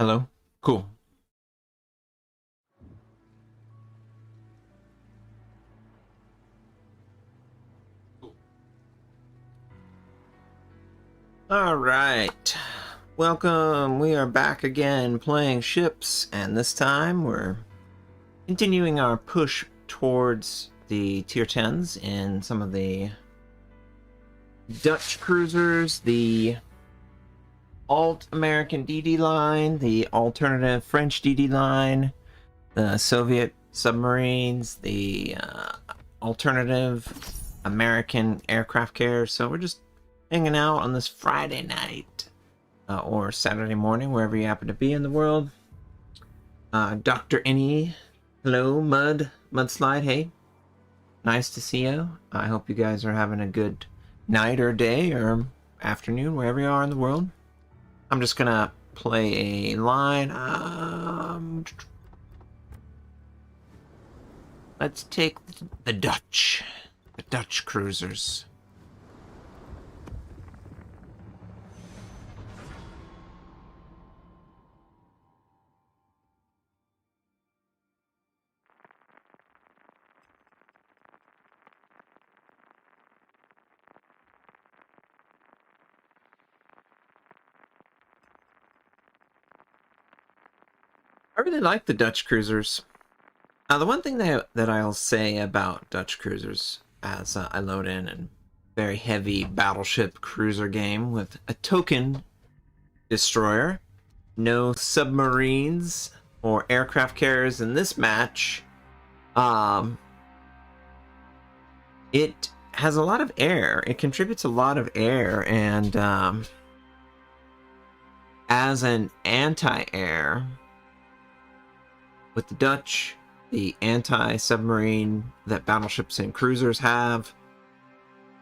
Hello? Cool. All right. Welcome. We are back again playing ships, and this time we're continuing our push towards the tier 10s in some of the Dutch cruisers, the alt American DD line, the alternative French DD line, the Soviet submarines, the alternative American aircraft carriers. So we're just hanging out on this Friday night or Saturday morning, wherever you happen to be in the world. Dr. Any, hello, Mudslide, hey, nice to see you. I hope you guys are having a good night or day or afternoon, wherever you are in the world. I'm just gonna play a line. Let's take the Dutch cruisers. I really like the Dutch cruisers. Now, the one thing that I'll say about Dutch cruisers as I load in a very heavy battleship cruiser game with a token destroyer, no submarines or aircraft carriers in this match, it has a lot of air. It contributes a lot of air, and as an anti-air, with the Dutch, the anti-submarine that battleships and cruisers have,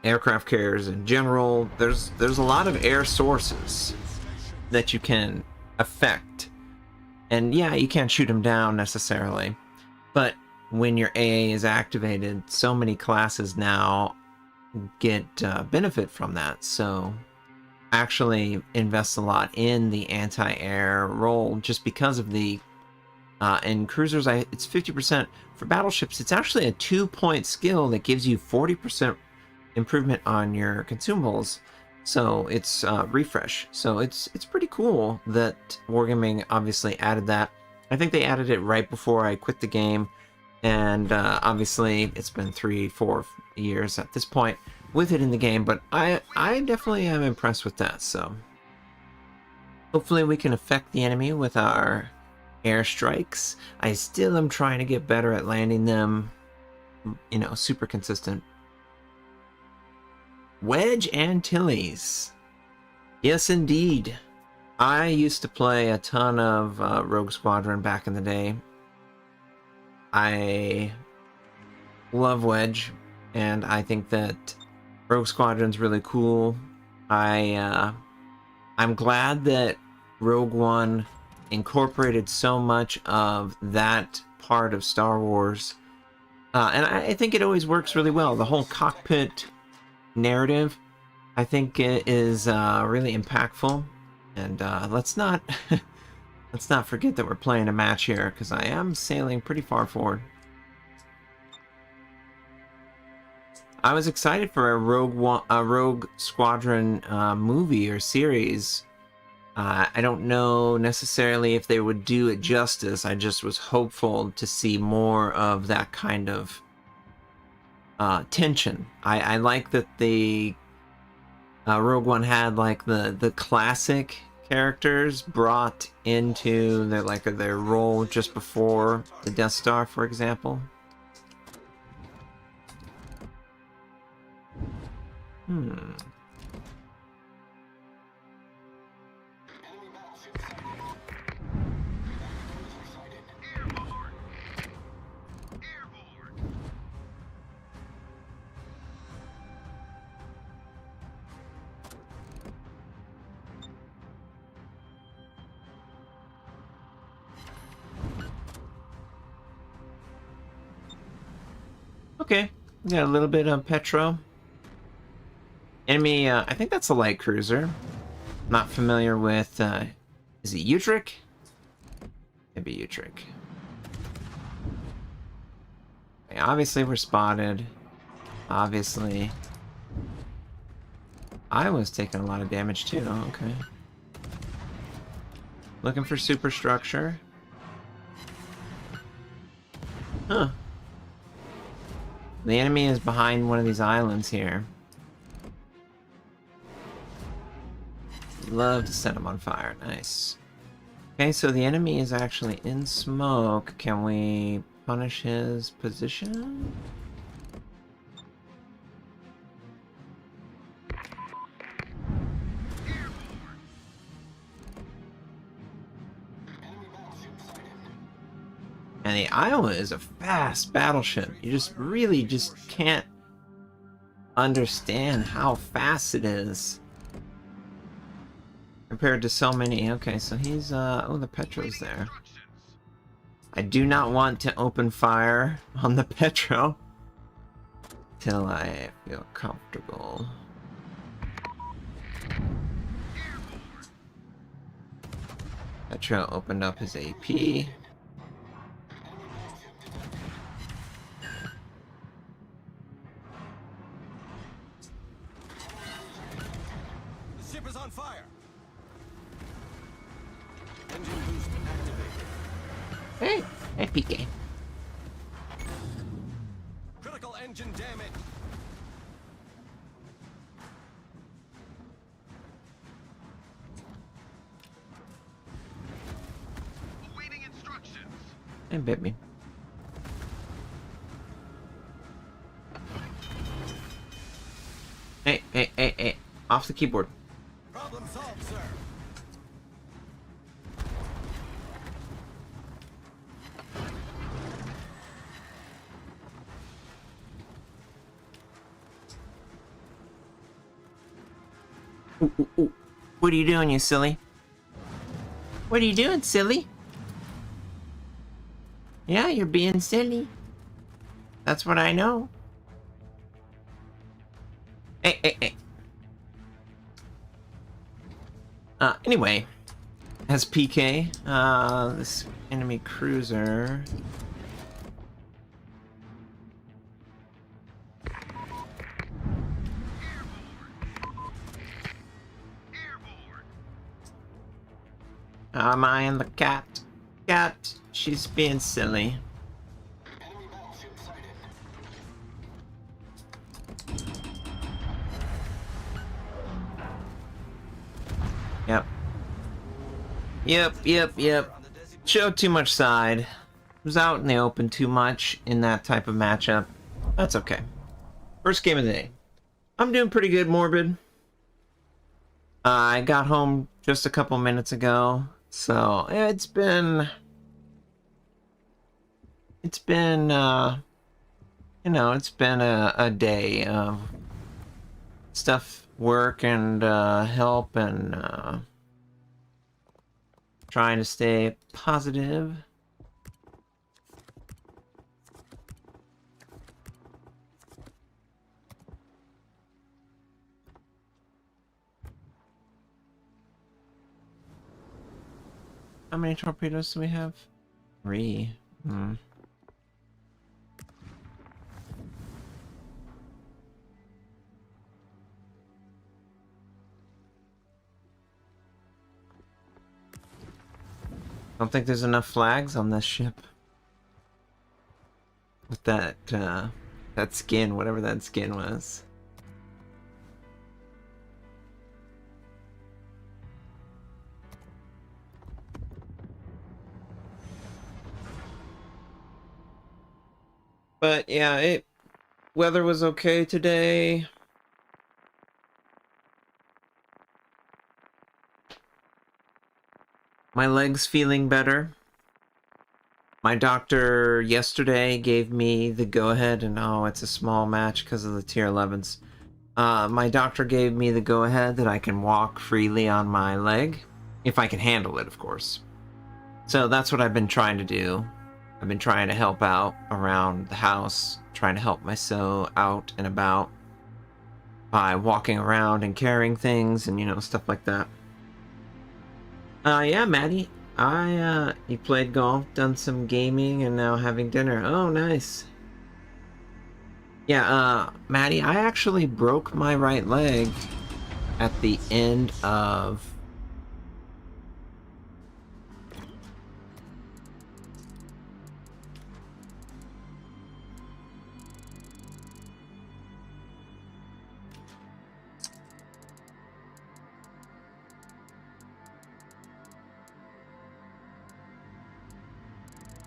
aircraft carriers in general, there's a lot of air sources that you can affect. And yeah, you can't shoot them down necessarily, but when your AA is activated, so many classes now get benefit from that. So actually invests a lot in the anti-air role just because of the in cruisers, it's 50%. For battleships, it's actually a 2-point skill that gives you 40% improvement on your consumables. So it's refresh. So it's pretty cool that Wargaming obviously added that. I think they added it right before I quit the game, and obviously it's been 3-4 years at this point with it in the game. But I definitely am impressed with that. So hopefully we can affect the enemy with our airstrikes. I still am trying to get better at landing them, you know, super consistent. Wedge Antilles. Yes, indeed. I used to play a ton of Rogue Squadron back in the day. I love Wedge, and I think that Rogue Squadron's really cool. I'm glad that Rogue One incorporated so much of that part of Star Wars, and I think it always works really well. The whole cockpit narrative, I think, it is really impactful. And let's not let's not forget that we're playing a match here, because I am sailing pretty far forward. I was excited for a Rogue Squadron movie or series. I don't know necessarily if they would do it justice. I just was hopeful to see more of that kind of tension. I like that the Rogue One had like the classic characters brought into their role just before the Death Star, for example. Okay, we got a little bit of Petro. Enemy, I think that's a light cruiser. Not familiar with, is it Utrecht? Maybe you trick. Okay, obviously we're spotted. Obviously. I was taking a lot of damage too. Okay. Looking for superstructure. Huh. The enemy is behind one of these islands here. Love to set them on fire. Nice. Okay, so the enemy is actually in smoke. Can we punish his position? And the Iowa is a fast battleship. You just really just can't understand how fast it is compared to so many. Okay, so he's oh, the Petro's there. I do not want to open fire on the Petro till I feel comfortable. Petro opened up his AP. On fire. Engine boost activated. Hey, PK. Critical engine damage. Awaiting instructions. Hey, bit me. Hey. Off the keyboard. Problem solved, sir. Ooh. What are you doing, you silly? What are you doing, silly? Yeah, you're being silly. That's what I know. Hey. Anyway, as PK, this enemy cruiser. Am I and the cat? Cat, she's being silly. Yep. Showed too much side. Was out in the open too much in that type of matchup. That's okay. First game of the day. I'm doing pretty good, Morbid. I got home just a couple minutes ago, so it's been it's been a day of stuff, work, and help, and trying to stay positive. How many torpedoes do we have? 3. Don't think there's enough flags on this ship. With that skin, whatever that skin was. But yeah, weather was okay today. My leg's feeling better. My doctor yesterday gave me the go-ahead, and it's a small match because of the tier 11s. My doctor gave me the go-ahead that I can walk freely on my leg, if I can handle it, of course. So that's what I've been trying to do. I've been trying to help out around the house, trying to help myself out and about by walking around and carrying things and, stuff like that. Yeah, Maddie. You played golf, done some gaming, and now having dinner. Oh, nice. Yeah, Maddie, I actually broke my right leg at the end of...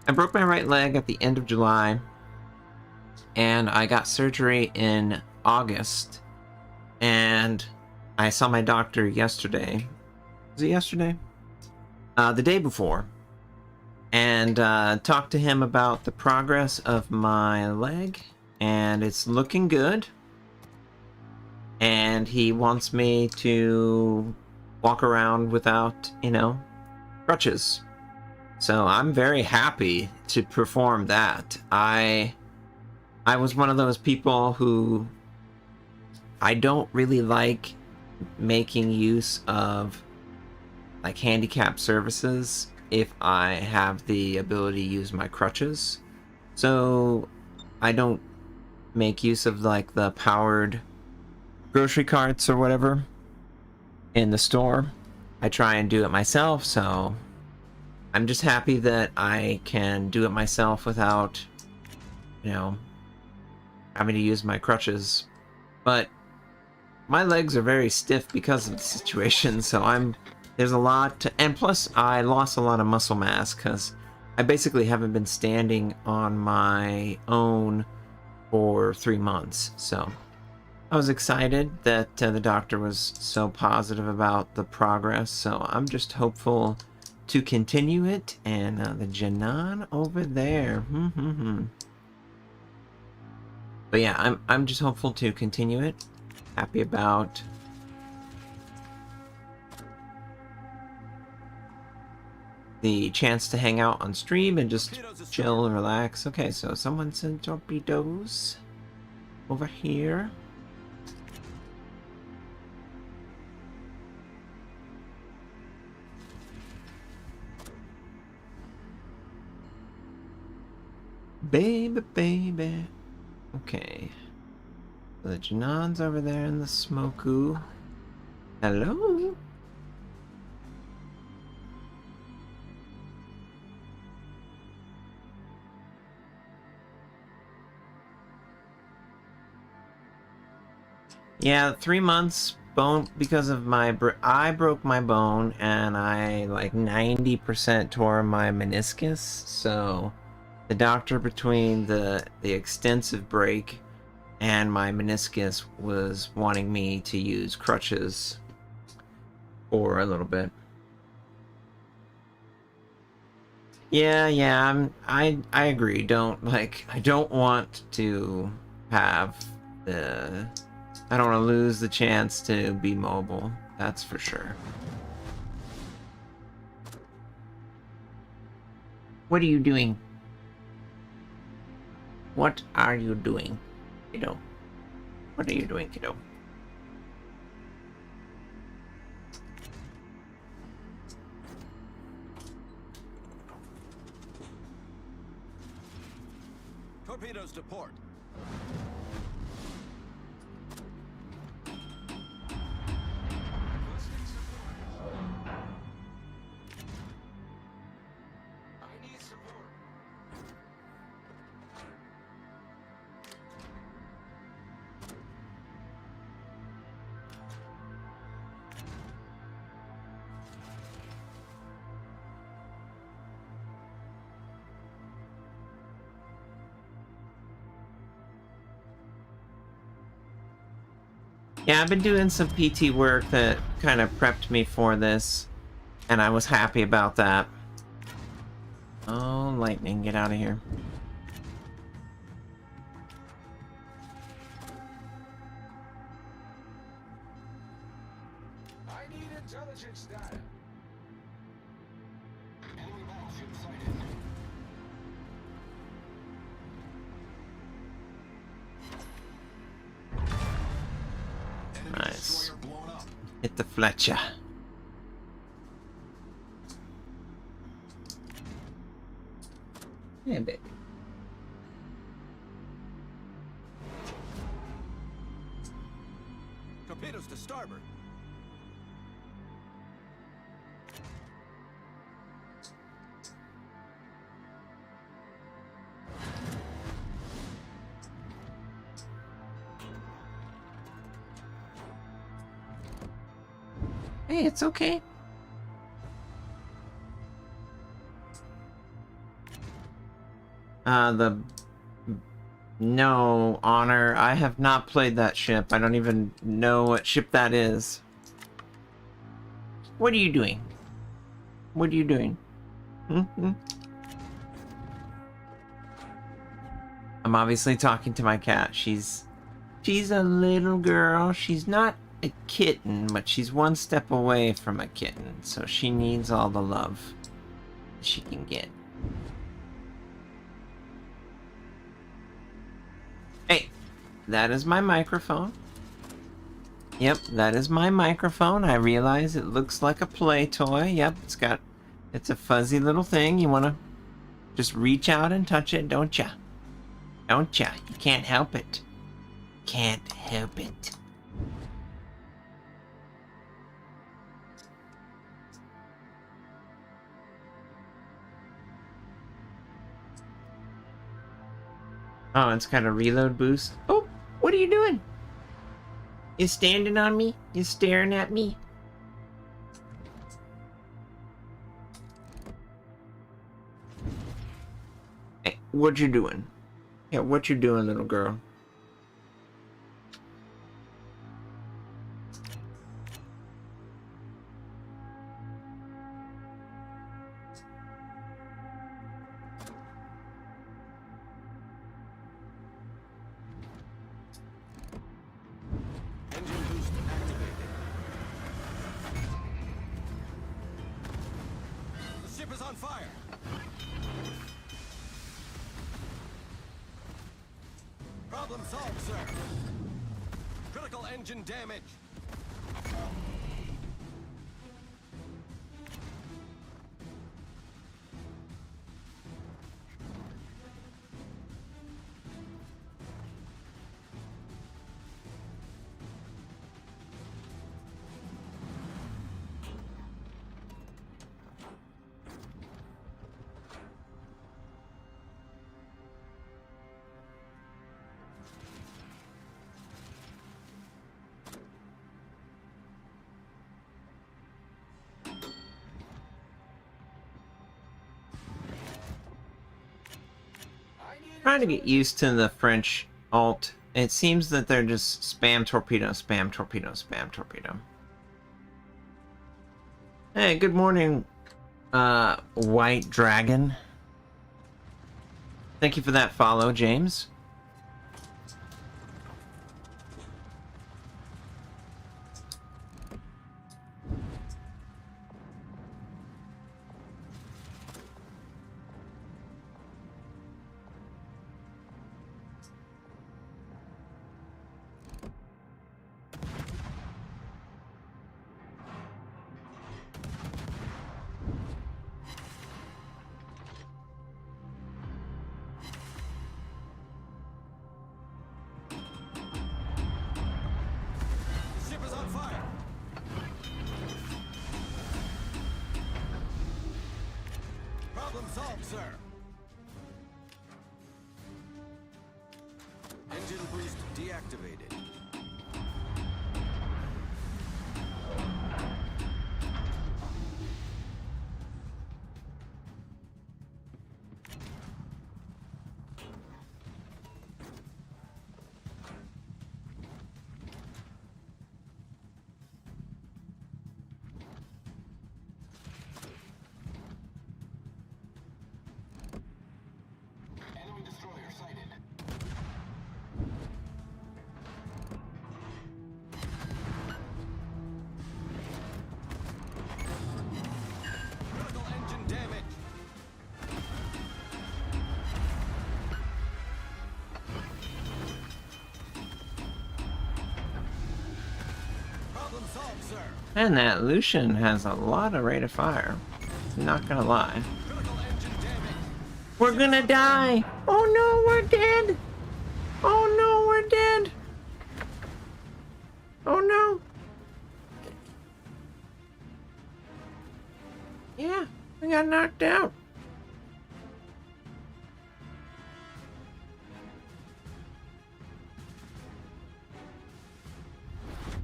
I broke my right leg at the end of July, and I got surgery in August, and I saw my doctor yesterday. Was it yesterday? The day before, and talked to him about the progress of my leg, and it's looking good. And he wants me to walk around without, crutches. So I'm very happy to perform that. I was one of those people who I don't really like making use of like handicap services if I have the ability to use my crutches. So I don't make use of like the powered grocery carts or whatever in the store. I try and do it myself, so I'm just happy that I can do it myself without, having to use my crutches. But my legs are very stiff because of the situation, so there's a lot to, and plus I lost a lot of muscle mass because I basically haven't been standing on my own for 3 months. So I was excited that the doctor was so positive about the progress, so I'm just hopeful to continue it. And the Janan over there. But yeah, I'm just hopeful to continue it. Happy about the chance to hang out on stream and just chill and relax. Okay, so someone sent torpedoes over here. Baby. Okay. The Janan's over there in the Smoku. Hello? Yeah, 3 months bone because of I broke my bone and I like 90% tore my meniscus, so the doctor between the extensive break and my meniscus was wanting me to use crutches for a little bit. Yeah, I agree. I don't want to have I don't want to lose the chance to be mobile. That's for sure. What are you doing? What are you doing, kiddo? What are you doing, kiddo? Torpedoes to port. Yeah, I've been doing some PT work that kind of prepped me for this, and I was happy about that. Oh, lightning, get out of here. I need intelligence data. Enemy battleship sighted. Nice. Hit the Fletcher. Hey, baby. Torpedoes to starboard. Hey, it's okay. No, Honor, I have not played that ship. I don't even know what ship that is. What are you doing? What are you doing? Hmm? I'm obviously talking to my cat. She's a little girl. She's not a kitten, but she's one step away from a kitten, so she needs all the love she can get. Hey, that is my microphone. Yep, that is my microphone. I realize it looks like a play toy. Yep, it's a fuzzy little thing. You want to just reach out and touch it, don't ya? Don't ya? You can't help it. Can't help it. Oh, it's got a reload boost. Oh, what are you doing? You standing on me? You staring at me? Hey, what you doing? Yeah, what you doing, little girl? Engine boost activated. The ship is on fire. Problem solved, sir. Critical engine damage. Trying to get used to the French alt. It seems that they're just spam torpedo, spam torpedo, spam torpedo. Hey, good morning, White Dragon. Thank you for that follow, James. The ship is on fire. Problem solved, sir. Engine boost deactivated. Enemy destroyer sighted. Critical engine damage. Problem solved, sir. And that Lucian has a lot of rate of fire. Not gonna lie. Critical engine damage. We're gonna die. Oh no, we're dead. Oh no, we're dead. Oh no. Yeah, we got knocked out.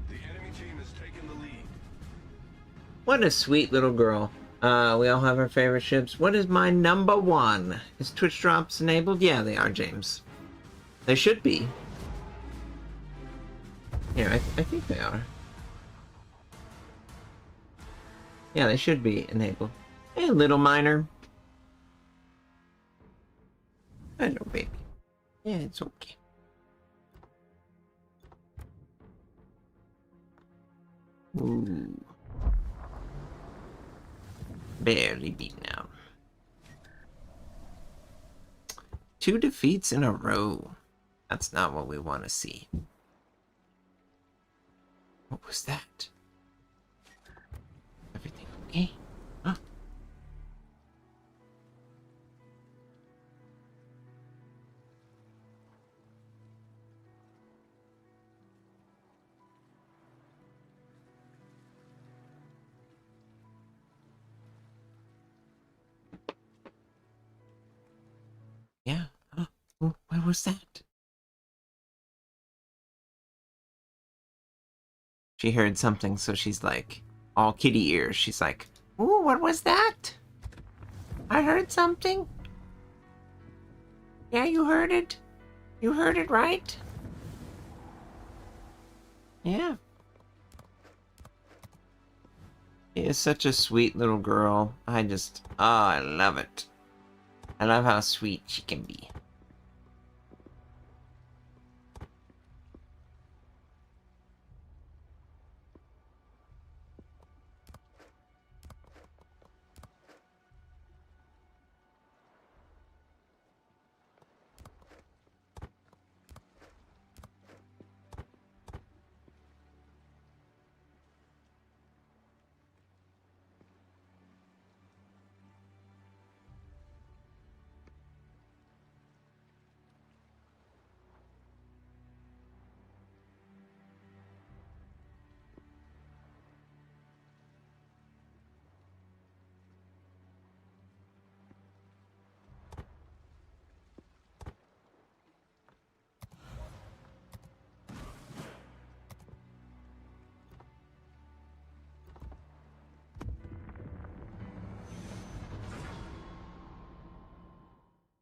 The enemy team has taken the lead. What a sweet little girl. We all have our favorite ships. What is my number one? Is Twitch drops enabled? Yeah, they are, James. They should be. Yeah, I think they are. Yeah, they should be enabled. Hey, little miner. Hello, baby. Yeah, it's okay. Ooh. Barely beaten out. 2 defeats in a row. That's not what we want to see. What was that? Everything okay? Huh? Yeah. Huh? What was that? She heard something, so she's like, all kitty ears. She's like, ooh, what was that? I heard something. Yeah, you heard it. You heard it right. Yeah. She is such a sweet little girl. I love it. I love how sweet she can be.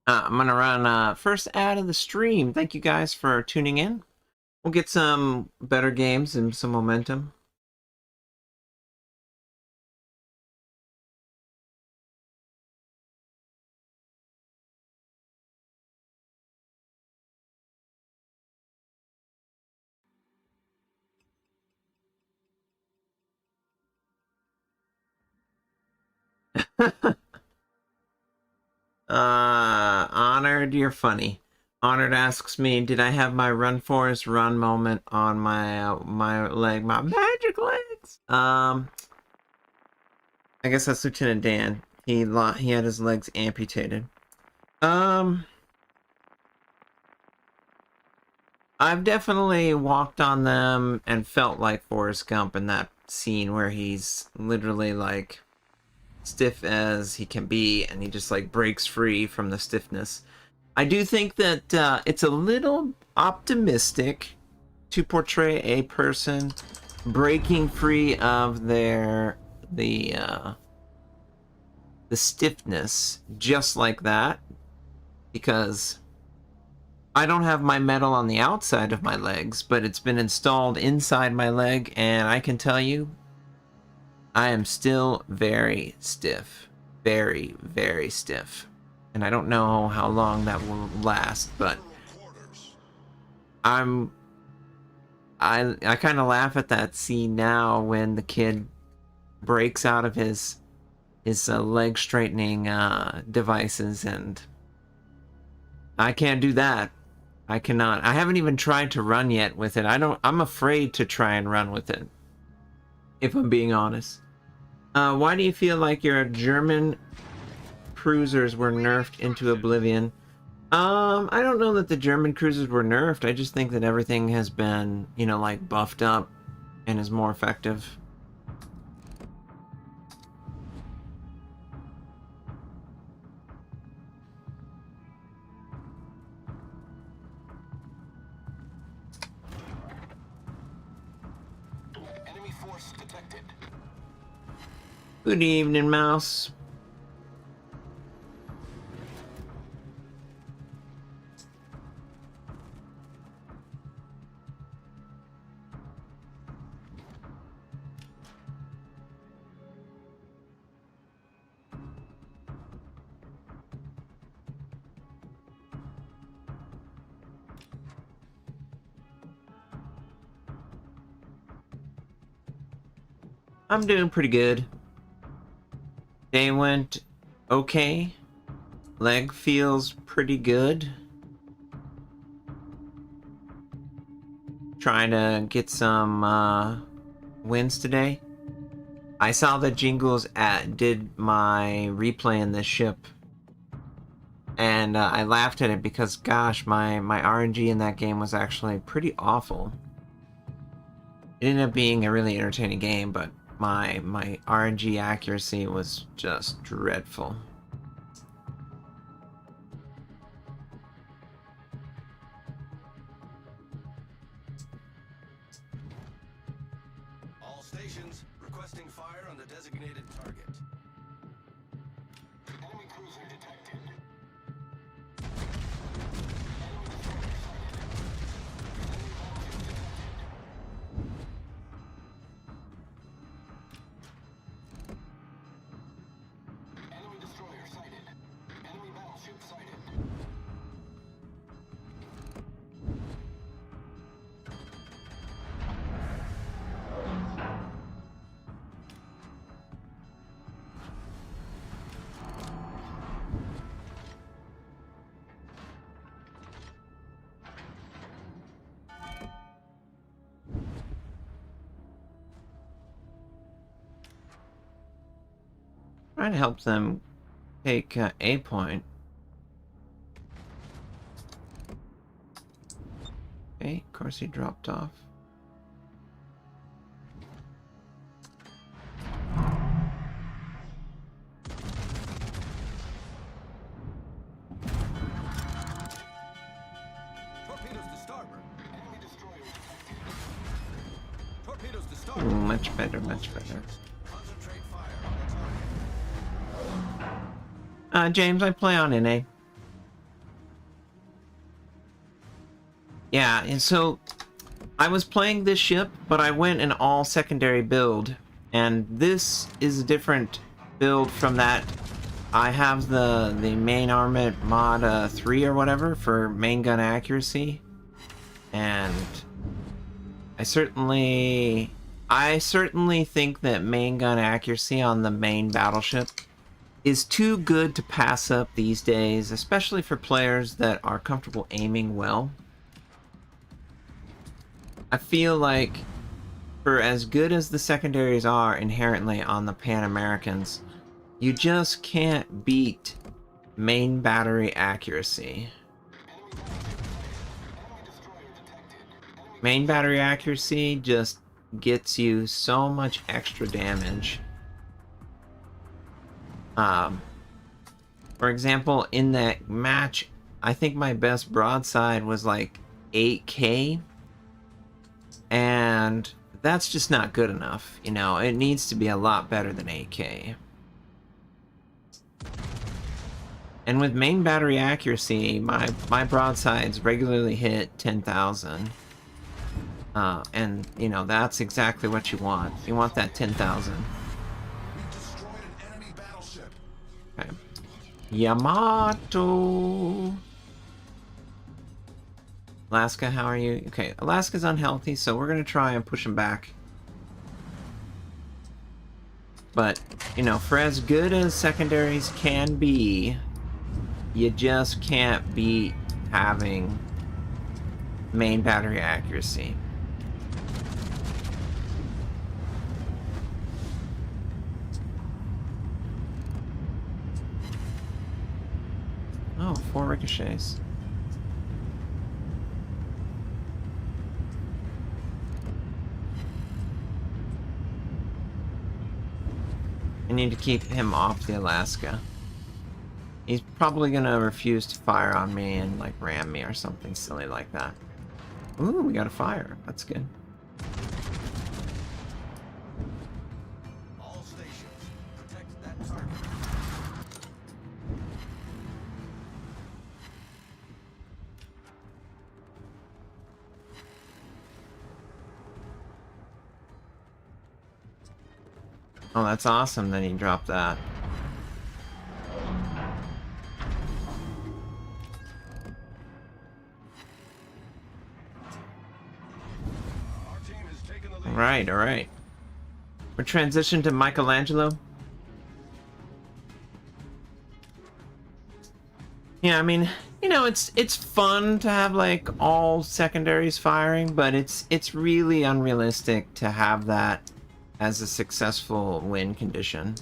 I'm gonna run first ad of the stream. Thank you guys for tuning in. We'll get some better games and some momentum. Honored, you're funny. Honored asks me, did I have my run Forest run moment on my leg, my magic legs? I guess that's Lieutenant Dan. He had his legs amputated. I've definitely walked on them and felt like Forrest Gump in that scene where he's literally like stiff as he can be and he just like breaks free from the stiffness. I do think that it's a little optimistic to portray a person breaking free of the stiffness just like that, because I don't have my metal on the outside of my legs, but it's been installed inside my leg, and I can tell you, I am still very stiff. Very, very stiff. And I don't know how long that will last, but I kind of laugh at that scene now when the kid breaks out of his leg straightening devices, and I can't do that. I cannot. I haven't even tried to run yet with it. I'm afraid to try and run with it, if I'm being honest. Why do you feel like you're a German cruisers were nerfed into oblivion. I don't know that the German cruisers were nerfed. I just think that everything has been, you know, like buffed up and is more effective. Enemy force detected. Good evening, Mouse. I'm doing pretty good. Day went okay. Leg feels pretty good. Trying to get some wins today. I saw that Jingles did my replay in this ship, and I laughed at it because, gosh, my RNG in that game was actually pretty awful. It ended up being a really entertaining game, but my RNG accuracy was just dreadful. All stations requesting fire on the designated target. Enemy cruiser detected. Enemy destroyer sighted. Enemy battleship sighted. Trying to help them take A point. Okay, of course he dropped off. Torpedoes to starboard. Enemy destroyer detected. Torpedoes to starboard. Ooh, much better, much better. Concentrate fire on the target. James, I play on NA. Yeah, and so I was playing this ship, but I went an all secondary build, and this is a different build from that. I have the main armament mod 3 or whatever for main gun accuracy, and I certainly think that main gun accuracy on the main battleship is too good to pass up these days, especially for players that are comfortable aiming well. I feel like for as good as the secondaries are inherently on the Pan Americans, you just can't beat main battery accuracy. Main battery accuracy just gets you so much extra damage. For example, in that match, I think my best broadside was like 8K, and that's just not good enough. You know, it needs to be a lot better than 8K. And with main battery accuracy, my broadsides regularly hit 10,000. And, you know, that's exactly what you want. You want that 10,000. We destroyed an enemy battleship. Okay. Yamato! Alaska, how are you? Okay, Alaska's unhealthy, so we're gonna try and push him back. But, you know, for as good as secondaries can be, you just can't beat having main battery accuracy. Oh, 4 ricochets. I need to keep him off the Alaska. He's probably gonna refuse to fire on me and like ram me or something silly like that. Ooh, we got a fire. That's good. All stations, protect that target. Oh, that's awesome that he dropped that. Our team has taken the lead. Alright, alright. We're transitioned to Michelangelo. Yeah, I mean, you know, it's fun to have like all secondaries firing, but it's really unrealistic to have that as a successful win condition.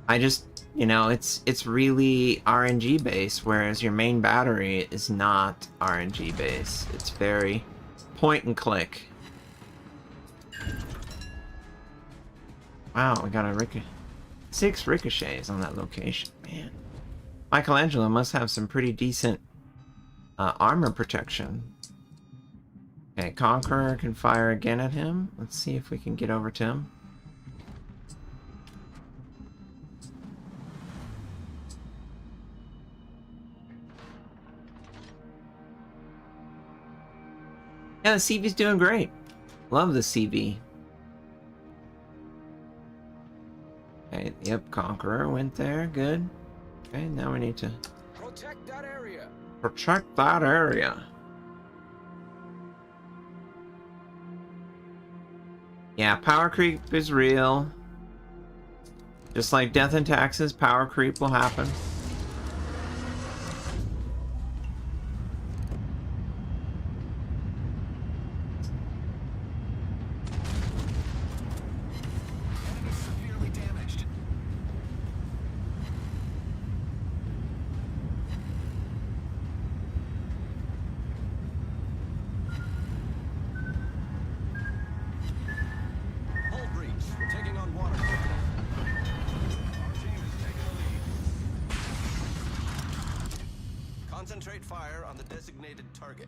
I just, you know, it's really RNG based, whereas your main battery is not RNG based. It's very point and click. Wow, we got a 6 ricochets on that location, man. Michelangelo must have some pretty decent armor protection. Okay, Conqueror can fire again at him. Let's see if we can get over to him. Yeah, the CV's doing great. Love the CV. Okay, yep, Conqueror went there. Good. Okay, now we need to Protect that area. protect that area. Yeah, power creep is real. Just like death and taxes, power creep will happen. Enemy severely damaged. Hull breach. We're taking on water. Our team has taken the lead. Concentrate fire on the designated target.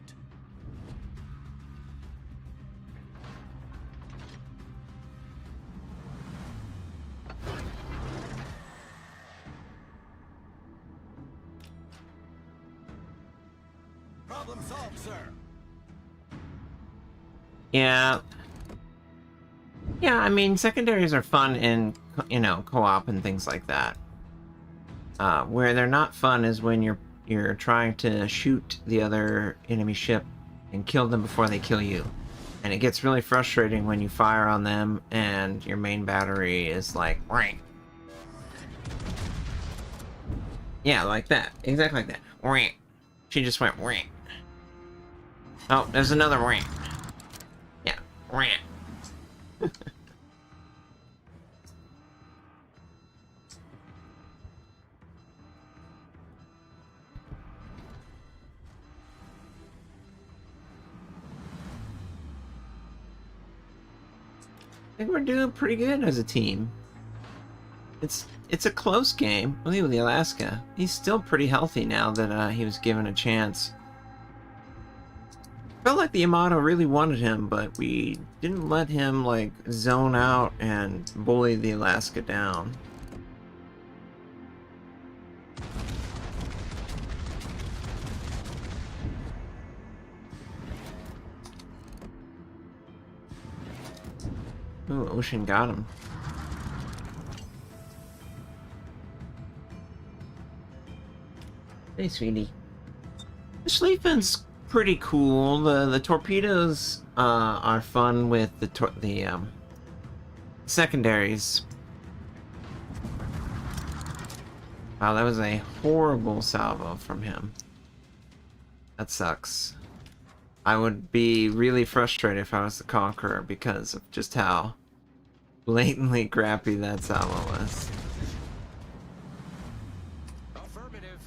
Problem solved, sir. Yeah. Yeah, I mean, secondaries are fun in, you know, co-op and things like that. Where they're not fun is when you're trying to shoot the other enemy ship and kill them before they kill you. And it gets really frustrating when you fire on them and your main battery is like, ring. Yeah, like that. Exactly like that. Ring. She just went ring. Oh, there's another ring. Yeah, ring. I think we're doing pretty good as a team. It's a close game. Look at the Alaska. He's still pretty healthy now that he was given a chance. Felt like the Yamato really wanted him, but we didn't let him like zone out and bully the Alaska down. Ooh, Ocean got him. Hey, sweetie. The Schlieffen's pretty cool. The torpedoes are fun with the secondaries. Wow, that was a horrible salvo from him. That sucks. I would be really frustrated if I was the Conqueror because of just how blatantly crappy that salvo was. Affirmative.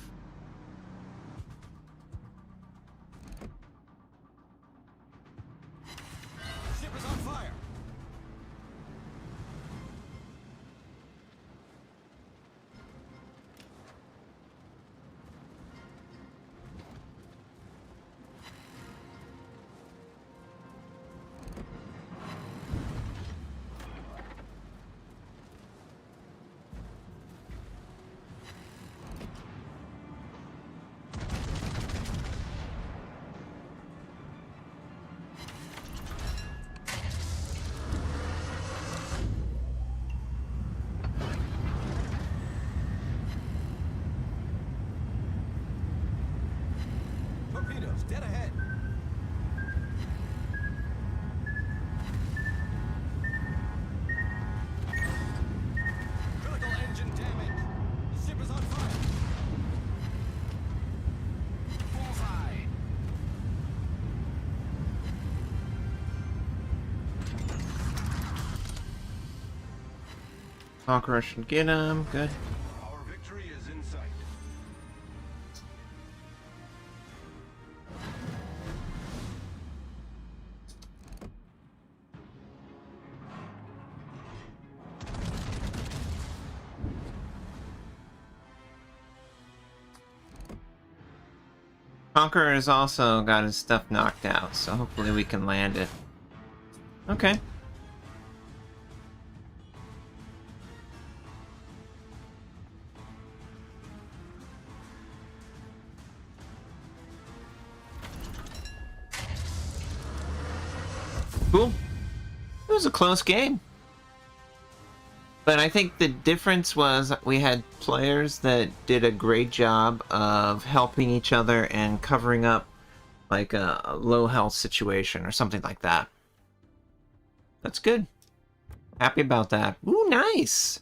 Torpedoes, dead ahead. Critical engine damage. The ship is on fire. Bullseye. Conqueror should get him. Good. Our victory is in sight. Conqueror has also got his stuff knocked out, so hopefully we can land it. Okay. Cool. It was a close game. But I think the difference was we had players that did a great job of helping each other and covering up like a low health situation or something like that. That's good. Happy about that. Ooh, nice.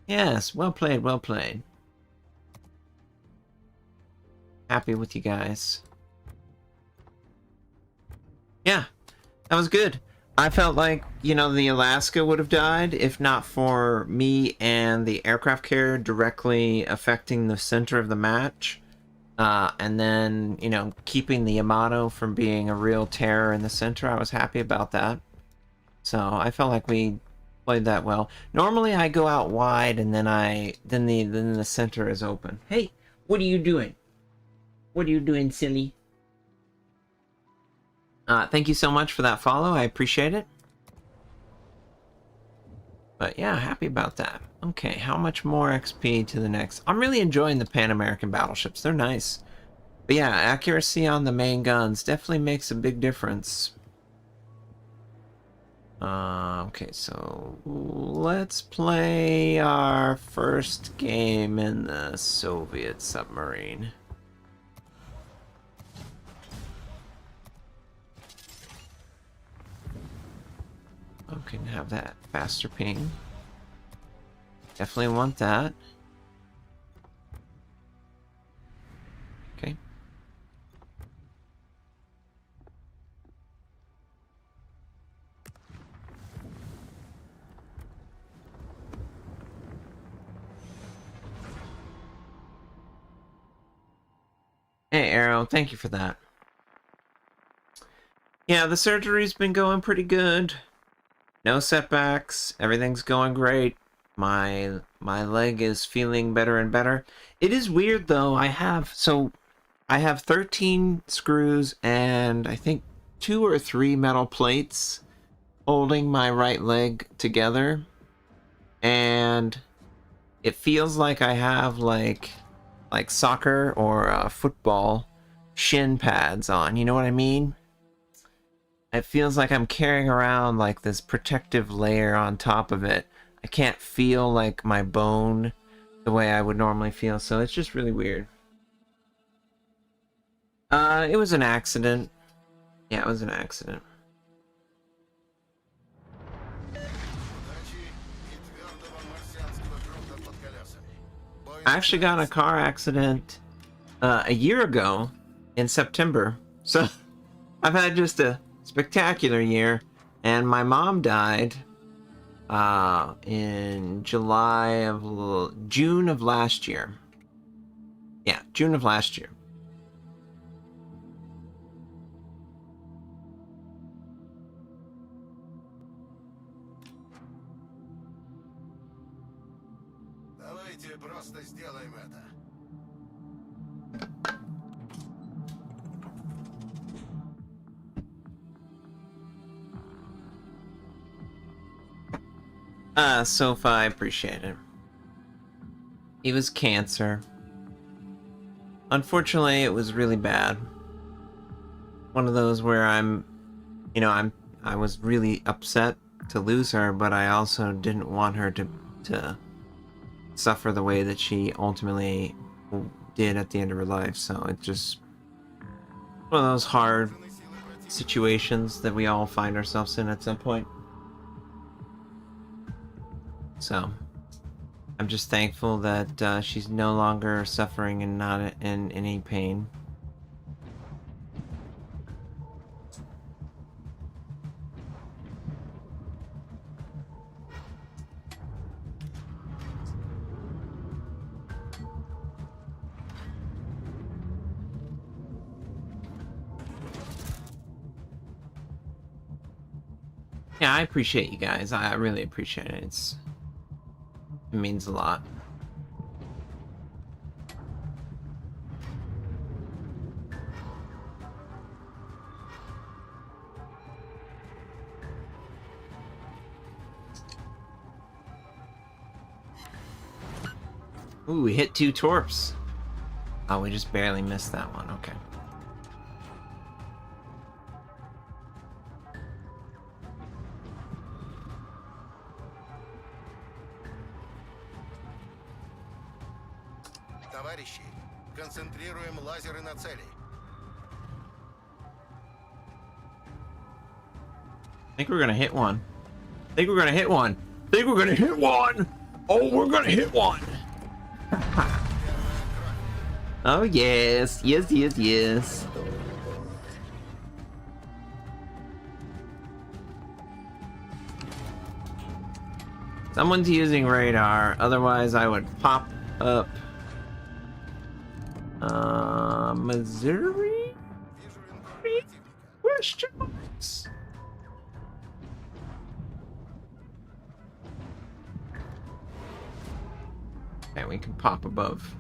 Yes, well played, well played. Happy with you guys. Yeah, that was good. I felt like, you know, the Alaska would have died if not for me and the aircraft carrier directly affecting the center of the match. And then, you know, keeping the Yamato from being a real terror in the center. I was happy about that. So I felt like we played that well. Normally I go out wide and then the center is open. Hey, what are you doing? What are you doing, silly? Thank you so much for that follow. I appreciate it. But yeah, happy about that. Okay, how much more XP to the next? I'm really enjoying the Pan American battleships. They're nice. But yeah, accuracy on the main guns definitely makes a big difference. Okay, so let's play our first game in the Soviet submarine. Okay, can have that faster ping. Definitely want that. Okay. Hey, Arrow, thank you for that. Yeah, the surgery's been going pretty good. No setbacks. Everything's going great. My leg is feeling better and better. It is weird though. I have 13 screws and I think 2 or 3 metal plates holding my right leg together, and it feels like I have like soccer or football shin pads on. You know what I mean? It feels like I'm carrying around like this protective layer on top of it. I can't feel like my bone the way I would normally feel, so it's just really weird. It was an accident. Yeah, it was an accident. I actually got in a car accident a year ago in September, so I've had just a spectacular year, and my mom died in June of last year. Yeah, June of last year. Давайте просто сделаем это. Sofa, I appreciate it. It was cancer. Unfortunately, it was really bad. One of those where I was really upset to lose her, but I also didn't want her to suffer the way that she ultimately did at the end of her life. So it just One of those hard situations that we all find ourselves in at some point. So, I'm just thankful that she's no longer suffering and not in any pain. Yeah, I appreciate you guys. I really appreciate it. It means a lot. Ooh, we hit 2 torps. Oh, we just barely missed that one. Okay. Товарищи, концентрируем лазеры на цели. I think we're gonna hit one. I think we're gonna hit one. I think we're gonna hit one. Oh, we're gonna hit one. Oh yes, yes, yes, yes. Someone's using radar. Otherwise, I would pop up. Missouri? Question marks? Okay, we can pop above.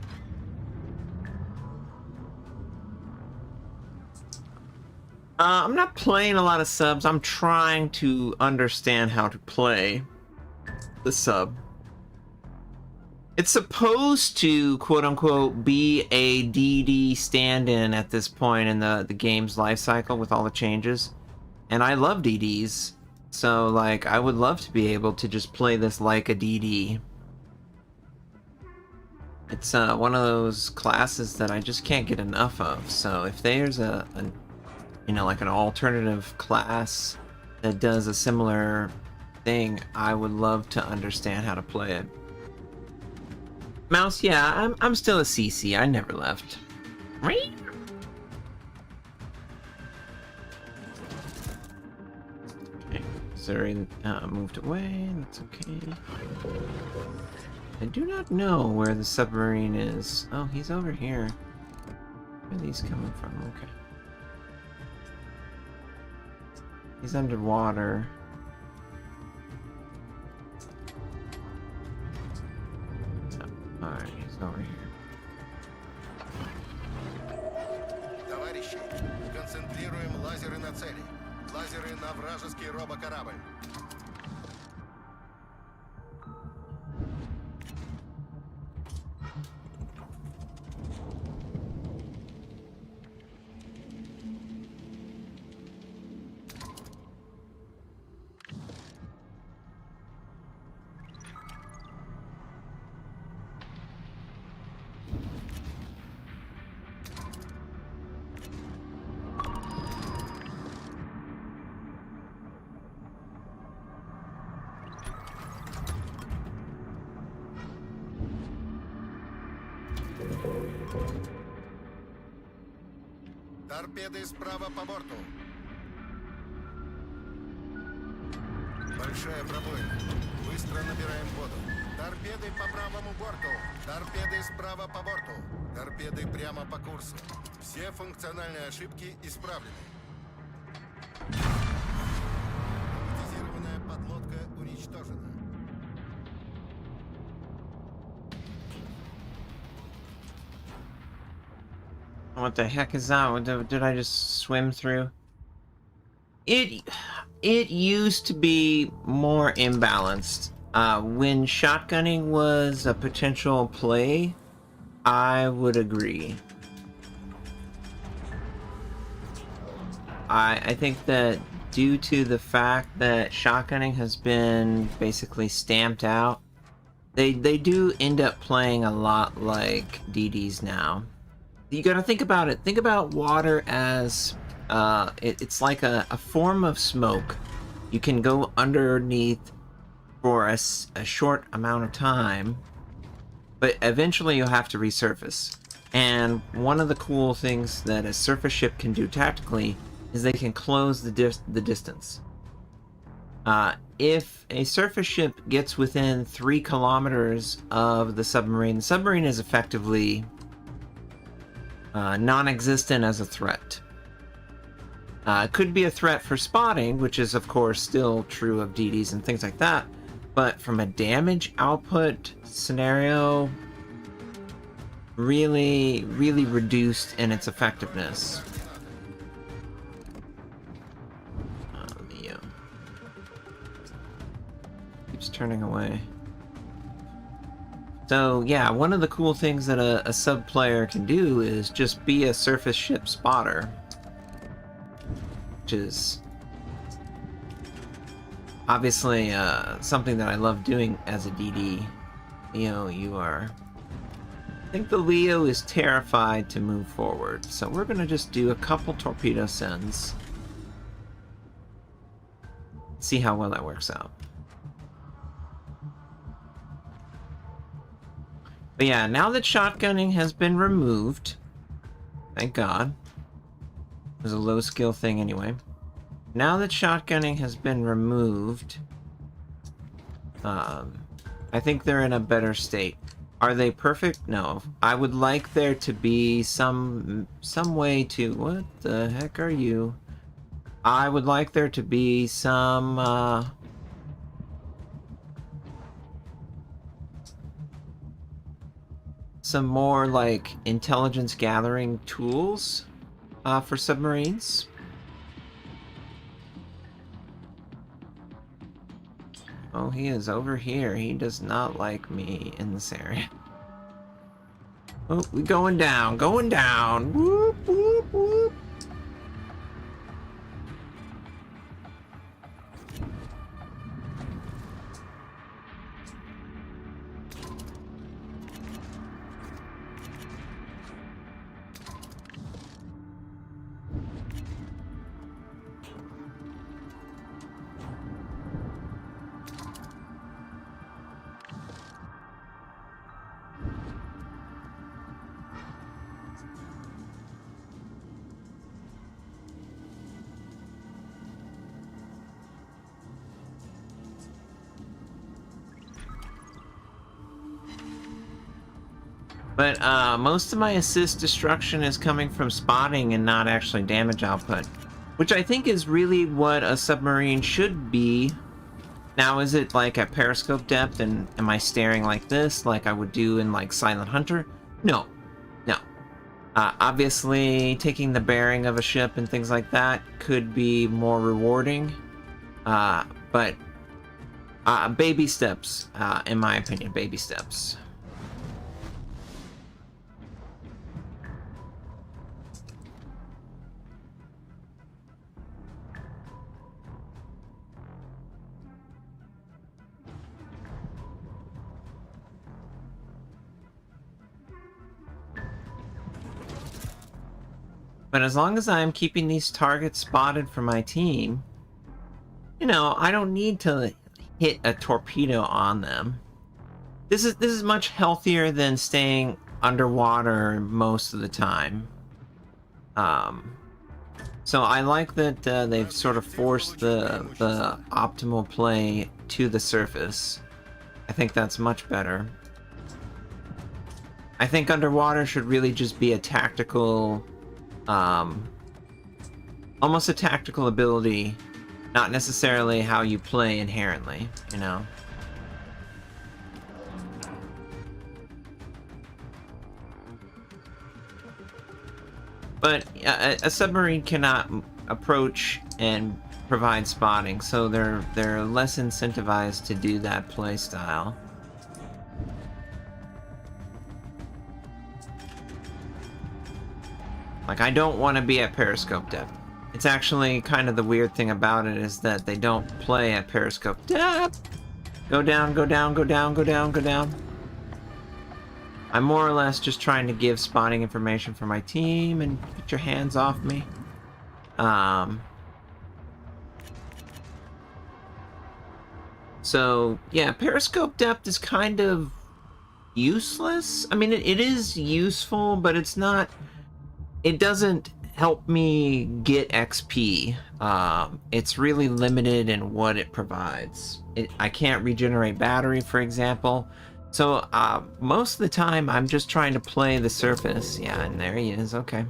I'm not playing a lot of subs. I'm trying to understand how to play the sub. It's supposed to, quote-unquote, be a DD stand-in at this point in the game's life cycle with all the changes. And I love DDs. So, like, I would love to be able to just play this like a DD. It's one of those classes that I just can't get enough of. So if there's you know, like an alternative class that does a similar thing, I would love to understand how to play it. Mouse, yeah, I'm still a CC. I never left. Okay, Missouri moved away. That's okay. I do not know where the submarine is. Oh, he's over here. Where are these coming from? Okay. He's underwater. Alright, he's over here. Товарищи, концентрируем лазеры на цели. Лазеры на вражеский робокорабль. Торпеды справа по борту. Большая пробоина. Быстро набираем воду. Торпеды по правому борту. Торпеды справа по борту. Торпеды прямо по курсу. Все функциональные ошибки исправлены. Автоматизированная подлодка уничтожена. What the heck is that? What did I just swim through? It used to be more imbalanced. When shotgunning was a potential play, I would agree. I think that due to the fact that shotgunning has been basically stamped out, they do end up playing a lot like DDs now. you got to think about it. Think about water as it's like a form of smoke. You can go underneath for a short amount of time, but eventually you'll have to resurface. And one of the cool things that a surface ship can do tactically is they can close the distance. If a surface ship gets within 3 kilometers of the submarine is effectively non-existent as a threat. It could be a threat for spotting, which is of course still true of DDs and things like that, but from a damage output scenario, really reduced in its effectiveness. Keeps turning away. So yeah, one of the cool things that a sub player can do is just be a surface ship spotter, which is obviously something that I love doing as a DD. You are... I think the Leo is terrified to move forward, so we're gonna just do a couple torpedo sends. See how well that works out. But yeah, now that shotgunning has been removed, thank God. It was a low skill thing anyway. Now that shotgunning has been removed, I think they're in a better state. Are they perfect? No. I would like there to be some way to... What the heck are you? I would like there to be some more like intelligence gathering tools for submarines. Oh, he is over here. He does not like me in this area. Oh, we're going down, going down. Whoop, whoop, whoop. But most of my assist destruction is coming from spotting and not actually damage output, which I think is really what a submarine should be. Now, is it like at periscope depth, and am I staring like this, like I would do in like Silent Hunter? No, no. Obviously, taking the bearing of a ship and things like that could be more rewarding, but baby steps, in my opinion, baby steps. But as long as I'm keeping these targets spotted for my team, you know, I don't need to hit a torpedo on them. This is much healthier than staying underwater most of the time. So I like that they've sort of forced the optimal play to the surface. I think that's much better. I think underwater should really just be a tactical... almost a tactical ability, not necessarily how you play inherently, you know? But a submarine cannot approach and provide spotting, so they're less incentivized to do that play style. Like, I don't want to be at periscope depth. It's actually kind of the weird thing about it is that they don't play at periscope depth. Go down, go down, go down, go down, go down. I'm more or less just trying to give spotting information for my team and get your hands off me. So, yeah, periscope depth is kind of useless. I mean, it is useful, but it's not... It doesn't help me get XP. It's really limited in what it provides. I can't regenerate battery, for example. So, most of the time, I'm just trying to play the surface. Yeah, and there he is. Okay.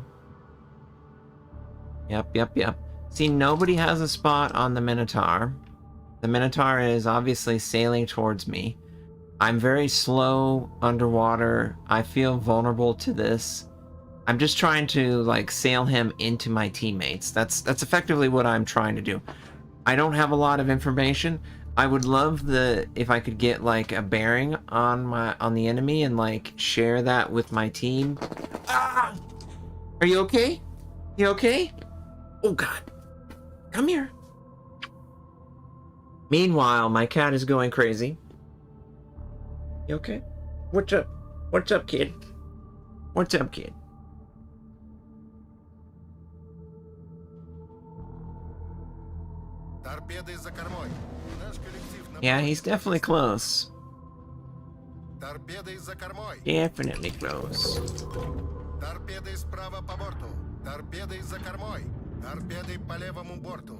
Yep. See, nobody has a spot on the Minotaur. The Minotaur is obviously sailing towards me. I'm very slow underwater. I feel vulnerable to this. I'm just trying to, like, sail him into my teammates. That's effectively what I'm trying to do. I don't have a lot of information. I would love if I could get, like, a bearing on the enemy and, like, share that with my team. Ah! Are you okay? You okay? Oh, God. Come here. Meanwhile, my cat is going crazy. You okay? What's up? What's up, kid? What's up, kid? Yeah, he's definitely close. Definitely close. Торпеды справа по борту. Торпеды за кормой. Торпеды по левому борту.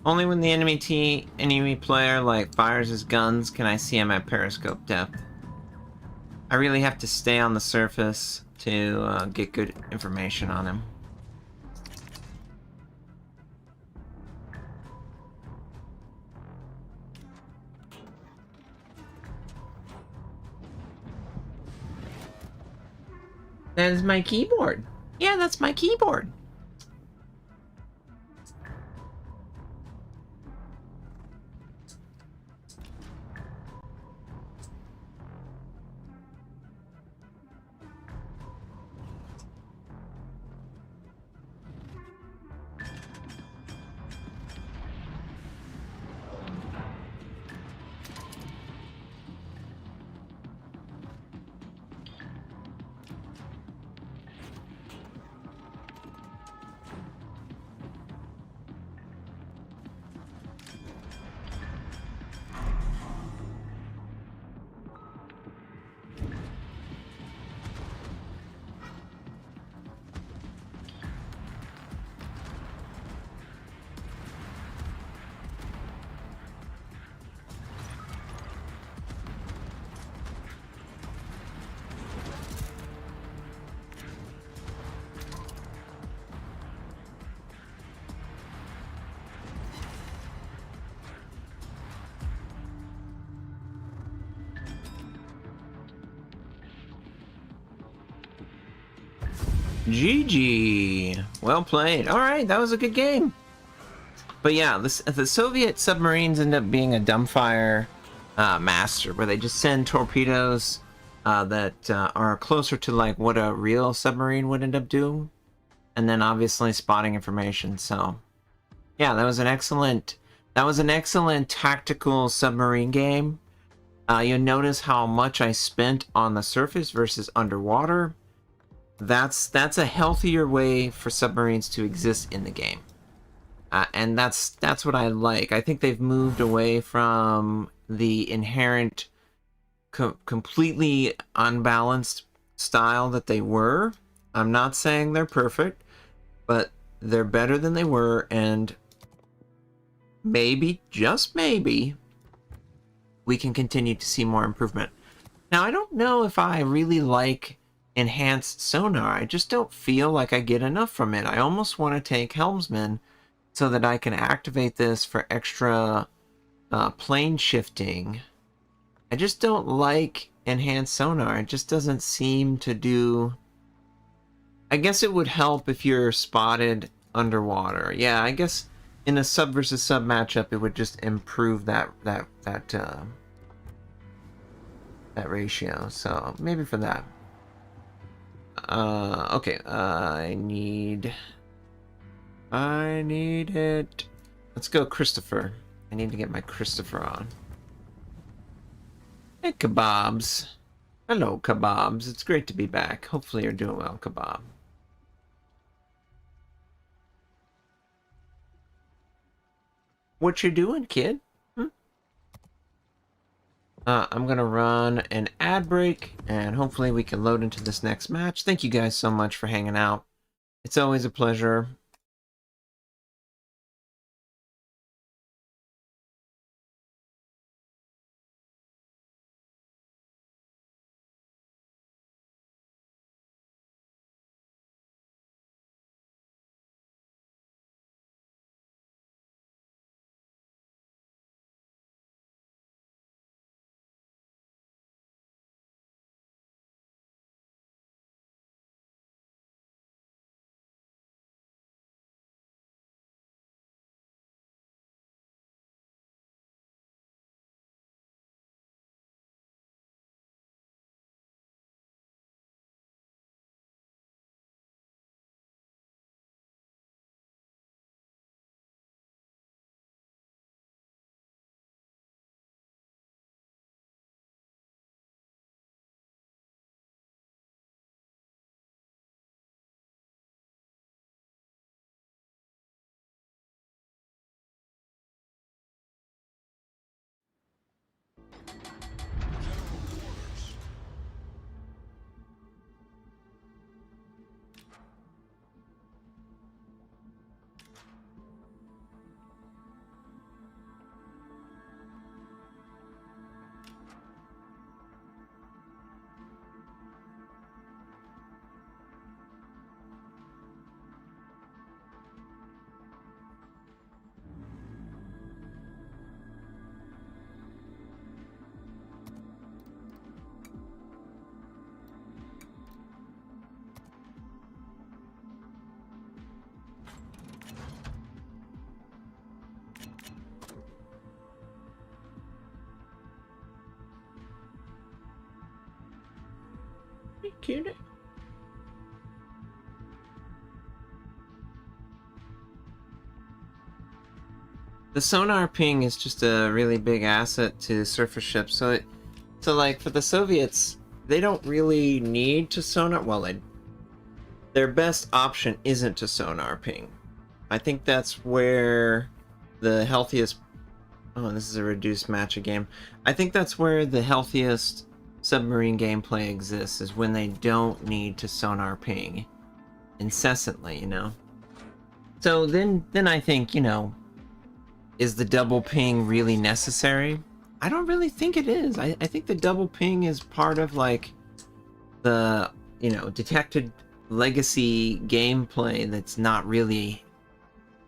Only when the enemy player like fires his guns can I see him at periscope depth. I really have to stay on the surface to get good information on him. That is my keyboard. Yeah, that's my keyboard. GG. Well played. Alright, that was a good game. But yeah, the Soviet submarines end up being a dumbfire master, where they just send torpedoes that are closer to like what a real submarine would end up doing. And then obviously spotting information. So yeah, that was an excellent tactical submarine game. You'll notice how much I spent on the surface versus underwater. That's a healthier way for submarines to exist in the game, and that's what I like. I think they've moved away from the inherent completely unbalanced style that they were. I'm not saying they're perfect, but they're better than they were, and maybe, just maybe, we can continue to see more improvement. Now, I don't know if I really like enhanced sonar. I just don't feel like I get enough from it. I almost want to take helmsman so that I can activate this for extra plane shifting I just don't like enhanced sonar. It just doesn't seem to do... I guess it would help if you're spotted underwater. Yeah, I guess in a sub versus sub matchup, it would just improve that ratio. So maybe for that. Okay. I need it. Let's go, Christopher. I need to get my Christopher on. Hey, Kebabs. Hello, Kebabs. It's great to be back. Hopefully you're doing well, Kebab. What you doing, kid? I'm gonna run an ad break, and hopefully we can load into this next match. Thank you guys so much for hanging out. It's always a pleasure. Kid. The sonar ping is just a really big asset to surface ships. So like for the Soviets, they don't really need to sonar. Well, their best option isn't to sonar ping. I think that's where the healthiest... Oh, this is a reduced match of game. I think that's where the healthiest submarine gameplay exists, is when they don't need to sonar ping incessantly, you know? So then I think, you know, is the double ping really necessary? I don't really think it is. I think the double ping is part of, like, the, you know, detected legacy gameplay that's not really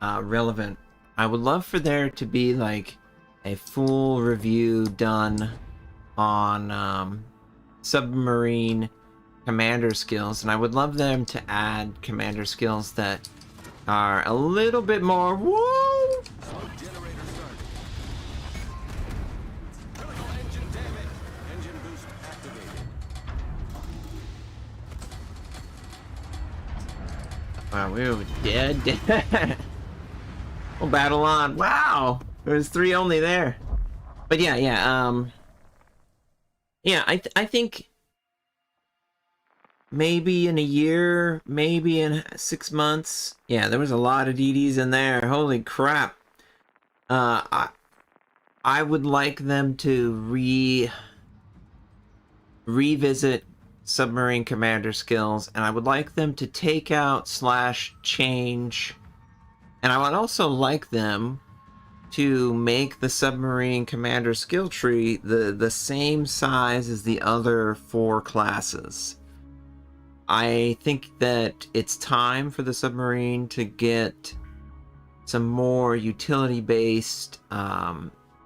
relevant. I would love for there to be, like, a full review done on submarine commander skills, and I would love them to add commander skills that are a little bit more... Whoa! Wow, we were dead. We'll battle on. Wow! There was 3 only there. But yeah, I think maybe in a year, maybe in 6 months. Yeah, there was a lot of DDs in there. Holy crap. I would like them to revisit submarine commander skills, and I would like them to take out / change, and I would also like them to make the submarine commander skill tree the same size as the other 4 classes. I think that it's time for the submarine to get some more utility-based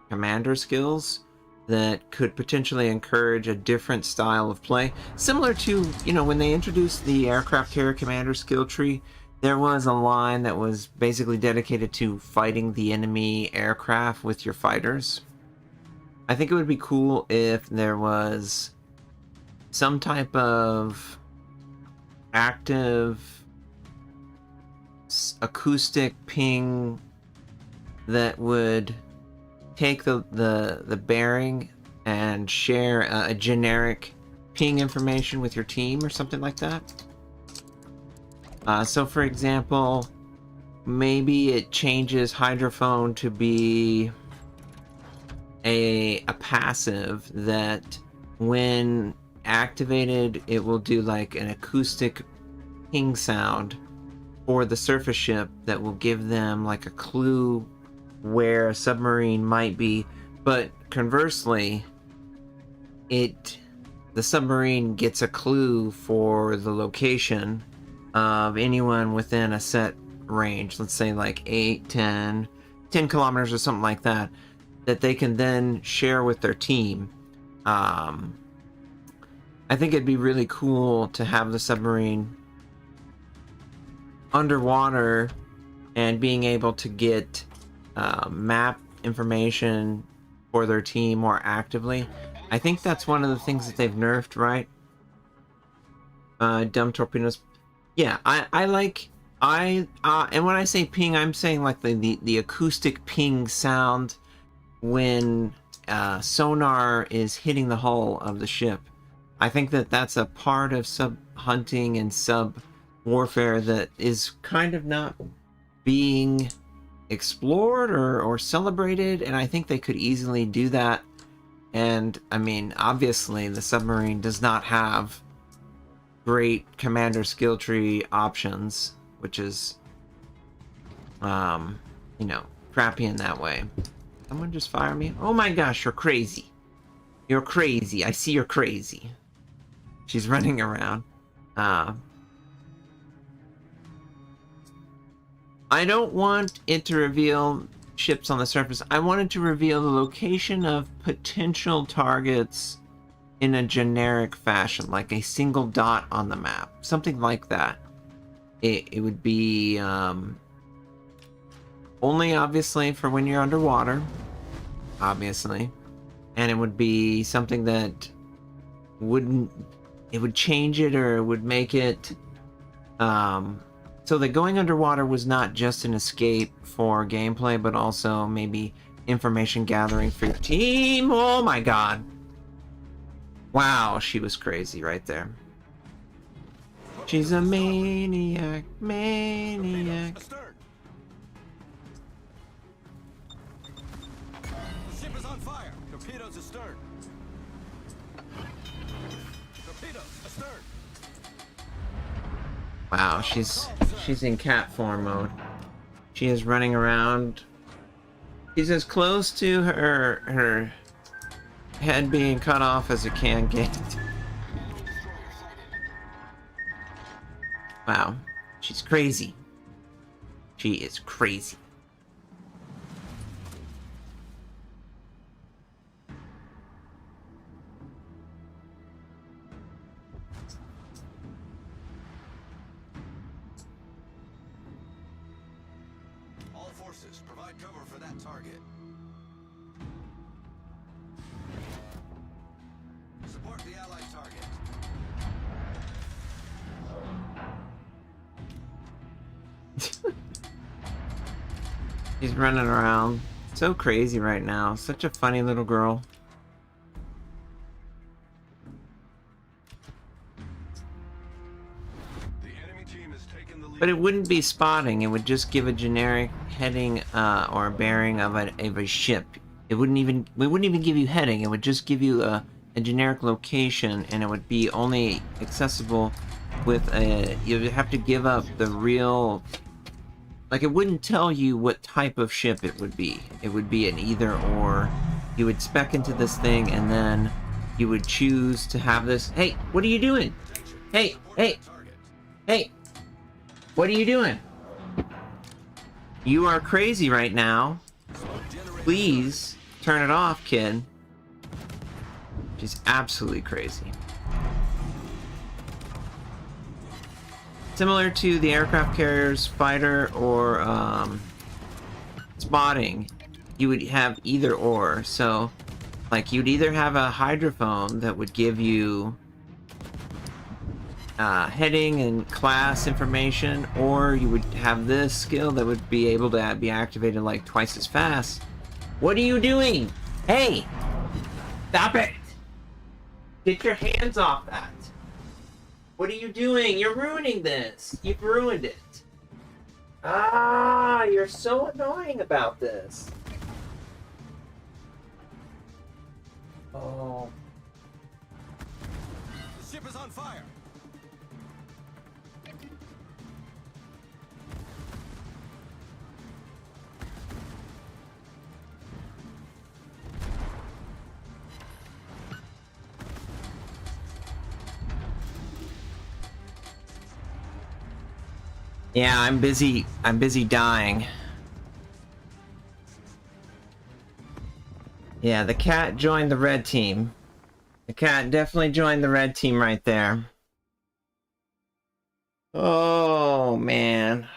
commander skills that could potentially encourage a different style of play. Similar to, you know, when they introduced the aircraft carrier commander skill tree, there was a line that was basically dedicated to fighting the enemy aircraft with your fighters. I think it would be cool if there was some type of active acoustic ping that would take the bearing and share a generic ping information with your team or something like that. So for example, maybe it changes hydrophone to be a passive that when activated it will do like an acoustic ping sound for the surface ship that will give them like a clue where a submarine might be, but conversely the submarine gets a clue for the location of anyone within a set range, let's say like 8, 10 kilometers or something like that, that they can then share with their team. I think it'd be really cool to have the submarine underwater and being able to get map information for their team more actively. I think that's one of the things that they've nerfed, right? Dumb torpedoes. Yeah, and when I say ping, I'm saying like the acoustic ping sound when sonar is hitting the hull of the ship. I think that that's a part of sub hunting and sub warfare that is kind of not being explored or celebrated, and I think they could easily do that. And I mean, obviously the submarine does not have great commander skill tree options, which is you know, crappy in that way. Someone just fire me. Oh my gosh, you're crazy. You're crazy. I see you're crazy. She's running around. I don't want it to reveal ships on the surface. I wanted to reveal the location of potential targets in a generic fashion, like a single dot on the map. Something like that. It would be only obviously for when you're underwater, obviously. And it would be something that it would change it, or it would make it so that going underwater was not just an escape for gameplay, but also maybe information gathering for your team. Oh my god. Wow, she was crazy right there. She's a maniac, maniac. Ship is on fire. Torpedoes astern. Torpedoes astern. Wow, she's in cat form mode. She is running around. She's as close to her head being cut off as it can get. Wow, she's crazy. She is crazy. All forces, provide cover for that target. Support the allied target. She's running around. So crazy right now. Such a funny little girl. The enemy team has taken the lead. But it wouldn't be spotting. It would just give a generic heading or a bearing of a ship. It wouldn't even give you heading. It would just give you a generic location, and it would be only accessible with a. You would have to give up the real. Like, it wouldn't tell you what type of ship it would be. It would be an either or. You would spec into this thing, and then you would choose to have this. Hey, what are you doing? Hey, hey, hey, what are you doing? You are crazy right now. Please turn it off, kid. She's absolutely crazy. Similar to the aircraft carrier's fighter or spotting, you would have either or. So, like, you'd either have a hydrophone that would give you heading and class information, or you would have this skill that would be able to be activated like twice as fast. What are you doing? Hey! Stop it! Get your hands off that! What are you doing? You're ruining this! You've ruined it! Ah, you're so annoying about this! Oh. The ship is on fire. Yeah, I'm busy dying. Yeah, the cat joined the red team. The cat definitely joined the red team right there. Oh, man.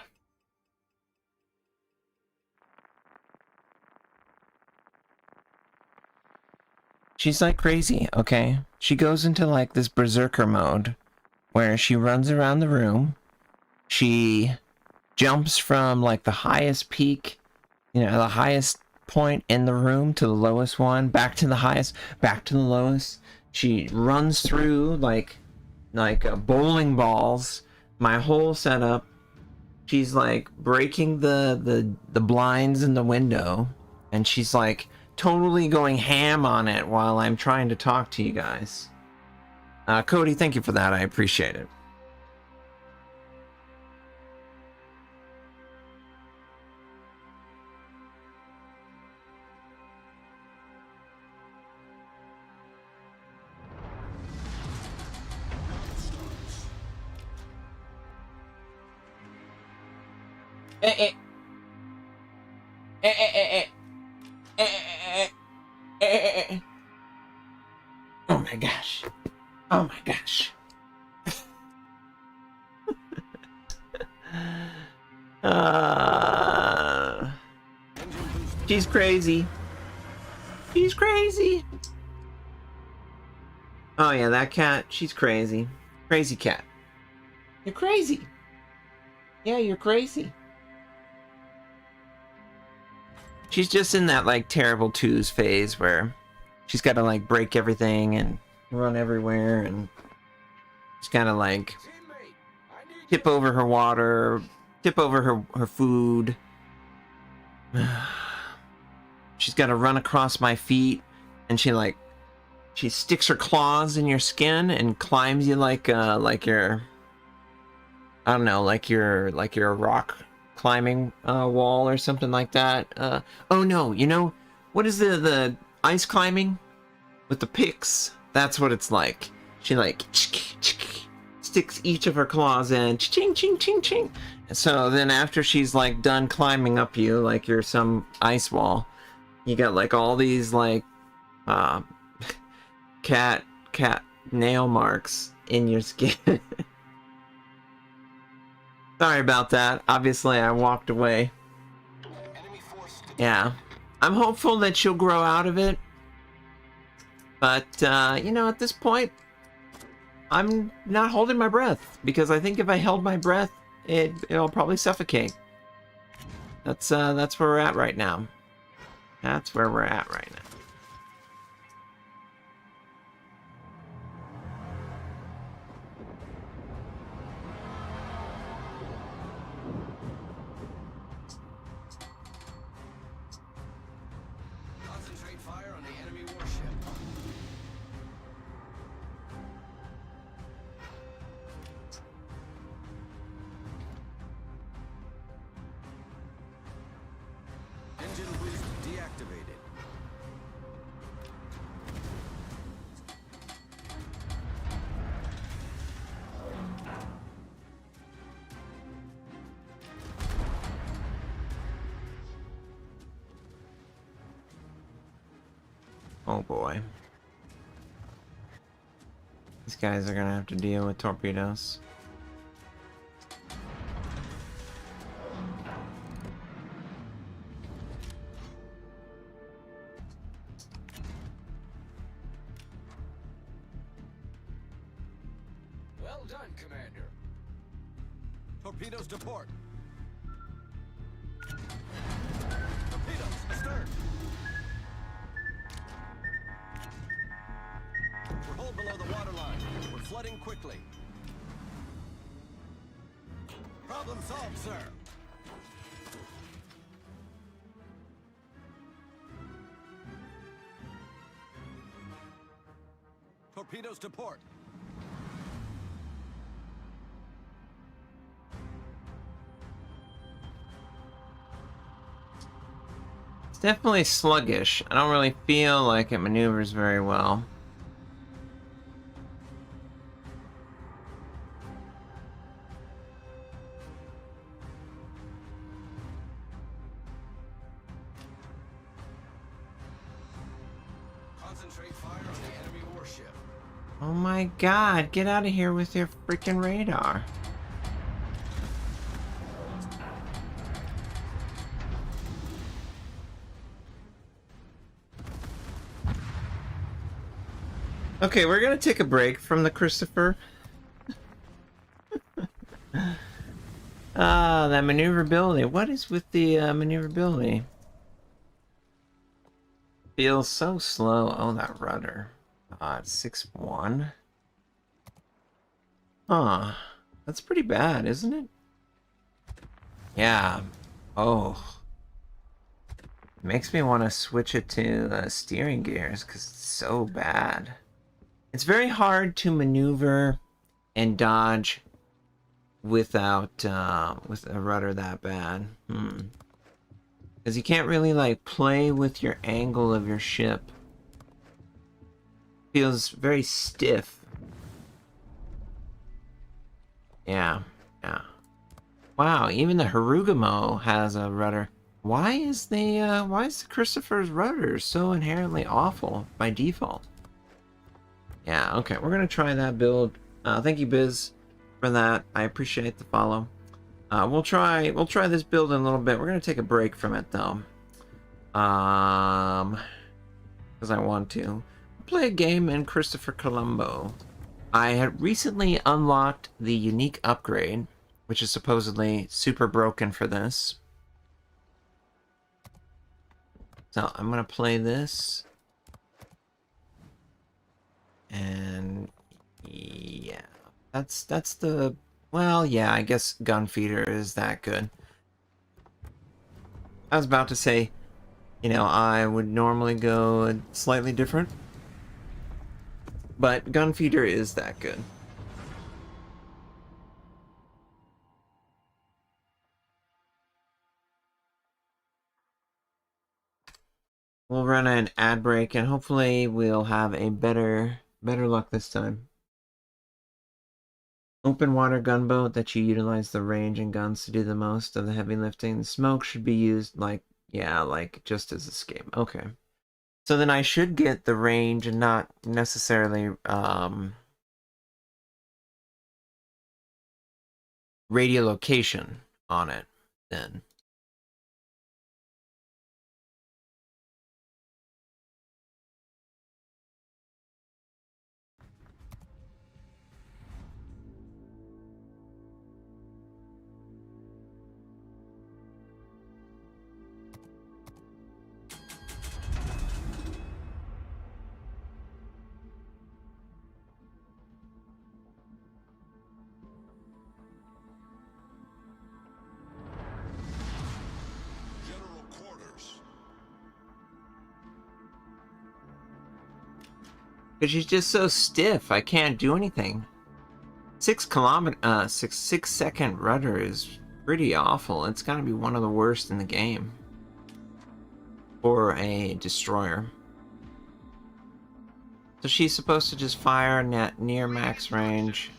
She's like crazy, okay? She goes into like this berserker mode where she runs around the room. She jumps from like the highest peak, you know, the highest point in the room to the lowest one, back to the highest, back to the lowest. She runs through like bowling balls, my whole setup. She's like breaking the blinds in the window, and she's like totally going ham on it while I'm trying to talk to you guys. Cody, thank you for that. I appreciate it. Oh my gosh. Oh my gosh. She's crazy. She's crazy. Oh yeah, that cat, she's crazy. Crazy cat. You're crazy. Yeah, you're crazy. She's just in that like terrible twos phase where she's got to like break everything and run everywhere, and she's got to like tip over her water, tip over her food. She's got to run across my feet, and she sticks her claws in your skin and climbs you like you're, I don't know, like you're a rock climbing wall or something like that. Oh no, you know what is the ice climbing with the picks? That's what it's like. She like sticks each of her claws in, ching ching ching ching. So then after she's like done climbing up you like you're some ice wall, you got like all these like cat nail marks in your skin. Sorry about that. Obviously, I walked away. Yeah. I'm hopeful that she'll grow out of it. But, you know, at this point, I'm not holding my breath. Because I think if I held my breath, it'll probably suffocate. That's where we're at right now. That's where we're at right now. Concentrate fire on the enemy warship. Engine boost deactivated. Oh boy. guys are gonna have to deal with torpedoes. Well done, Commander. Torpedoes to port. Torpedoes astern. We're hull below the waterline. We're flooding quickly. Problem solved, sir. Torpedoes to port. It's definitely sluggish. I don't really feel like it maneuvers very well. Concentrate fire on the enemy warship. Oh my god, get out of here with your freaking radar. Okay, we're gonna take a break from the Christopher. That maneuverability. What is with the maneuverability? Feels so slow. Oh, that rudder. It's 6-1. Huh. That's pretty bad, isn't it? Yeah. Oh. Makes me want to switch it to steering gears because it's so bad. It's very hard to maneuver and dodge without with a rudder that bad. Because you can't really like play with your angle of your ship. Feels very stiff. Yeah. Wow, even the Harugamo has a rudder. Why is the Christopher's rudder so inherently awful by default? Yeah, okay, we're gonna try that build. Thank you, Biz, for that. I appreciate the follow. We'll try this build in a little bit. We're gonna take a break from it though, because I want to play a game in Christopher Colombo. I had recently unlocked the unique upgrade, which is supposedly super broken for this. So I'm gonna play this. And yeah, that's the, well, yeah, I guess Gunfeeder is that good. I was about to say, you know, I would normally go slightly different, but Gunfeeder is that good. We'll run an ad break and hopefully we'll have a better luck this time. Open water gunboat that you utilize the range and guns to do the most of the heavy lifting. The smoke should be used like, yeah, like just as escape. Okay. So then I should get the range and not necessarily radiolocation on it then. General quarters. Because she's just so stiff, I can't do anything. 6 second rudder is pretty awful. It's gotta be one of the worst in the game for a destroyer. So she's supposed to just fire near max range.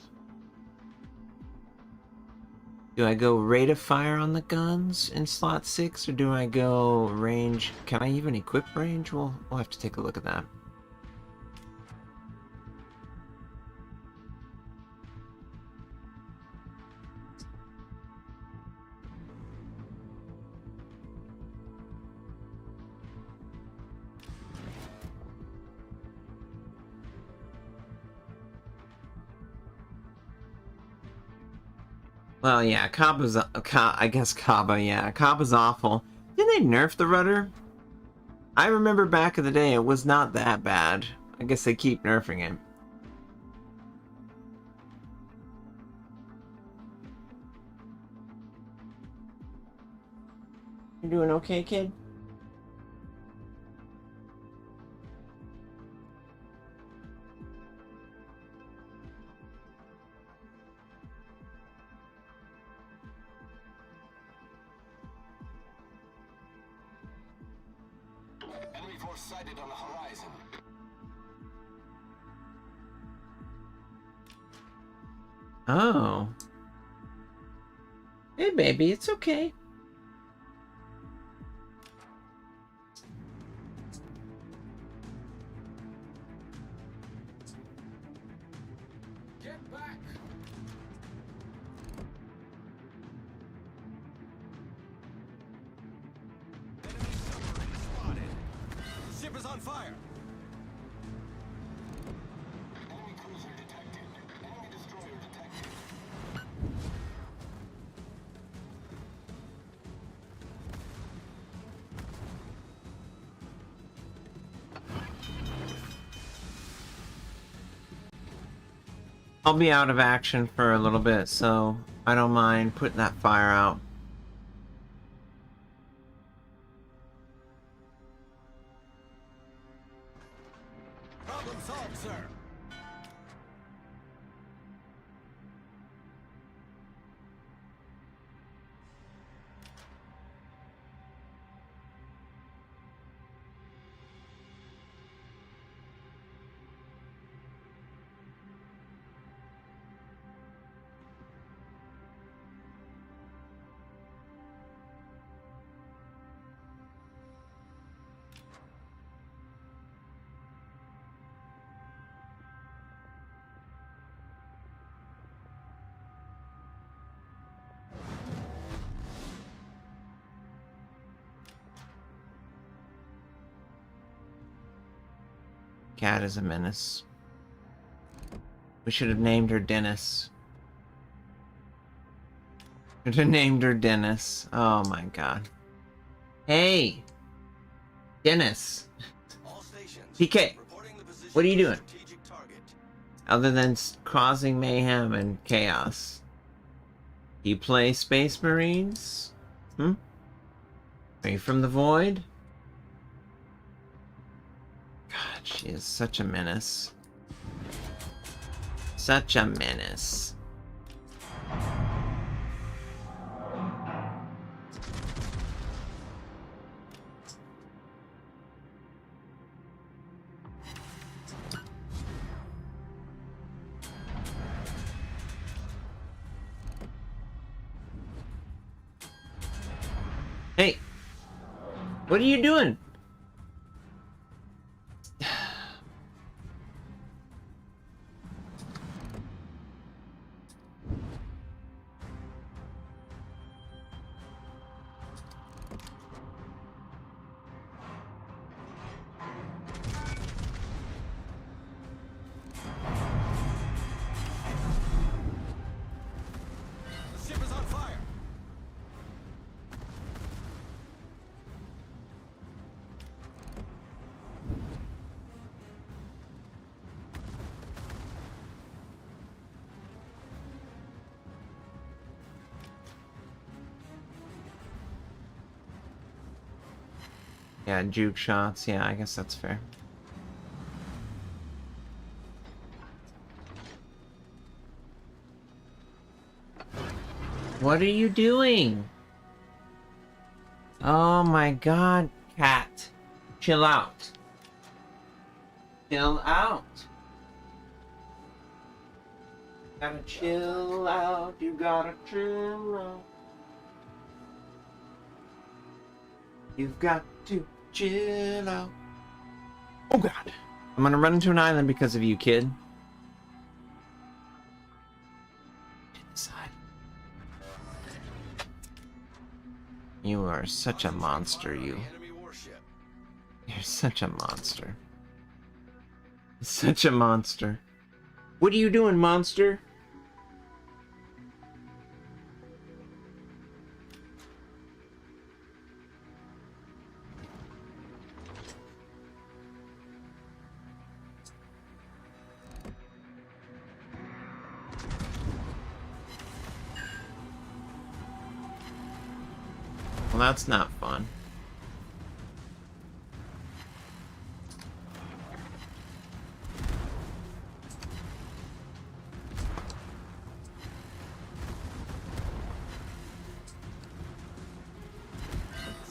Do I go rate of fire on the guns in slot 6, or do I go range? Can I even equip range? We'll have to take a look at that. Well, yeah, Kaba's... I guess Kaba, yeah. Kaba's awful. Didn't they nerf the rudder? I remember back in the day it was not that bad. I guess they keep nerfing it. You doing okay, kid? Enemy force sighted on the horizon. Oh. Hey, baby, it's okay. Get back! Enemy submarine spotted. Ship is on fire. Enemy cruiser detected. Enemy destroyer detected. I'll be out of action for a little bit, so I don't mind putting that fire out. Problem solved, sir. Cat is a menace. We should have named her Dennis. Should have named her Dennis. Oh my god. Hey! Dennis! All stations. PK! Reporting the position What are you of the doing? strategic target. Other than causing mayhem and chaos. You play Space Marines? Hmm? Are you from the Void? God, she is such a menace. Such a menace. Hey! What are you doing? The ship is on fire. Yeah, juke shots. Yeah, I guess that's fair. What are you doing? Oh my god, cat. Chill out. Chill out. Gotta chill out. You gotta chill out. You've got to chill out. Oh god. I'm gonna run into an island because of you, kid. Inside. You are such a monster, you. Enemy warship. You're such a monster. Such a monster. What are you doing, monster? that's not fun.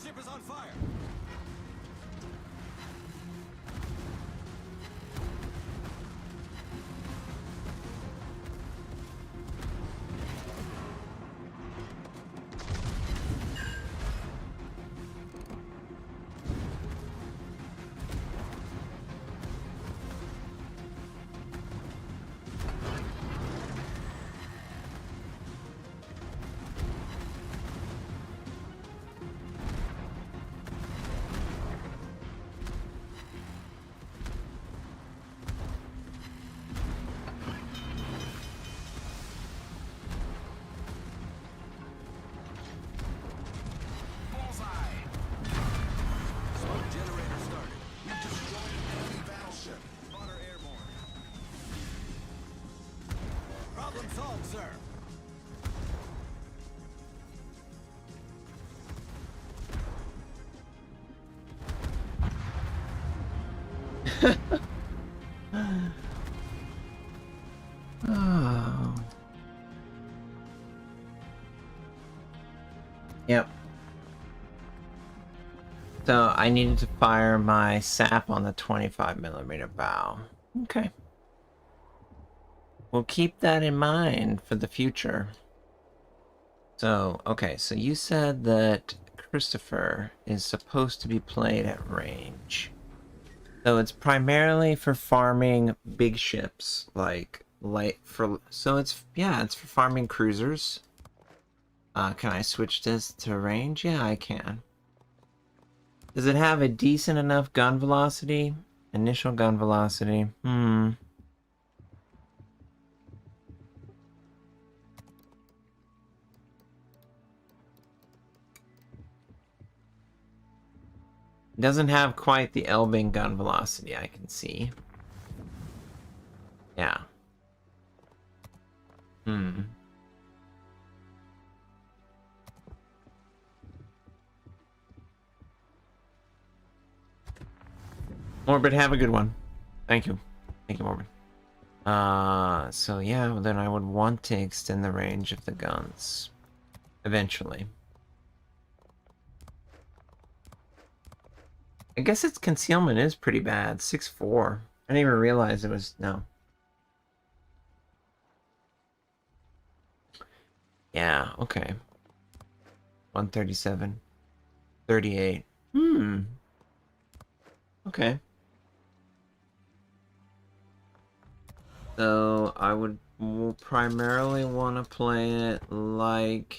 Ship is on fire. Smoke generator started. We've destroyed an enemy battleship. Spotter airborne. Problem solved, sir. Oh. Yep. So I needed to fire my sap on the 25mm bow. Okay. We'll keep that in mind for the future. So, okay, so you said that Christopher is supposed to be played at range. So it's primarily for farming big ships, like so it's for farming cruisers. Can I switch this to range? Yeah, I can. Does it have a decent enough gun velocity? Initial gun velocity. Doesn't have quite the Elbing gun velocity, I can see. Yeah. Morbid, have a good one. Thank you. Thank you, Morbid. So yeah, then I would want to extend the range of the guns. Eventually. I guess its concealment is pretty bad. 6'4". I didn't even realize it was... No. Yeah, okay. 137. 38. Okay. So I would primarily want to play it like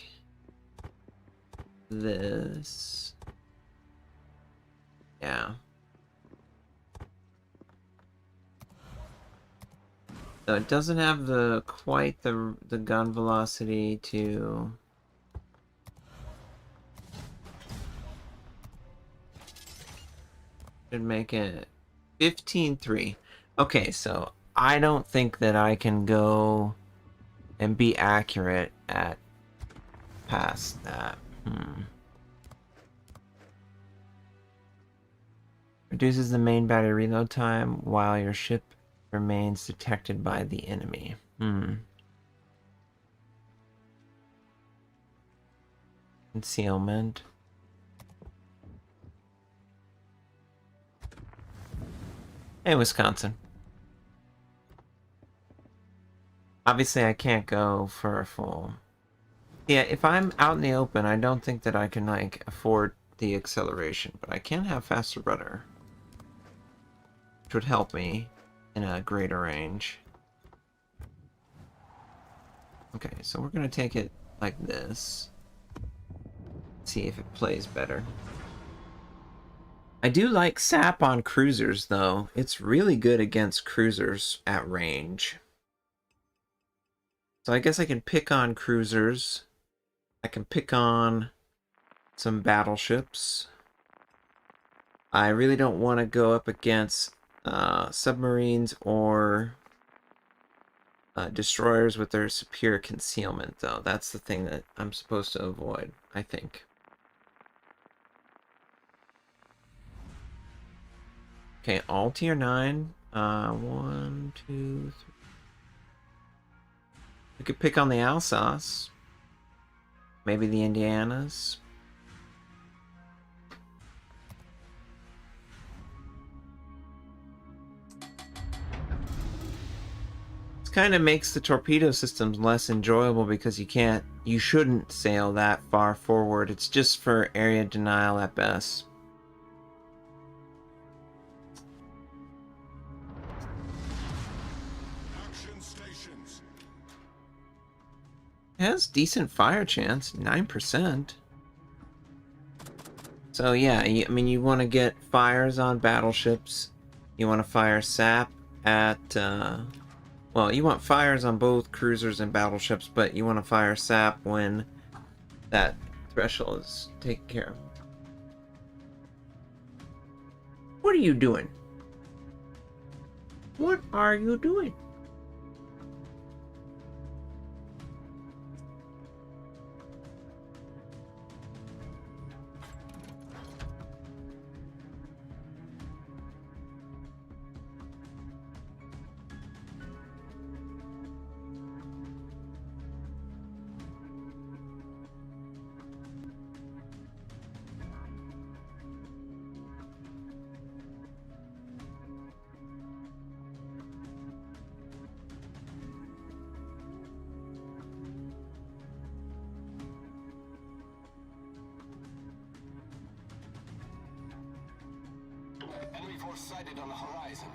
this. Yeah. So it doesn't have quite the gun velocity to... Should make it 15.3. Okay, so I don't think that I can go and be accurate at past that. Reduces the main battery reload time while your ship remains detected by the enemy. Concealment. Hey, Wisconsin. Obviously, I can't go for a full... Yeah, if I'm out in the open, I don't think that I can, like, afford the acceleration, but I can have faster rudder, which would help me in a greater range. Okay, so we're gonna take it like this. See if it plays better. I do like sap on cruisers, though. It's really good against cruisers at range. So I guess I can pick on cruisers. I can pick on some battleships. I really don't want to go up against submarines or destroyers with their superior concealment, though. That's the thing that I'm supposed to avoid, I think. Okay, all tier 9. 1, 2, 3. We could pick on the Alsace. Maybe the Indianas. This kind of makes the torpedo systems less enjoyable because you shouldn't sail that far forward. It's just for area denial at best. Action stations. It has decent fire chance, 9%. So yeah, I mean, you want to get fires on battleships. You want to fire sap at, well, you want fires on both cruisers and battleships, but you want to fire sap when that threshold is taken care of. What are you doing? What are you doing? Enemy force sighted on the horizon.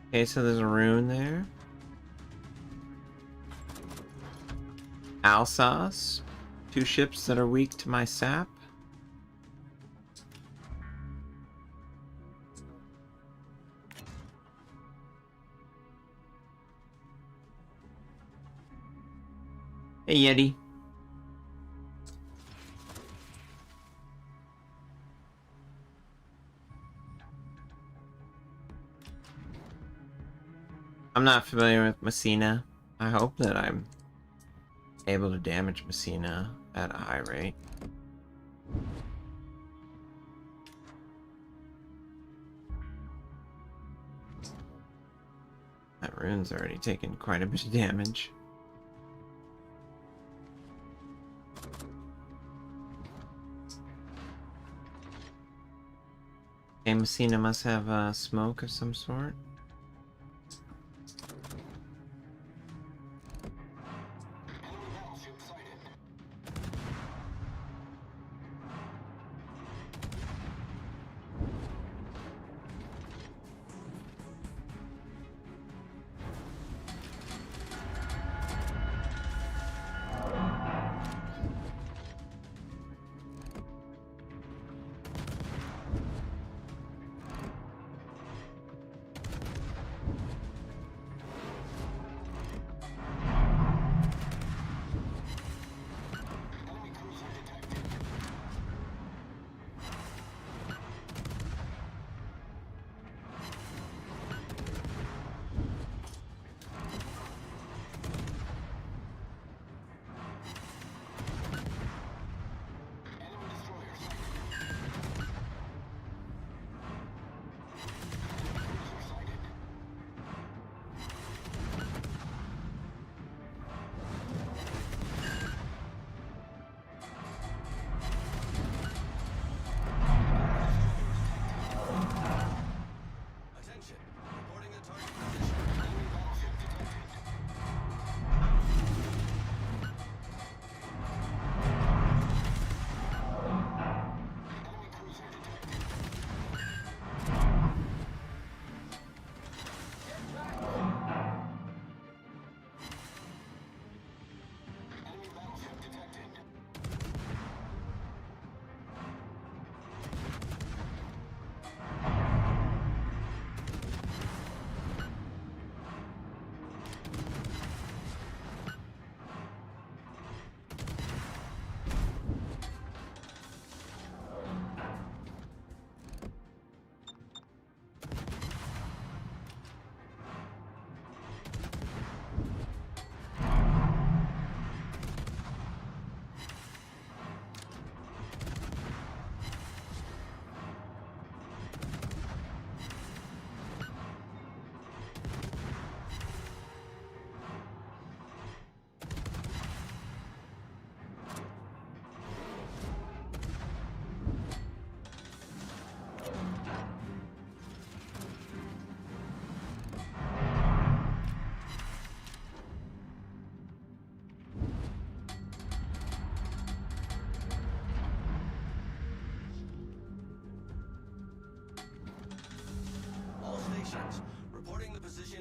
Okay, so there's a rune there. Alsace. 2 ships that are weak to my sap. Hey, Yeti. I'm not familiar with Messina. I hope that I'm able to damage Messina at a high rate. That rune's already taken quite a bit of damage. Okay, Messina must have smoke of some sort. Enemy battleship sighted.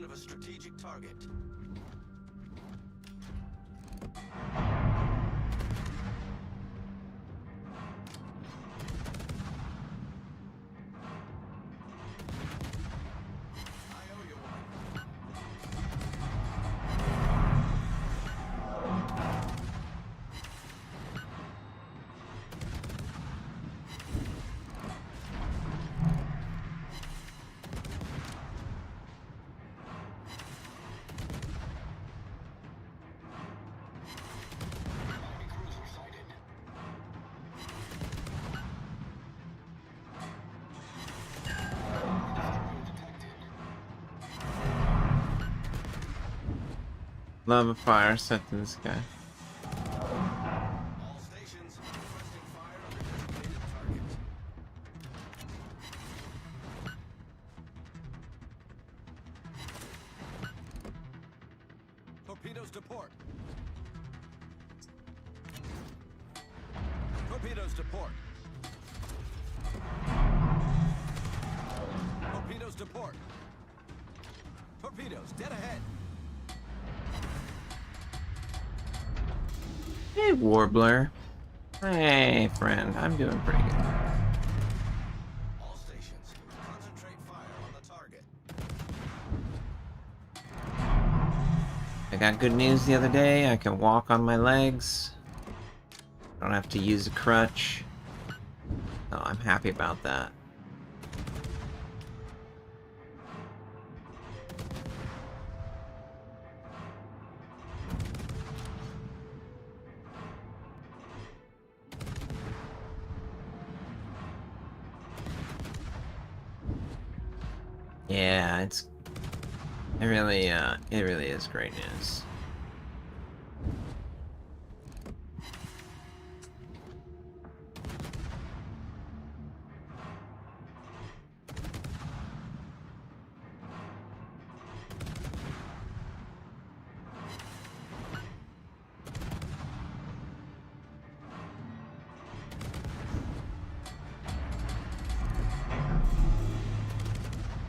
location of a strategic target. I owe you one. Enemy cruiser sighted. Destroyer detected. Love a fire set to this guy. All stations requesting fire on the designated target. Torpedoes to port. Torpedoes to port. Torpedoes to port. Torpedoes dead ahead. Hey, Warbler. Hey, friend. I'm doing pretty good. All stations concentrate fire on the target. I got good news the other day. I can walk on my legs. Don't have to use a crutch. Oh, I'm happy about that. Yeah, it really is great news.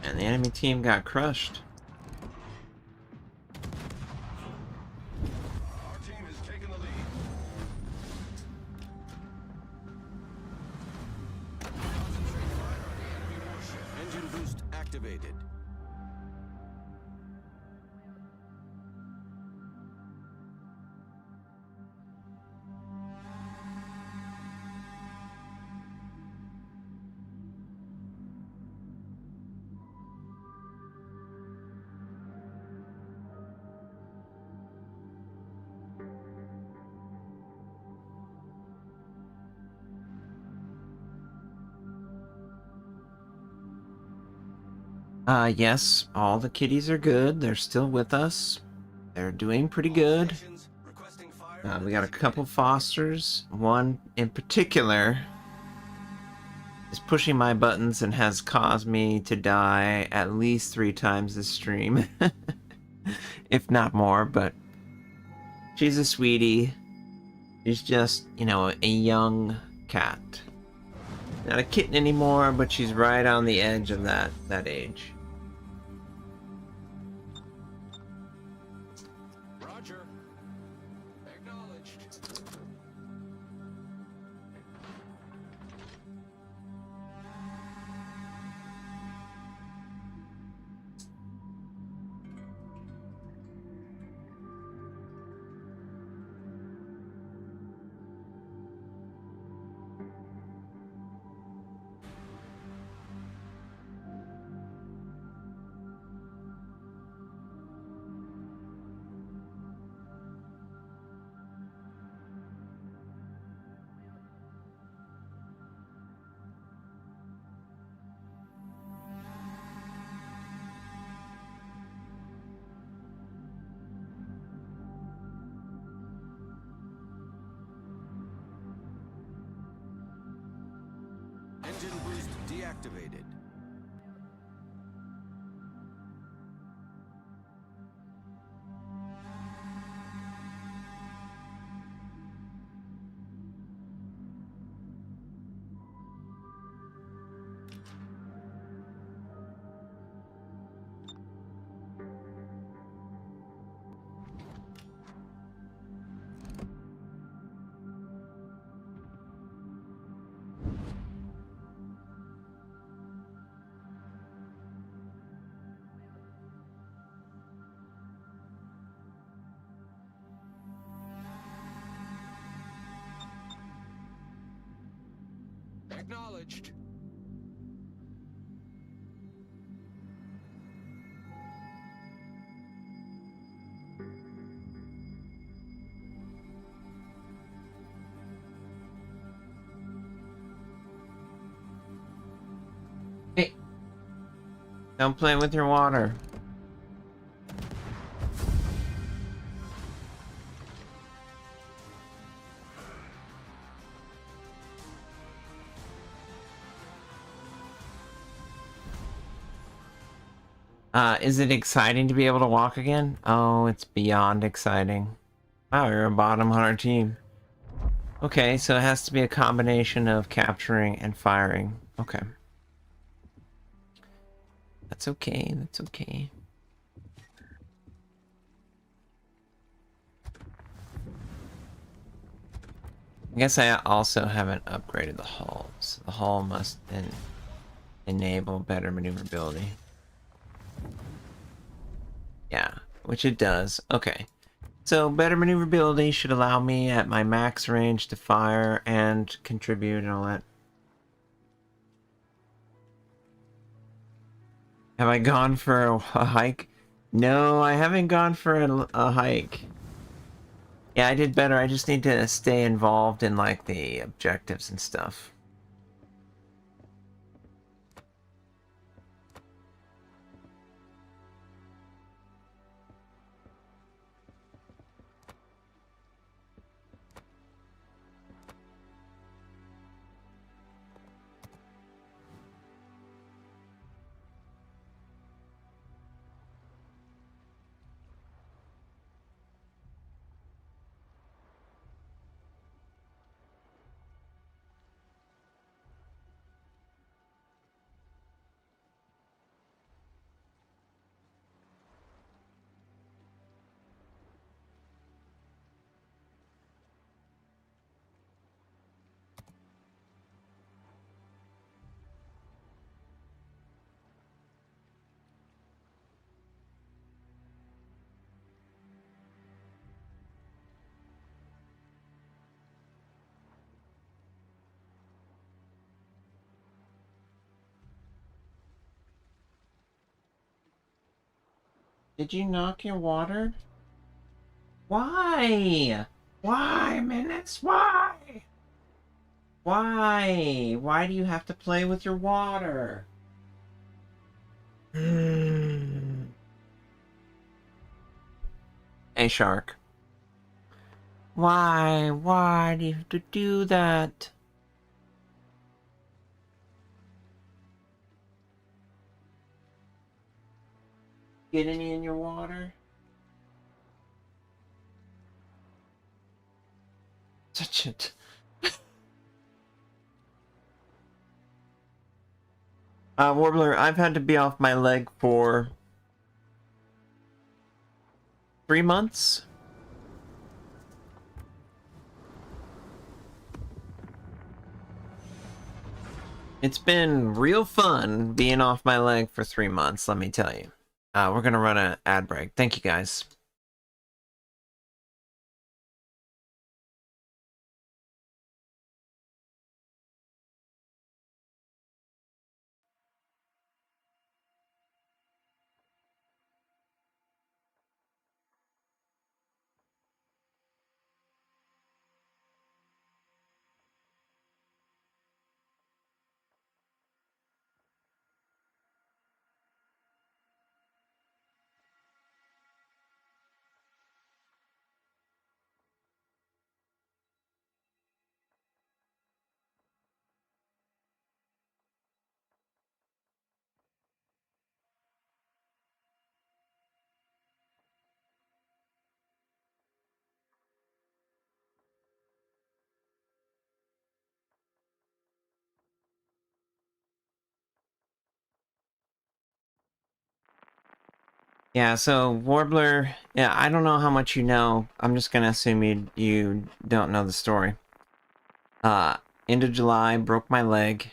And the enemy team got crushed. Our team has taken the lead. Concentrate fire on the enemy warship. Engine boost activated. Yes, all the kitties are good. They're still with us. They're doing pretty good. Stations requesting fire on the We got a couple designated Fosters. One in particular is pushing my buttons and has caused me to die at least 3 times this stream. If not more, but she's a sweetie. She's just, you know, a young cat. Not a kitten anymore, but she's right on the edge of that age. Roger. Acknowledged. Engine boost deactivated. Acknowledged. Hey, don't play with your water. Is it exciting to be able to walk again? Oh, it's beyond exciting. Wow, you're a bottom hunter team. Okay, so it has to be a combination of capturing and firing. Okay. That's okay, that's okay. I guess I also haven't upgraded the hull, so the hull must enable better maneuverability. Yeah, which it does. Okay. So better maneuverability should allow me at my max range to fire and contribute and all that. Have I gone for a hike? No, I haven't gone for a hike. Yeah, I did better. I just need to stay involved in like the objectives and stuff. Did you knock your water? Why? Why, Minutes? Why? Why? Why do you have to play with your water? Hey, Shark. Why? Why do you have to do that? Get any in your water? Touch it. Warbler, I've had to be off my leg for 3 months. It's been real fun being off my leg for 3 months, let me tell you. We're gonna run an ad break. Thank you, guys. Yeah, so Warbler, yeah, I don't know how much you know. I'm just gonna assume you don't know the story. End of July, broke my leg.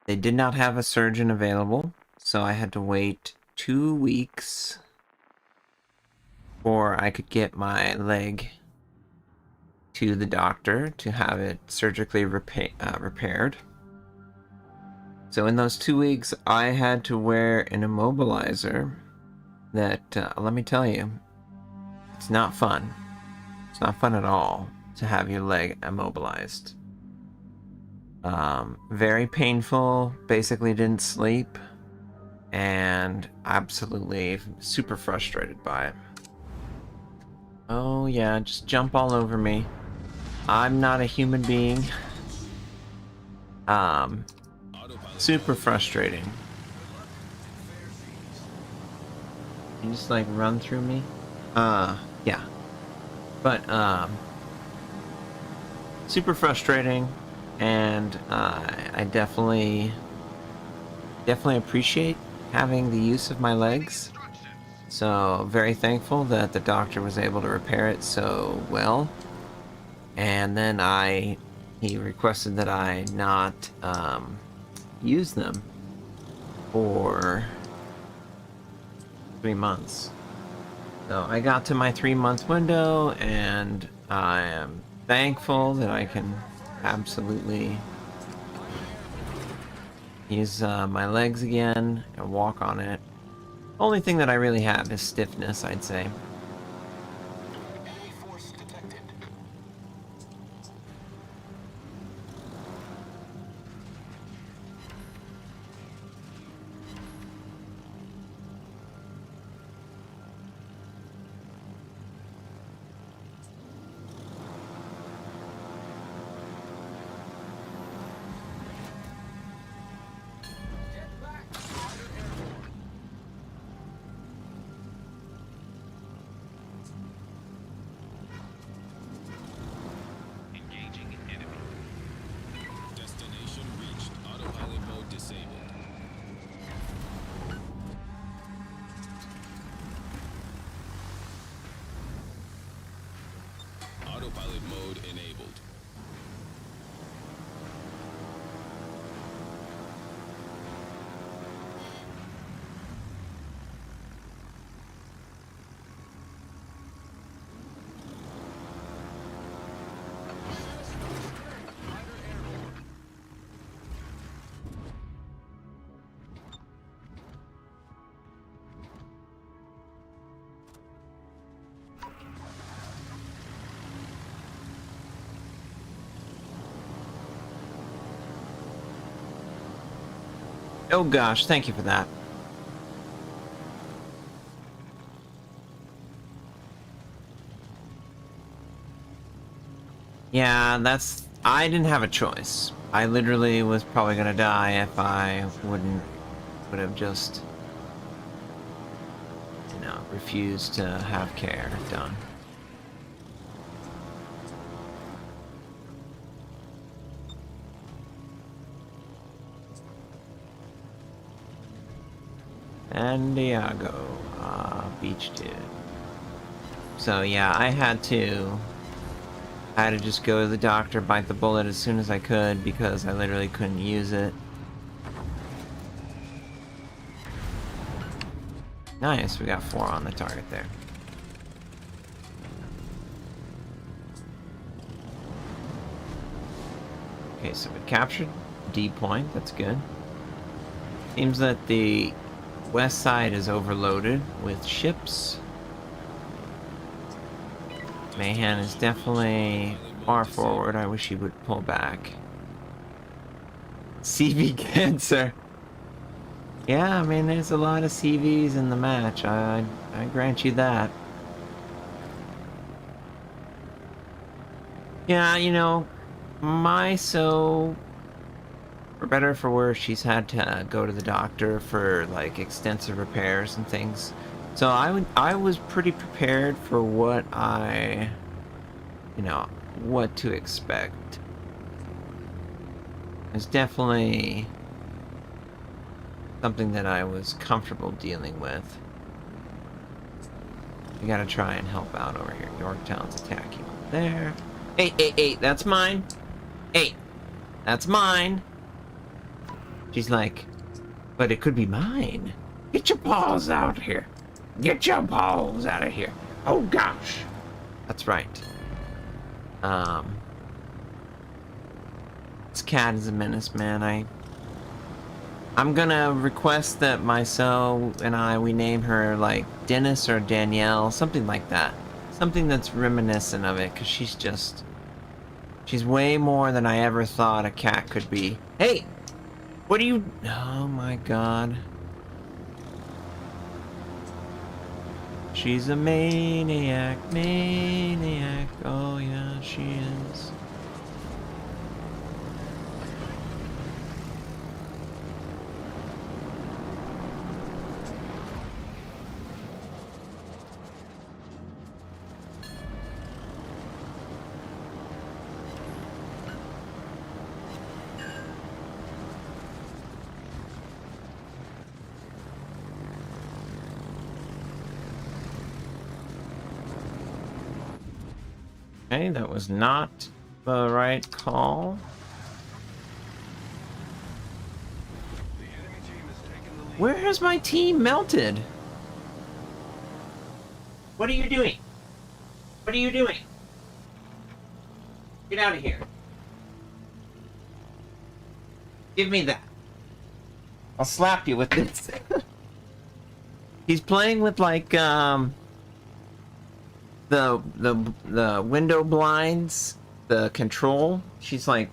They did not have a surgeon available, so I had to wait 2 weeks before I could get my leg to the doctor to have it surgically repaired. So in those 2 weeks, I had to wear an immobilizer that, let me tell you, it's not fun. It's not fun at all to have your leg immobilized. Very painful, basically didn't sleep, and absolutely super frustrated by it. Oh yeah, just jump all over me. I'm not a human being. Super frustrating. You just like run through me? Yeah. But, super frustrating, and I definitely appreciate having the use of my legs. So, very thankful that the doctor was able to repair it so well. And then he requested that I not use them for 3 months. So I got to my 3-month window, and I am thankful that I can absolutely use my legs again and walk on it. Only thing that I really have is stiffness, I'd say. Enemy force detected. Get back, fighter airborne. Engaging enemy. Destination reached. Autopilot mode disabled. Autopilot mode enabled. Fighter airborne. Oh gosh, thank you for that. Yeah, I didn't have a choice. I literally was probably gonna die if I would have just, refused to have care done. San Diego, beach dude. So yeah, I had to just go to the doctor, bite the bullet as soon as I could, because I literally couldn't use it. Nice, we got 4 on the target there. Okay, so we captured D point, that's good. Seems that the west side is overloaded with ships. Mahan is definitely far forward. I wish he would pull back. CV cancer. Yeah, I mean, there's a lot of CVs in the match. I grant you that. Yeah, for better or for worse, she's had to go to the doctor for like extensive repairs and things. So I was pretty prepared for what what to expect. It's definitely something that I was comfortable dealing with. We gotta try and help out over here. Yorktown's attacking there. Hey, that's mine. Hey, that's mine. She's like, but it could be mine. Get your paws out here. Get your paws out of here. Oh gosh. That's right. This cat is a menace, man. I'm gonna request that Mycel and we name her like Dennis or Danielle, something like that. Something that's reminiscent of it, because she's way more than I ever thought a cat could be. Hey! What are you... Oh my god. She's a maniac, maniac. Oh yeah, she is. Okay, that was not the right call. Where has my team melted? What are you doing? What are you doing? Get out of here. Give me that. I'll slap you with this. He's playing with like the window blinds, the control. She's like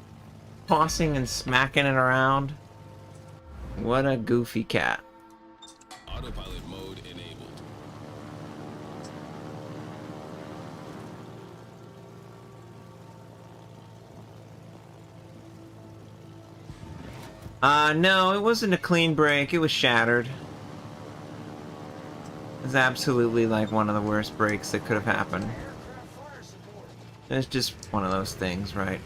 tossing and smacking it around. What a goofy cat. Autopilot mode enabled. No, it wasn't a clean break. It was shattered. It's absolutely like one of the worst breaks that could have happened. It's just one of those things, right?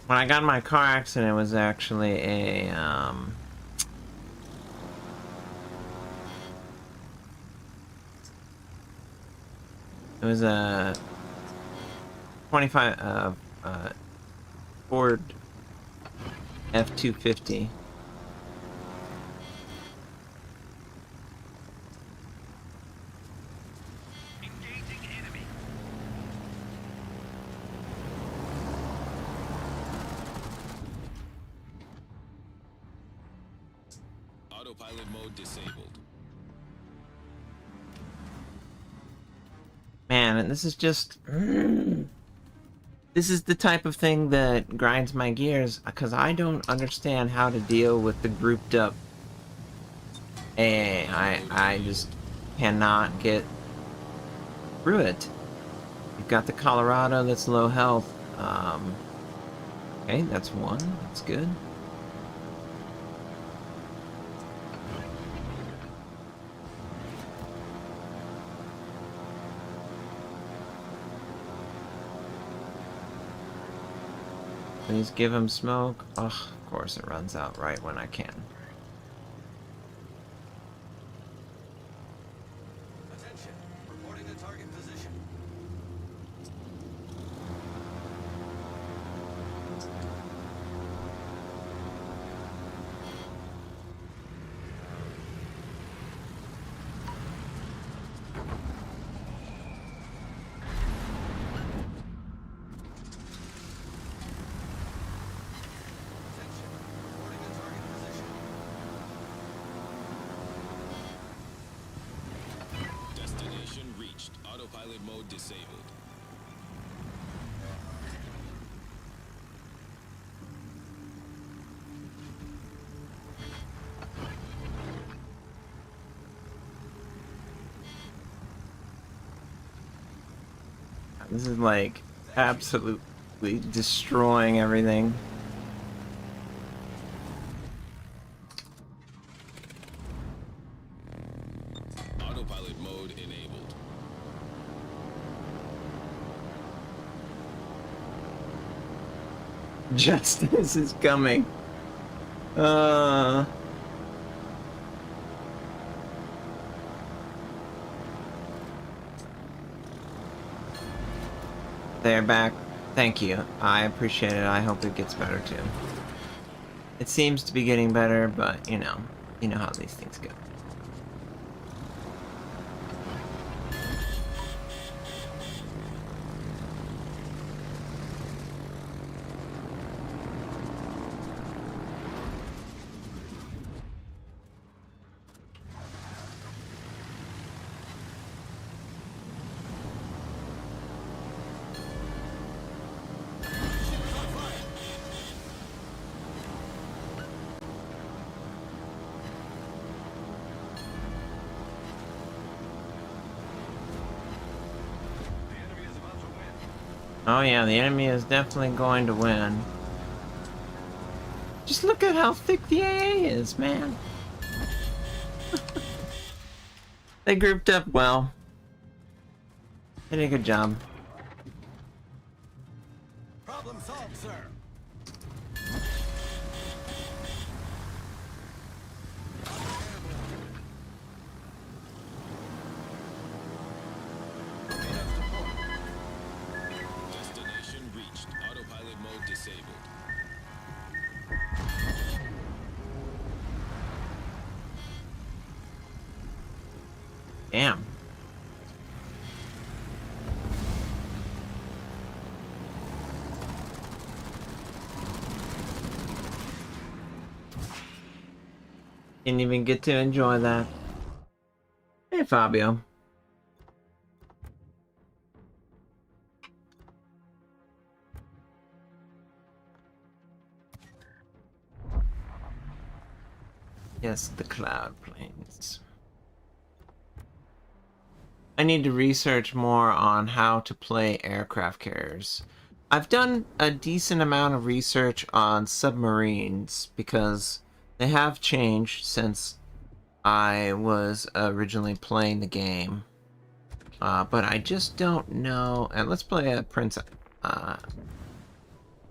When I got in my car accident, it was actually a, it was a 25, Ford F-250. Autopilot mode disabled. Man, and this is just... This is the type of thing that grinds my gears, because I don't understand how to deal with the grouped up AA. I just cannot get through it. You've got the Colorado that's low health. Okay, that's one. That's good. Please give him smoke. Ugh, of course it runs out right when I can. Attention. Reporting the target position. Attention. Reporting the target position. Destination reached. Autopilot mode disabled. This is like absolutely destroying everything. Autopilot mode enabled. Justice is coming. They're back. Thank you. I appreciate it. I hope it gets better too. It seems to be getting better, but you know how these things go. Oh yeah, the enemy is definitely going to win. Just look at how thick the AA is, man. They grouped up well. They did a good job. Problem solved, sir. Destination reached. Autopilot mode disabled. Damn. Didn't even get to enjoy that. Hey, Fabio. Yes, the cloud planes. I need to research more on how to play aircraft carriers. I've done a decent amount of research on submarines because they have changed since I was originally playing the game. But I just don't know. And let's play a Prince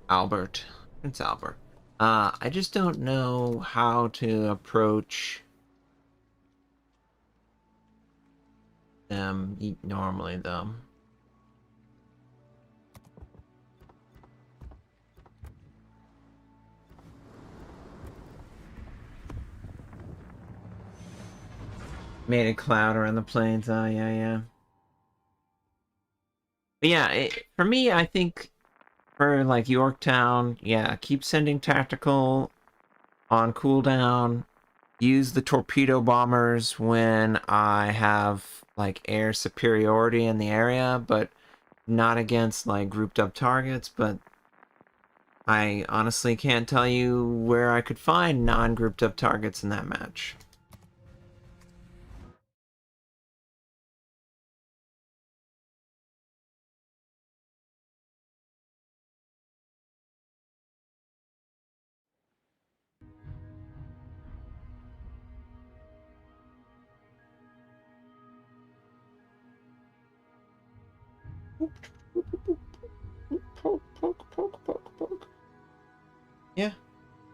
Albert. Prince Albert. I just don't know how to approach them normally, though. Made a cloud around the planes. Oh, yeah. But yeah, for me, I think for like Yorktown, yeah, keep sending tactical on cooldown. Use the torpedo bombers when I have like air superiority in the area, but not against like grouped up targets. But I honestly can't tell you where I could find non-grouped up targets in that match.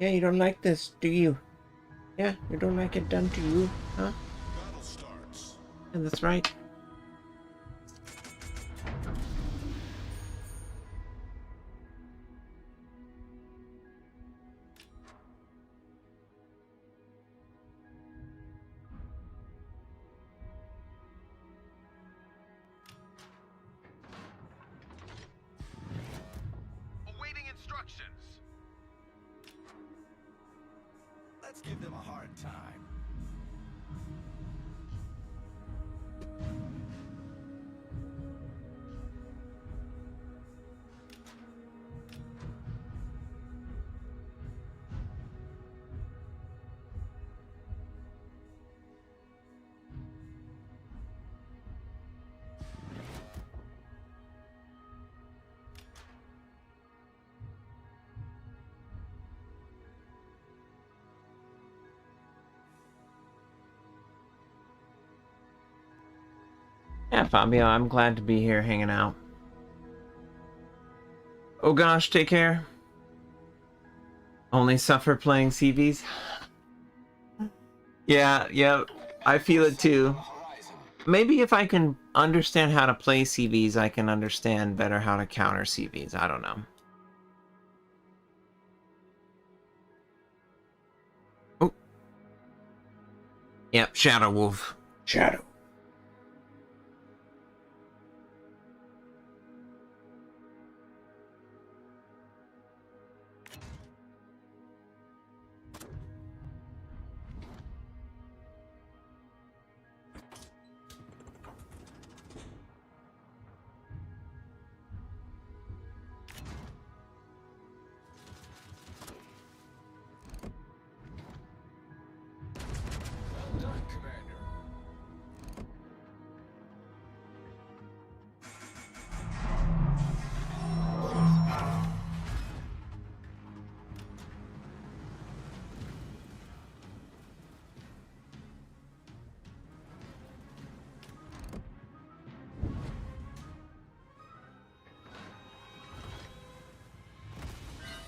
Yeah, you don't like this, do you? Yeah, you don't like it done to you, huh? Battle starts. Yeah, that's right. Awaiting instructions. Let's give them a hard time. Yeah, Fabio, I'm glad to be here hanging out. Oh gosh, take care. Only suffer playing CVs. Yeah, I feel it too. Horizon. Maybe if I can understand how to play CVs, I can understand better how to counter CVs. I don't know. Oh. Yep, Shadow Wolf. Shadow. Well done, Commander.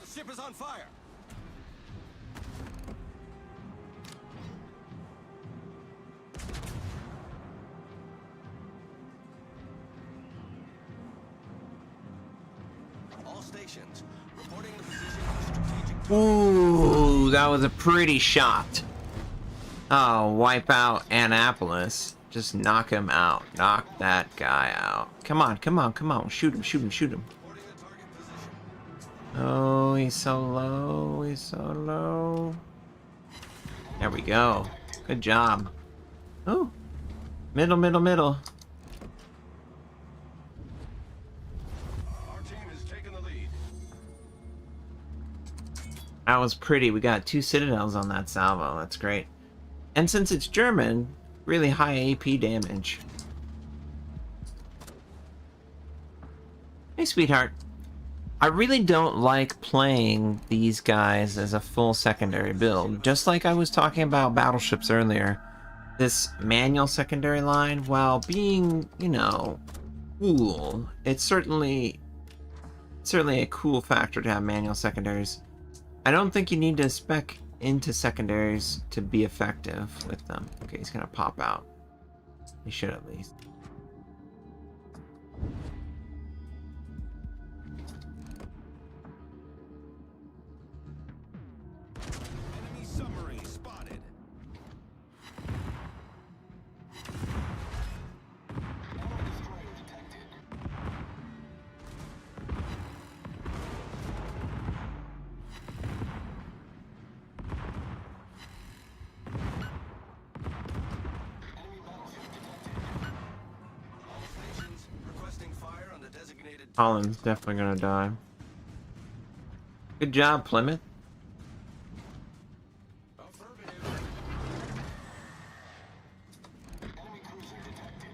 The ship is on fire. All stations reporting the position of a strategic Ooh, that was a pretty shot. Oh, wipe out Annapolis. Just knock him out. Knock that guy out. Come on, come on, come on. Shoot him, shoot him, shoot him. reporting a target position. Oh, he's so low. He's so low. There we go. Good job. Oh, middle, middle, middle. Our team is taking the lead. That was pretty. We got 2 citadels on that salvo. That's great. And since it's German, really high AP damage. Hey, sweetheart. I really don't like playing these guys as a full secondary build. Just like I was talking about battleships earlier. This manual secondary line, while being, you know, cool, it's certainly a cool factor to have manual secondaries. I don't think you need to spec into secondaries to be effective with them. Okay, he's gonna pop out. He should at least. Enemy submarine spotted. All stations requesting fire on the designated Holland's definitely gonna die. Good job, Plymouth. affirmative. Enemy cruiser detected.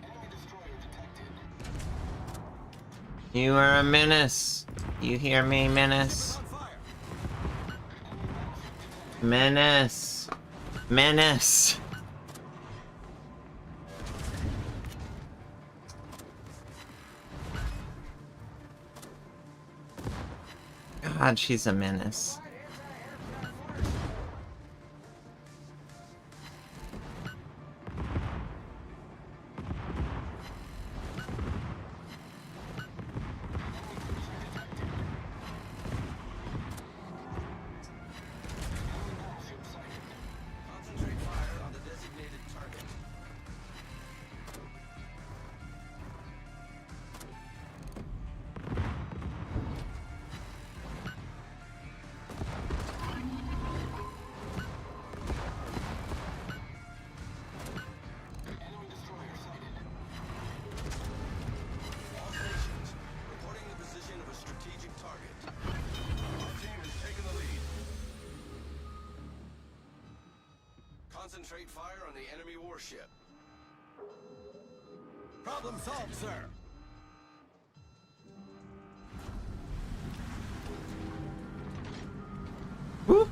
Enemy destroyer detected. You are a menace. You hear me, menace? On fire. Menace. Menace. God, she's a menace. Concentrate fire on the designated target. Enemy destroyer sighted. All stations reporting the position of a strategic target. Our team is taking the lead. Concentrate fire on the enemy warship. Problem solved, sir. Woo.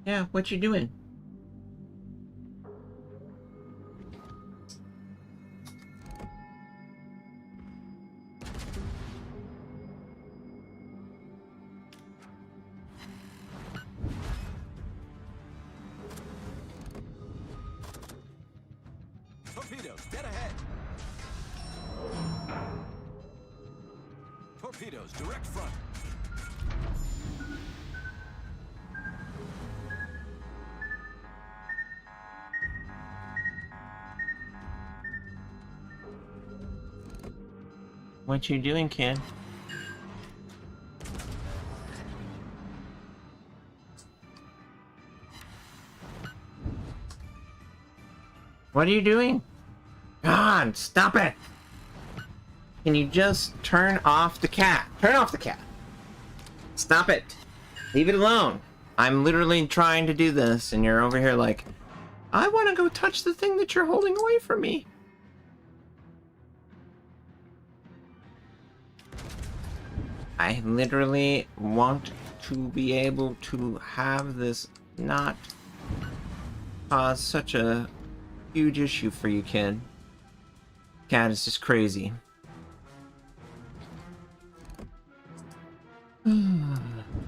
Yeah, what you doing? Torpedoes, dead ahead. Torpedoes, direct front. What you doing, kid? What are you doing? God, stop it! Can you just turn off the cat? Turn off the cat! Stop it! Leave it alone! I'm literally trying to do this, and you're over here like, I want to go touch the thing that you're holding away from me. I literally want to be able to have this not cause such a huge issue for you, kid. Cat is just crazy.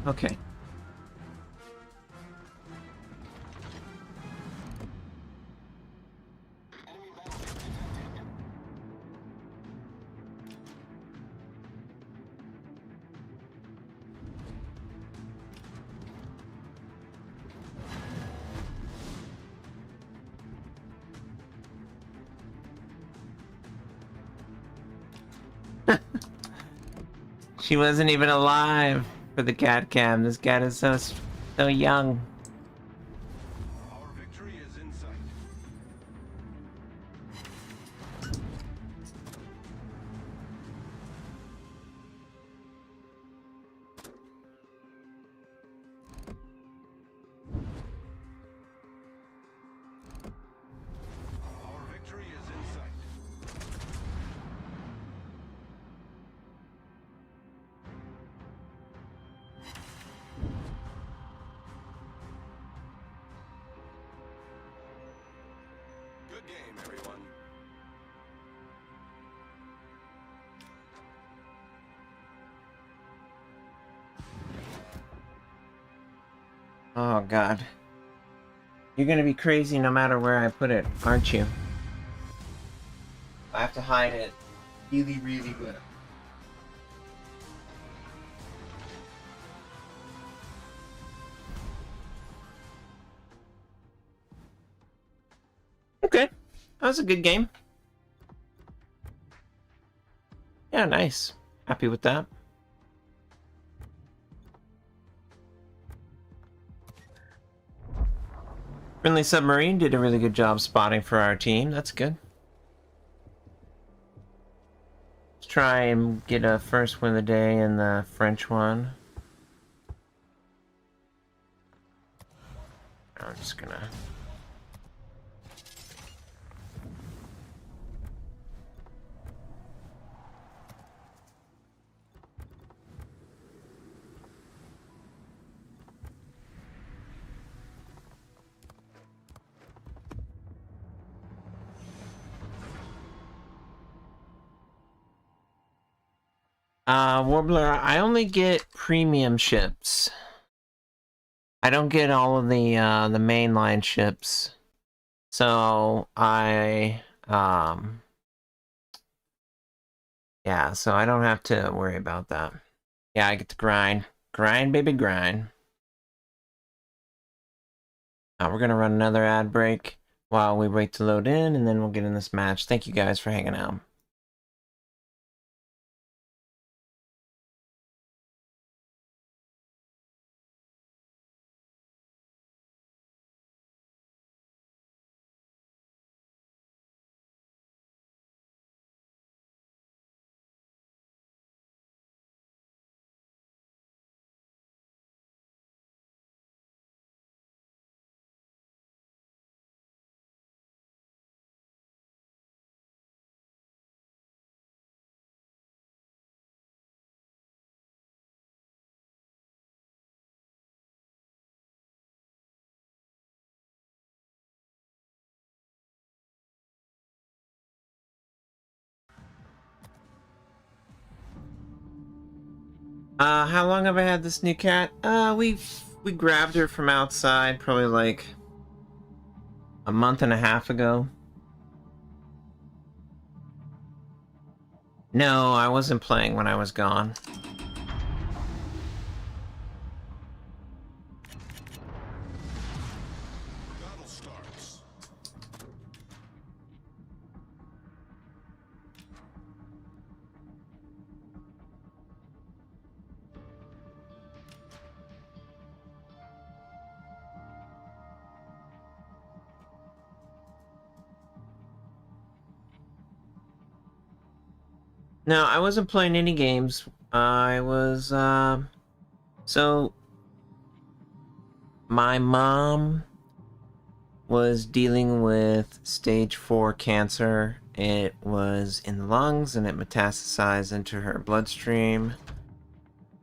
Okay. She wasn't even alive for the cat cam. This cat is so young. Our victory is in sight. Our victory is in sight. Good game, everyone. Oh god. You're gonna be crazy no matter where I put it, aren't you? I have to hide it really, really good. Okay. That was a good game. Yeah, nice. Happy with that. Friendly Submarine did a really good job spotting for our team. That's good. Let's try and get a first win of the day in the French one. I'm just gonna... Warbler, I only get premium ships. I don't get all of the mainline ships. So yeah, so I don't have to worry about that. Yeah, I get to grind. Grind, baby, grind. We're gonna run another ad break while we wait to load in, and then we'll get in this match. Thank you guys for hanging out. How long have I had this new cat? We grabbed her from outside probably like a month and a half ago. No, I wasn't playing when I was gone. Battle starts. No, I wasn't playing any games. I was, so my mom was dealing with stage 4 cancer. It was in the lungs and it metastasized into her bloodstream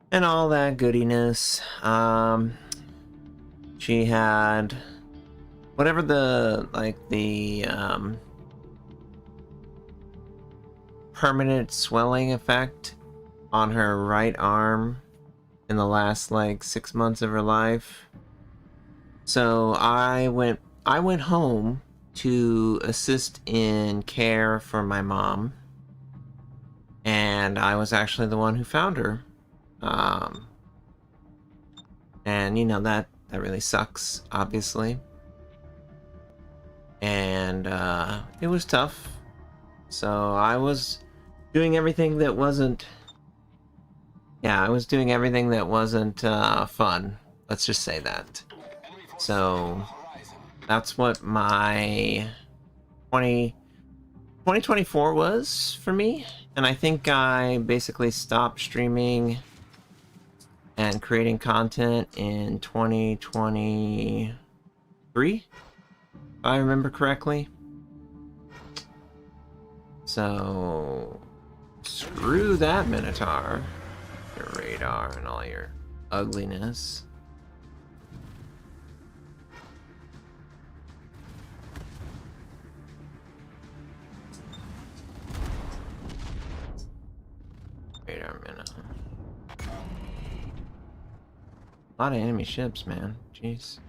and all that goodiness. She had whatever the, permanent swelling effect on her right arm in the last like 6 months of her life. So I went home to assist in care for my mom, and I was actually the one who found her. And you know that really sucks, obviously. And it was tough. So I was doing everything that wasn't fun. Let's just say that. So that's what my 2024 was for me. And I think I basically stopped streaming and creating content in 2023, if I remember correctly. So screw that Minotaur, your radar and all your ugliness. Radar Minotaur. A lot of enemy ships, man. Jeez.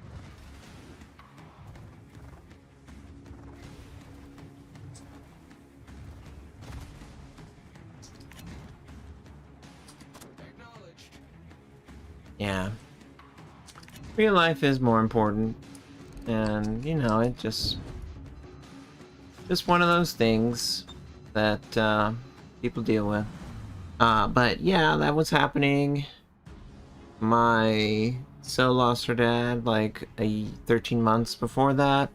Yeah. Real life is more important. And, you know, it just one of those things that people deal with. But yeah, that was happening. My So lost her dad like 13 months before that.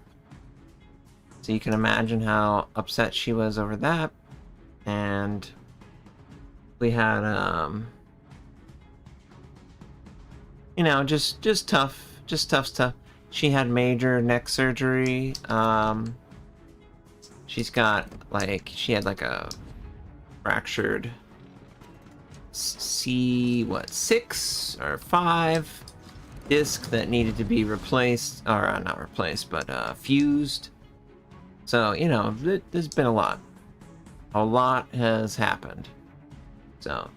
So you can imagine how upset she was over that. And we had you know, just tough stuff. She had major neck surgery. She's got she had like a fractured C6 or 5 disc that needed to be replaced, or not replaced, but fused. So, you know, there's been a lot has happened. So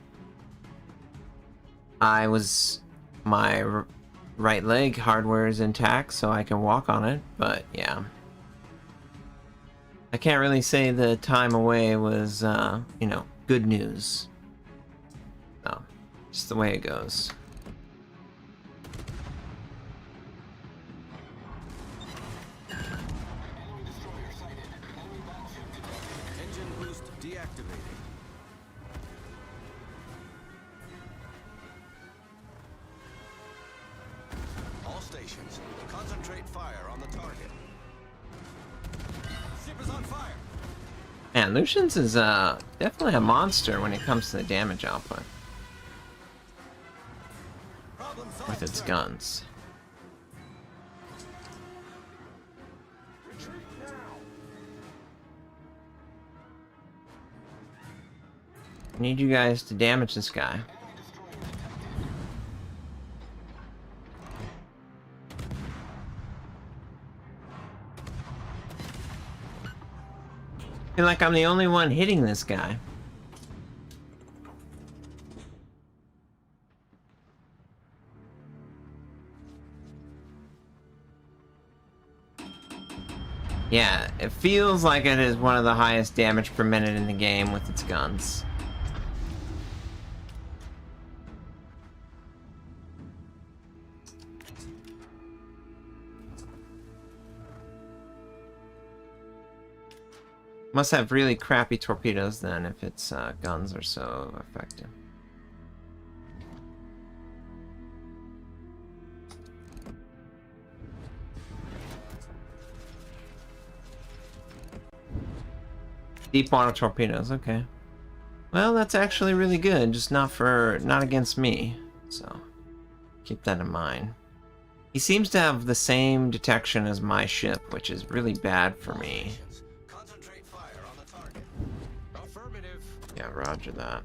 my right leg hardware is intact, so I can walk on it, but yeah, I can't really say the time away was you know, good news. No, just the way it goes. Engine boost deactivated. All stations, concentrate fire on the target. Ship is on fire. Man, Lucian's is definitely a monster when it comes to the damage output Problem solved. with its guns. I need you guys to damage this guy. I feel like I'm the only one hitting this guy. Yeah, it feels like it is one of the highest damage per minute in the game with its guns. Must have really crappy torpedoes then if its guns are so effective. Deep water torpedoes, okay. Well, that's actually really good, just not against me. So, keep that in mind. He seems to have the same detection as my ship, which is really bad for me. Concentrate fire on the target. Affirmative. Yeah, roger that.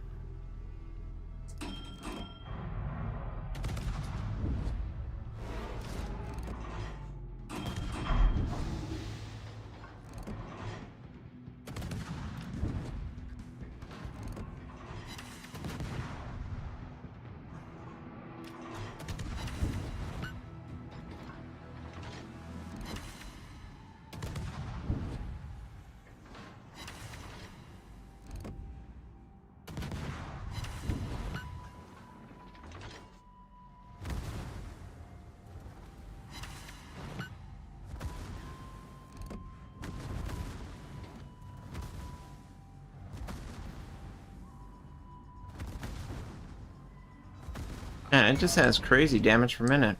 Yeah, it just has crazy damage per minute.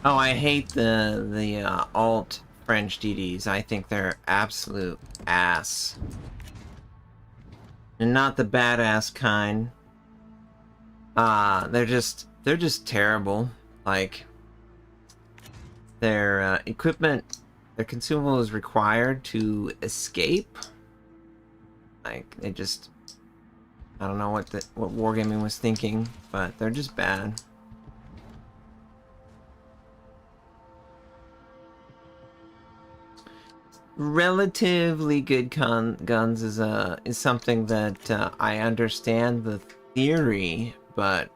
Oh, I hate the alt French DDs. I think they're absolute ass. And not the badass kind. They're just terrible. Like their equipment, their consumable is required to escape. Like they just, I don't know what Wargaming was thinking, but they're just bad. Relatively good guns is something that I understand the theory, but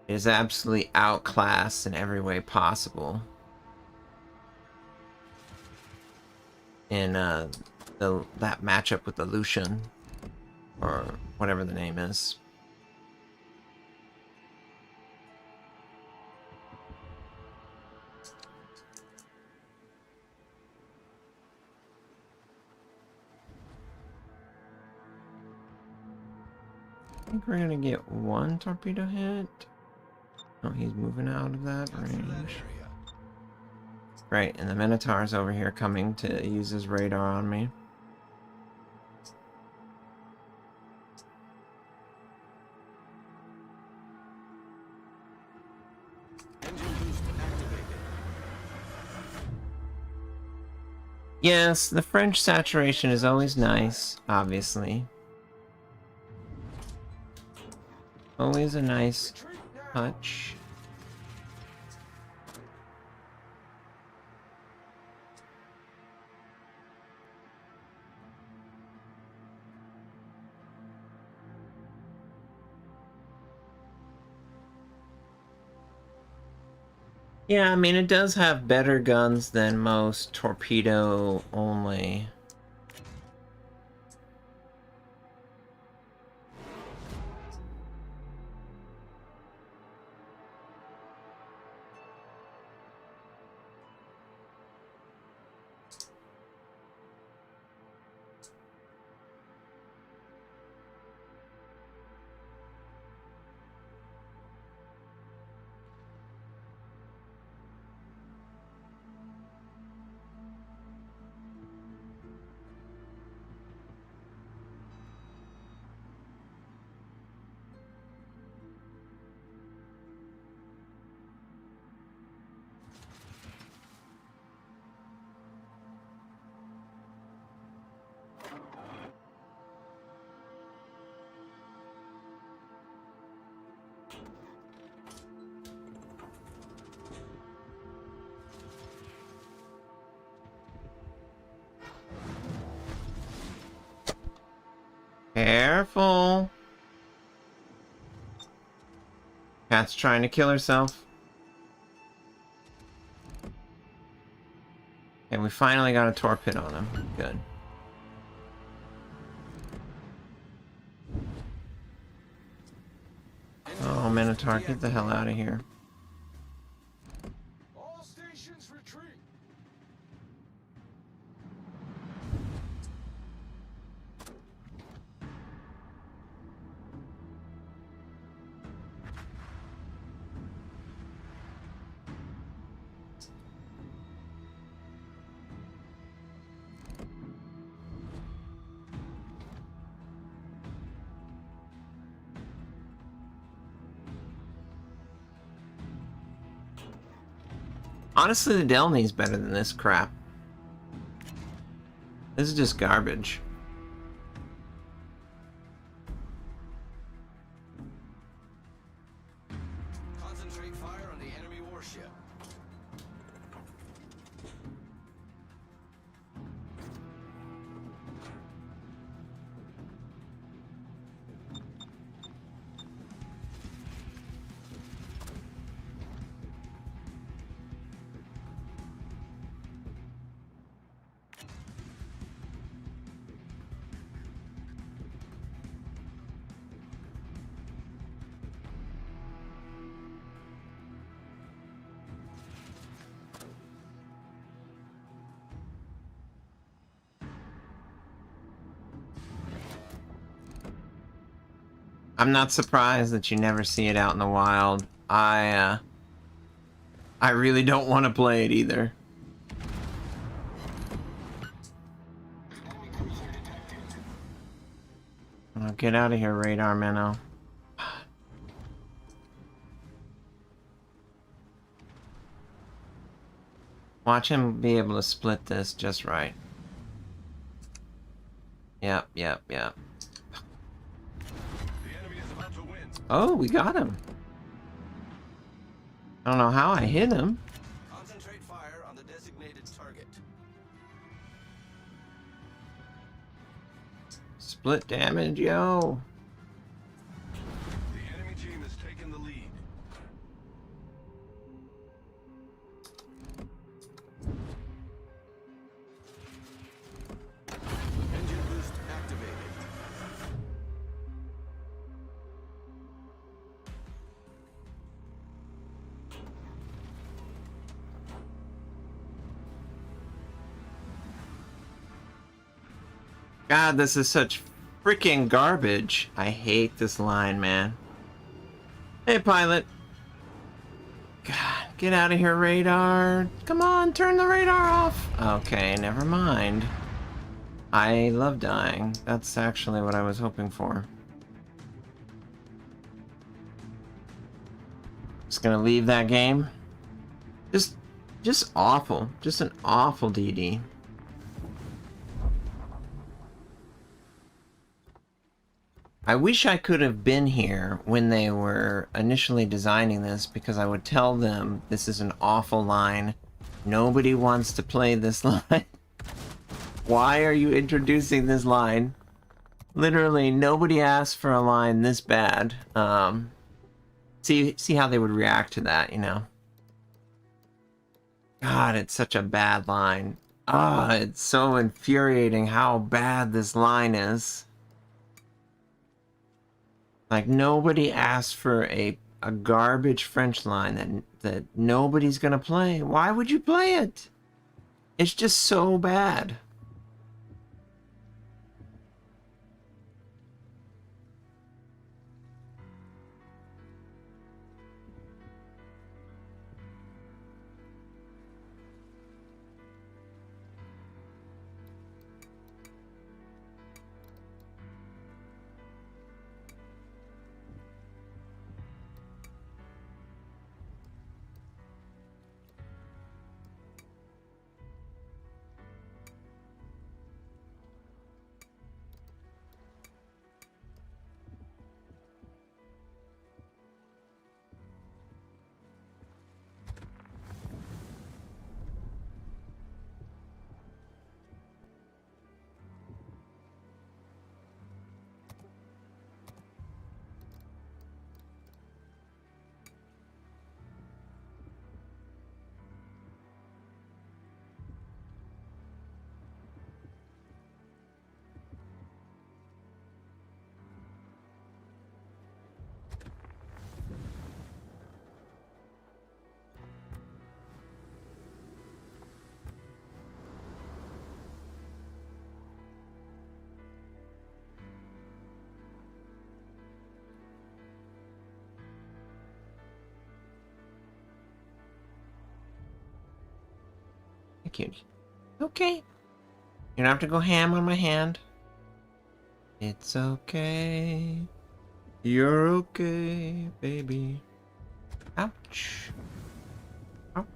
is absolutely outclassed in every way possible. In that matchup with the Lucian, or whatever the name is. I think we're gonna get one torpedo hit. Oh, he's moving out of that range. Right, and the Minotaur's over here coming to use his radar on me. Engine boost activated. Yes, the French saturation is always nice, obviously. Always a nice touch. Yeah, I mean, it does have better guns than most torpedo only. Careful. Cat's trying to kill herself. And we finally got a torpid on him. Good. Oh, Minotaur, get the hell out of here. All stations retreat. Honestly, the Delny's better than this crap. This is just garbage. Concentrate fire on the enemy warship. I'm not surprised that you never see it out in the wild. I really don't want to play it either. Oh, get out of here, radar minnow. Watch him be able to split this just right. Yep. Oh, we got him. I don't know how I hit him. Concentrate fire on the designated target. Split damage, yo. The enemy team has taken the lead. Engine boost activated. God, this is such freaking garbage. I hate this line, man. Hey, pilot. God, get out of here, radar. Come on, turn the radar off. Okay, never mind. I love dying. That's actually what I was hoping for. Just gonna leave that game. Just awful. Just an awful DD. I wish I could have been here when they were initially designing this, because I would tell them this is an awful line. Nobody wants to play this line. Why are you introducing this line? Literally, nobody asked for a line this bad. See how they would react to that, you know? God, it's such a bad line. It's so infuriating how bad this line is. Like, nobody asked for a garbage French line that nobody's gonna play. Why would you play it? It's just so bad. Thank you. Okay. You don't have to go ham on my hand. It's okay. You're okay, baby. Ouch. Ouch.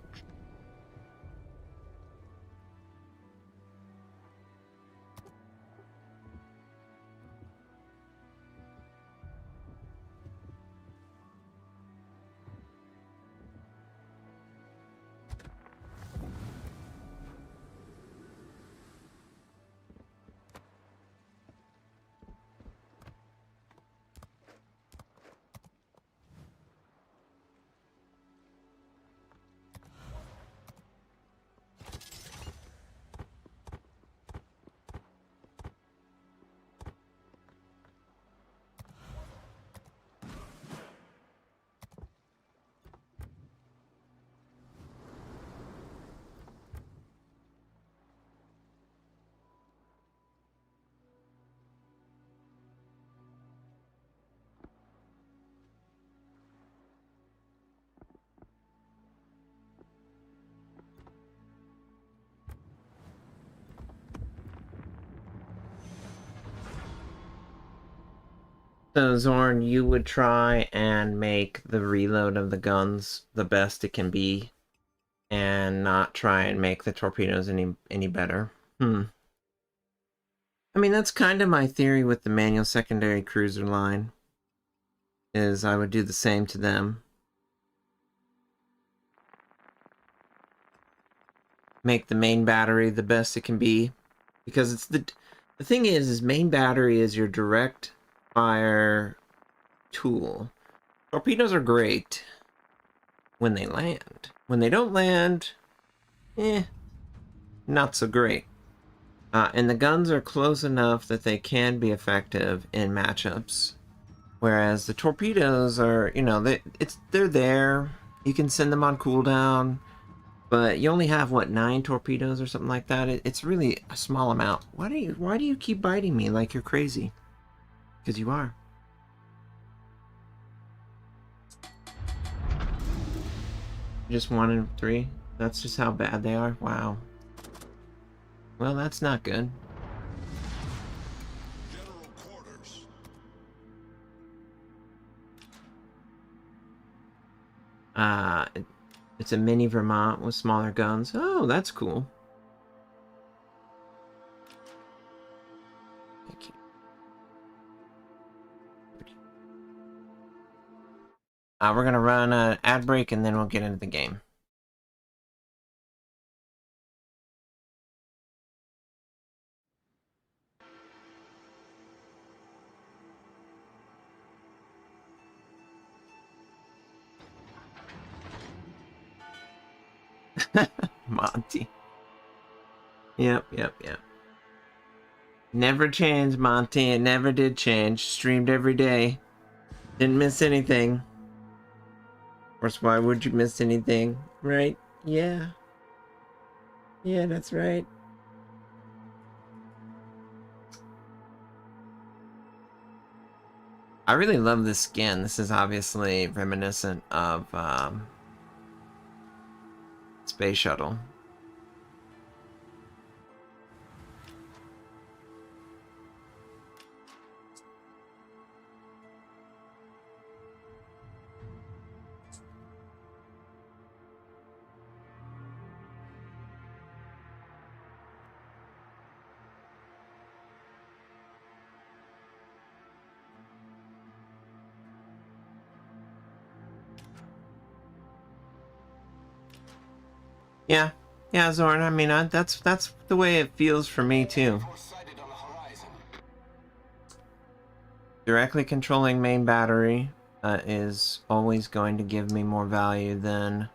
So Zorn, you would try and make the reload of the guns the best it can be, and not try and make the torpedoes any better. I mean, that's kind of my theory with the manual secondary cruiser line, is I would do the same to them. Make the main battery the best it can be, because it's the thing is main battery is your direct fire tool. Torpedoes are great when they land. When they don't land, not so great. And the guns are close enough that they can be effective in matchups. Whereas the torpedoes are, you know, they're there. You can send them on cooldown, but you only have what, 9 torpedoes or something like that. It's really a small amount. Why do you keep biting me like you're crazy? Because you are. Just 1 and 3? That's just how bad they are? Wow. Well, that's not good. General quarters. It's a mini Vermont with smaller guns. Oh, that's cool. Thank you. We're gonna run an ad break and then we'll get into the game. Monty. Yep. Never changed, Monty. It never did change. Streamed every day. Didn't miss anything. Of course, why would you miss anything? Right? Yeah. Yeah, that's right. I really love this skin. This is obviously reminiscent of Space Shuttle. Yeah, Zorn. I mean, that's the way it feels for me too. Sighted on the horizon. Directly controlling main battery is always going to give me more value than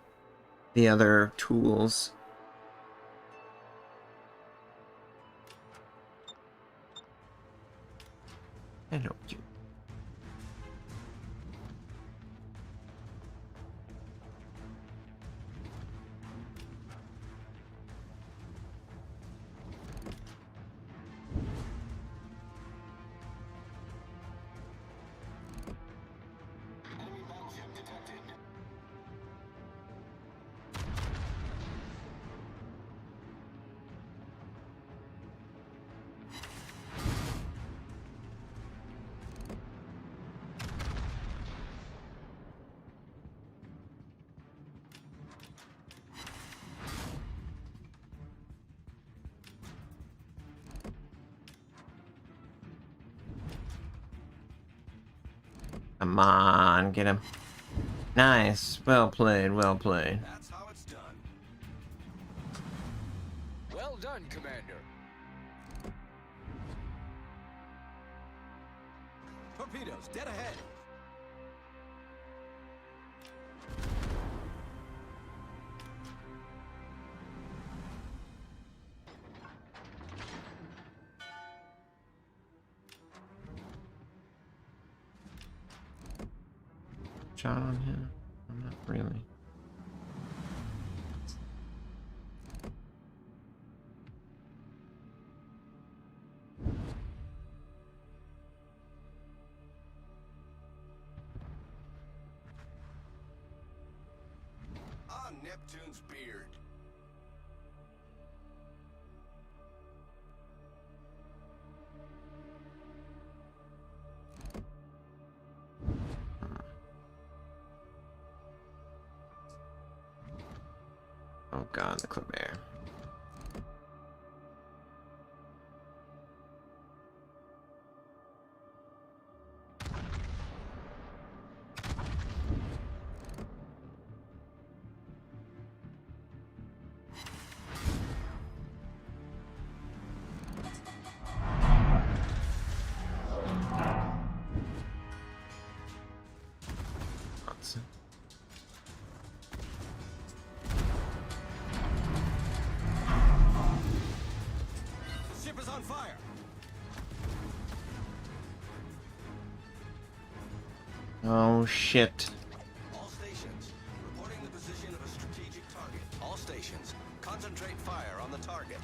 the other tools. Hello, you. Enemy battleship detected. Come on, get him. Nice. Well played, well played. That's how it's done. Well done, Commander. Torpedoes, dead ahead. Shot on him? I'm not really. On Neptune's beard. Oh god, the clip air. Notser. Ship is on fire. Oh shit. All stations, reporting the position of a strategic target. All stations, concentrate fire on the target.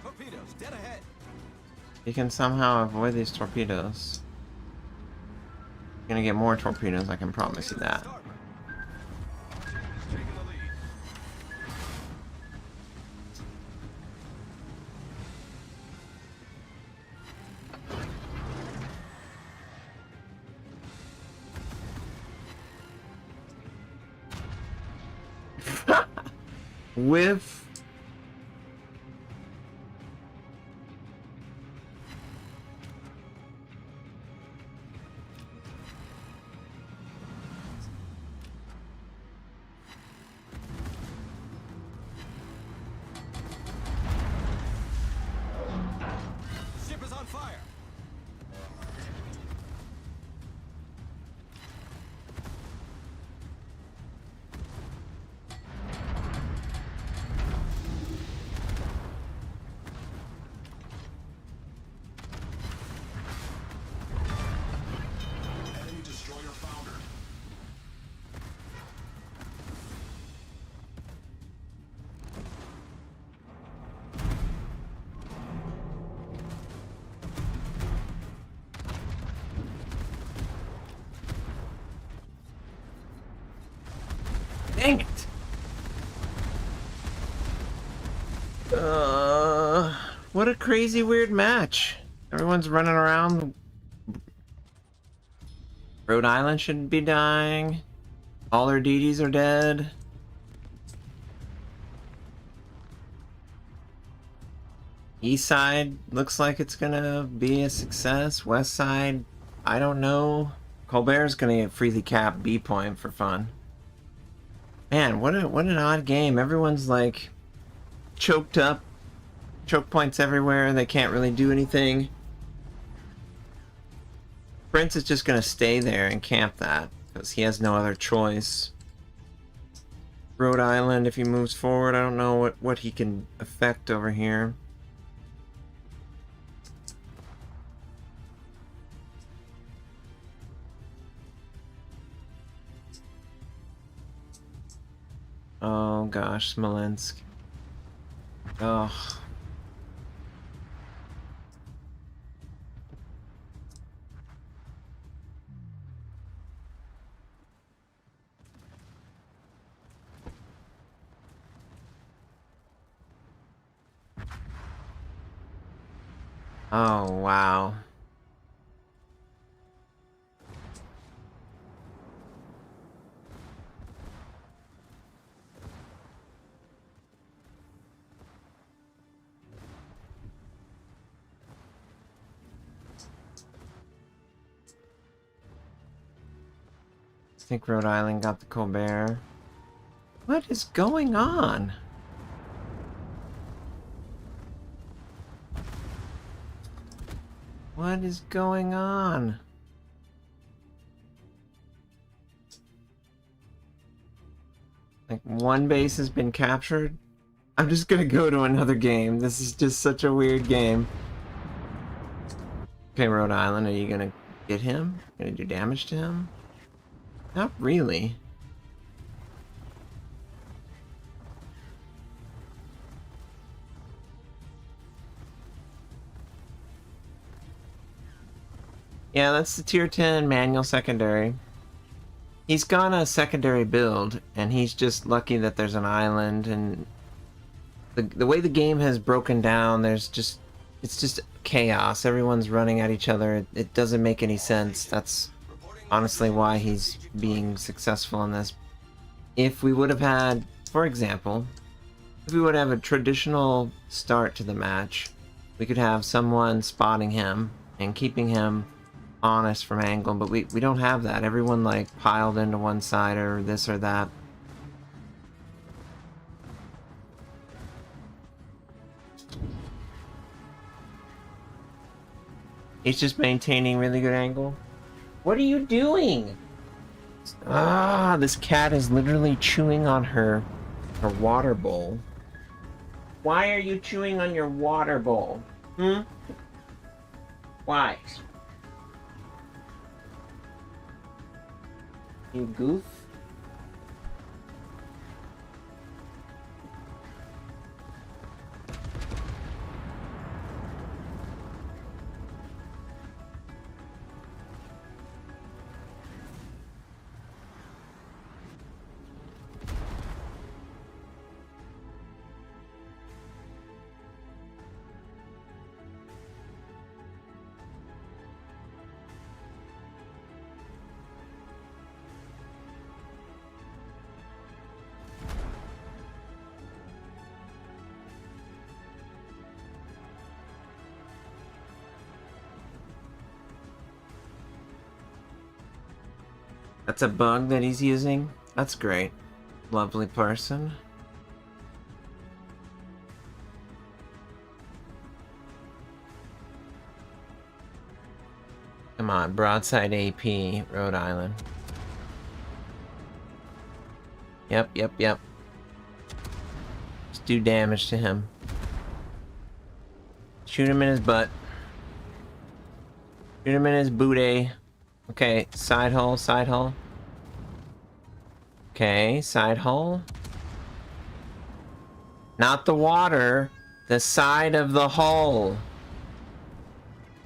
Torpedoes, dead ahead. You can somehow avoid these torpedoes. You're gonna get more torpedoes, I can promise you that. Starboard. Taking the lead. With Ship is on fire. Enemy destroyer foundered. dang it. What a crazy weird match. Everyone's running around. Rhode Island shouldn't be dying. All their DDs are dead. East side looks like it's gonna be a success. West side, I don't know. Colbert's gonna get freely capped B point for fun. Man, what an odd game. Everyone's like choked up. Choke points everywhere. They can't really do anything. Prince is just gonna stay there and camp that because he has no other choice. Rhode Island, if he moves forward, I don't know what he can affect over here. Oh gosh, Smolensk. Ugh. Oh wow. think Rhode Island got the Colbert. What is going on? What is going on? Like, one base has been captured? I'm just gonna go to another game. This is just such a weird game. Okay, Rhode Island, are you gonna get him? Gonna do damage to him? Not really. Yeah, that's the tier 10 manual secondary. He's gone a secondary build, and he's just lucky that there's an island, and the way the game has broken down, it's just chaos. Everyone's running at each other. It doesn't make any sense. That's honestly why he's being successful in this. If we would have had, for example, if we would have a traditional start to the match, we could have someone spotting him and keeping him honest from angle, but we don't have that. Everyone like piled into one side or this or that. He's just maintaining really good angle. What are you doing? Ah, this cat is literally chewing on her water bowl. Why are you chewing on your water bowl? Why? You goof? That's a bug that he's using? That's great. Lovely person. Come on, broadside AP, Rhode Island. Yep. Just do damage to him. Shoot him in his butt. Shoot him in his booty. Okay, side hull. Okay, side hull. Not the water, the side of the hull.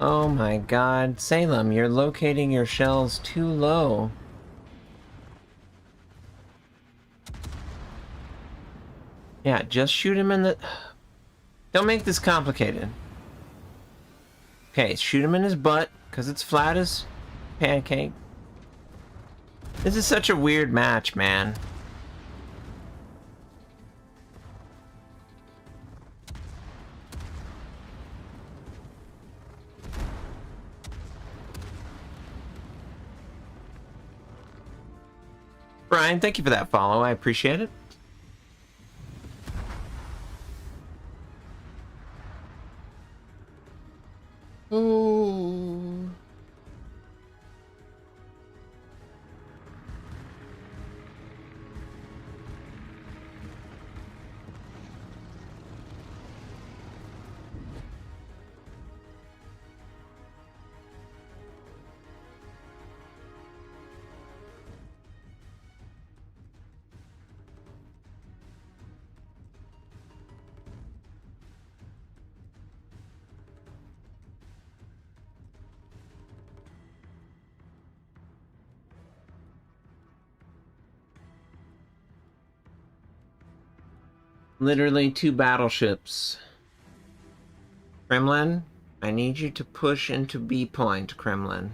Oh my god, Salem, you're locating your shells too low. Yeah, just shoot him in the... Don't make this complicated. Okay, shoot him in his butt, because it's flat as pancake. This is such a weird match, man. Brian, thank you for that follow. I appreciate it. Ooh. Literally 2 battleships. Kremlin, I need you to push into B point, Kremlin.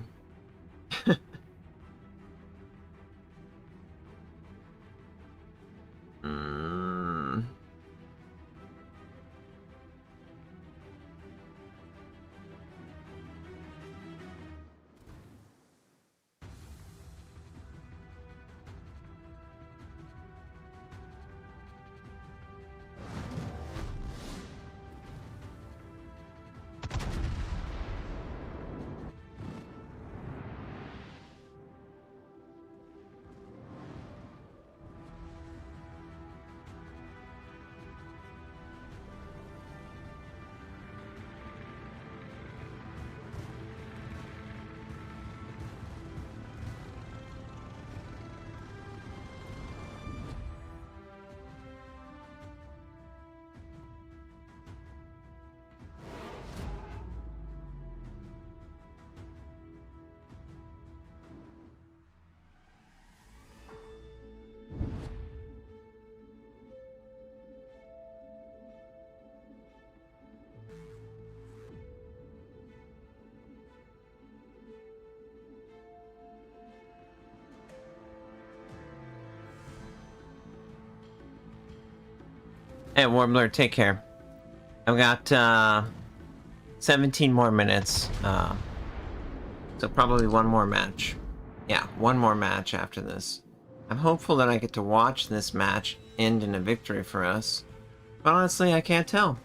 Hey, Warbler, take care. I've got 17 more minutes. So probably one more match. Yeah, one more match after this. I'm hopeful that I get to watch this match end in a victory for us. But honestly, I can't tell.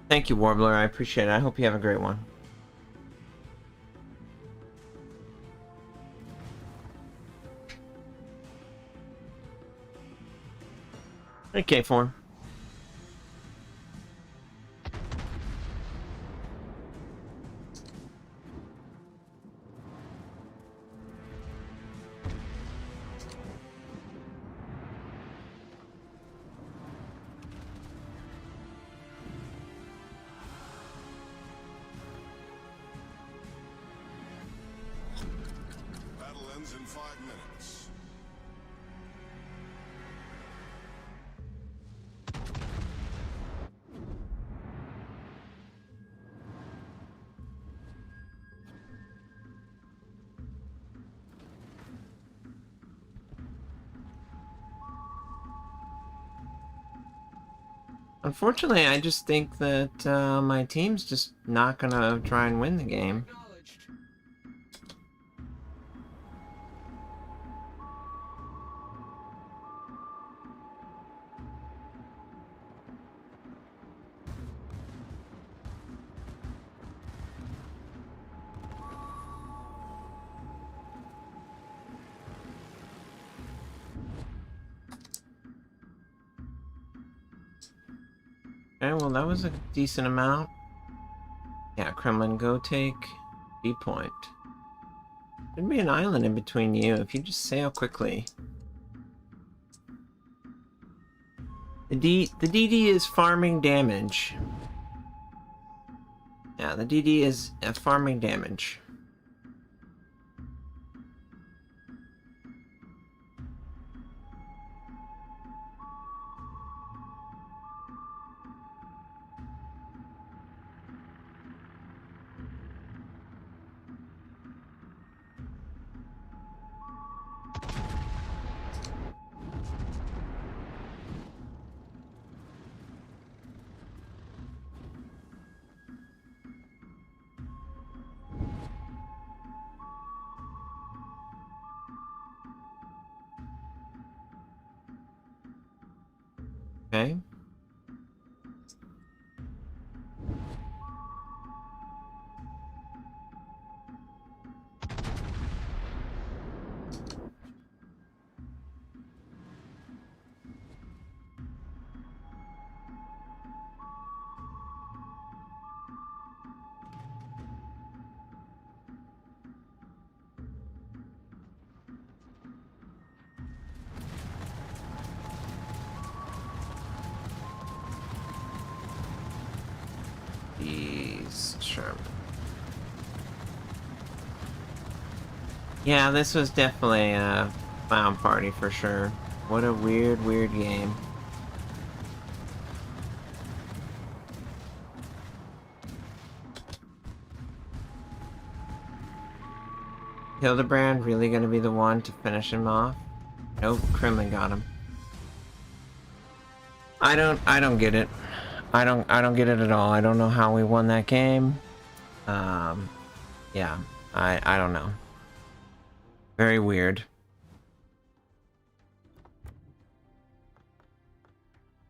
Thank you, Warbler. I appreciate it. I hope you have a great one. Hey, K4. Battle ends in 5 minutes. Unfortunately, I just think that my team's just not gonna try and win the game. Acknowledged. Okay, well that was a decent amount. Yeah, Kremlin, go take B point. There'd be an island in between you if you just sail quickly. The DD is farming damage. Yeah, the DD is farming damage. Okay. Sure. Yeah, this was definitely a clown party for sure. What a weird, weird game. Hildebrand really gonna be the one to finish him off? Nope, Kremlin got him. I don't get it. I don't get it at all. I don't know how we won that game. Yeah, I don't know. Very weird.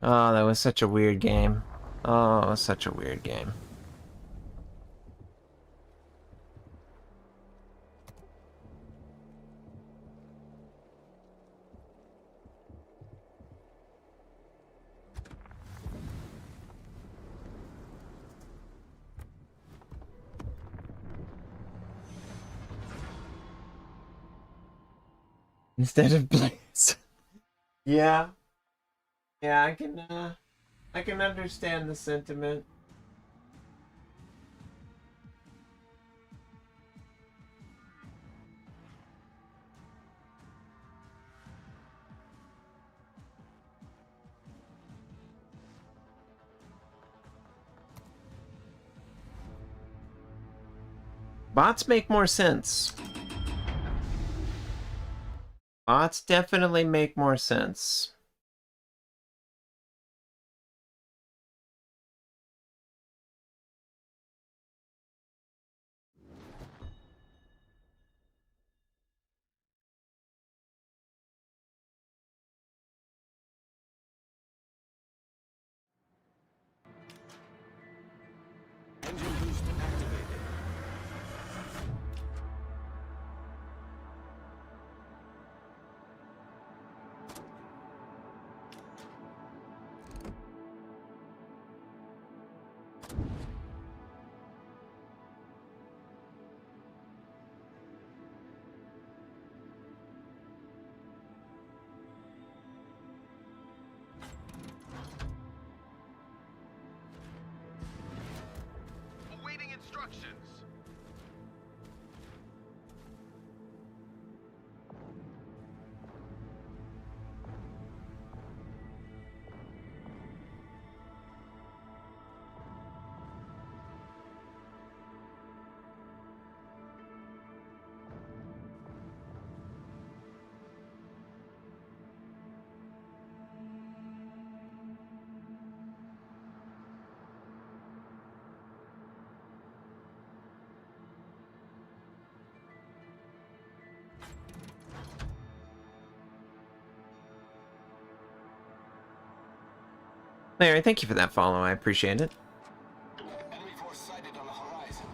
Oh, that was such a weird game. Oh, it was such a weird game. Instead of Blaze. Yeah. Yeah, I can understand the sentiment. Bots make more sense. Bots definitely make more sense. Larry, thank you for that follow. I appreciate it. Enemy force sighted on the horizon.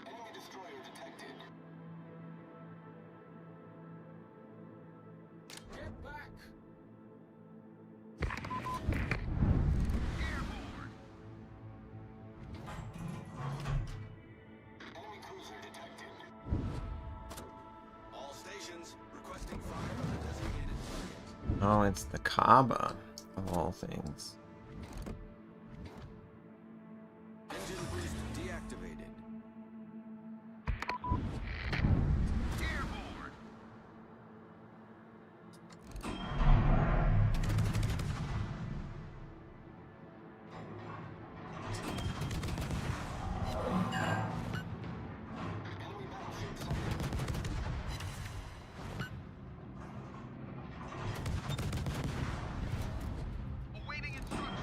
Enemy destroyer detected. Get back! Enemy cruiser detected. All stations requesting fire on the designated target. Oh, it's the Kaaba of all things. Engine boost deactivated. Enemy battleship sighted. Awaiting instruction.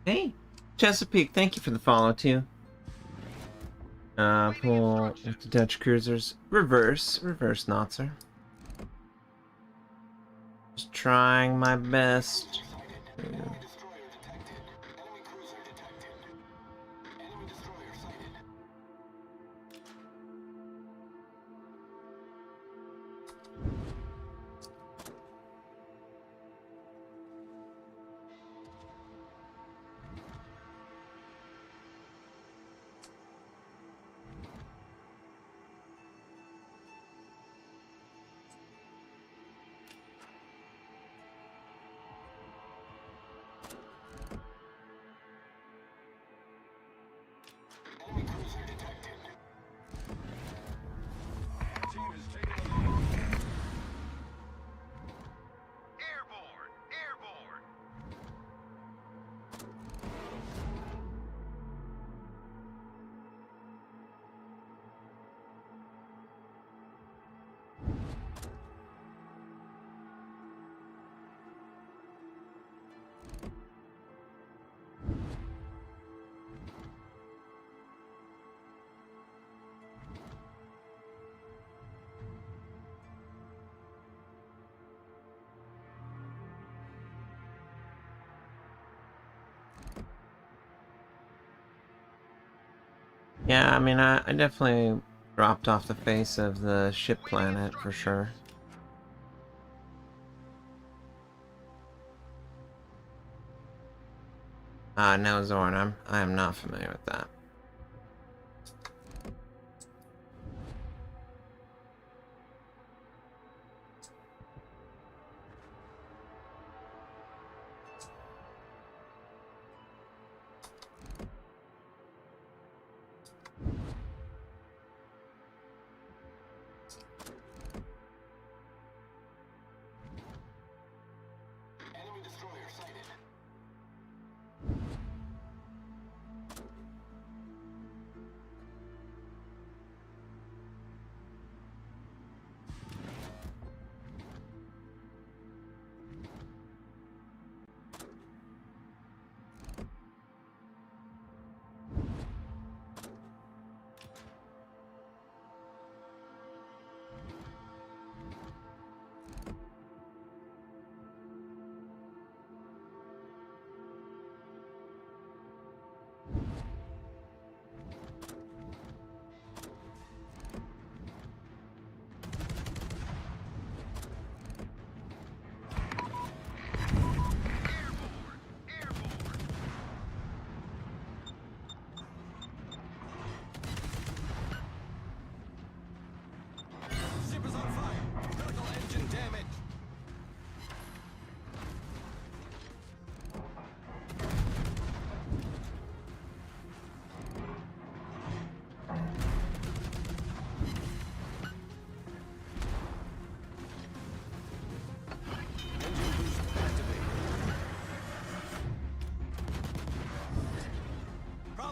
Hey, Chesapeake, thank you for the follow too. Pull with the Dutch cruisers. Reverse Notser. Just trying my best. Enemy destroyer detected. Enemy cruiser detected. Enemy destroyer sighted. Enemy cruiser detected. Team has taken the lead. Airborne! Airborne! Yeah, I mean, I definitely dropped off the face of the ship planet for sure. No, Zorn, I am not familiar with that. Enemy destroyer sighted.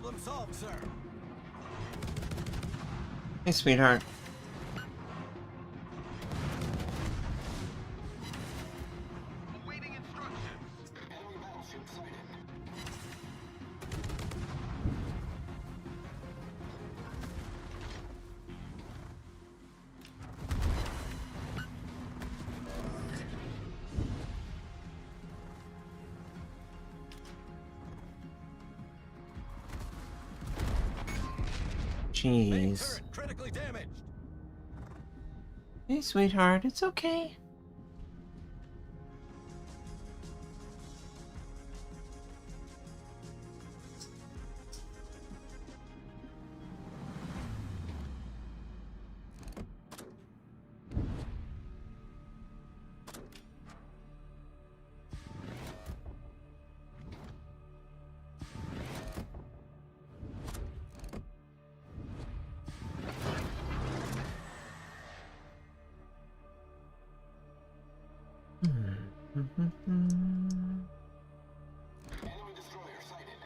Problem solved, sir. Hey, sweetheart. Awaiting instructions. Enemy battleship sighted. Main Jeez. turret critically damaged. Hey, sweetheart. It's okay. Enemy destroyer sighted.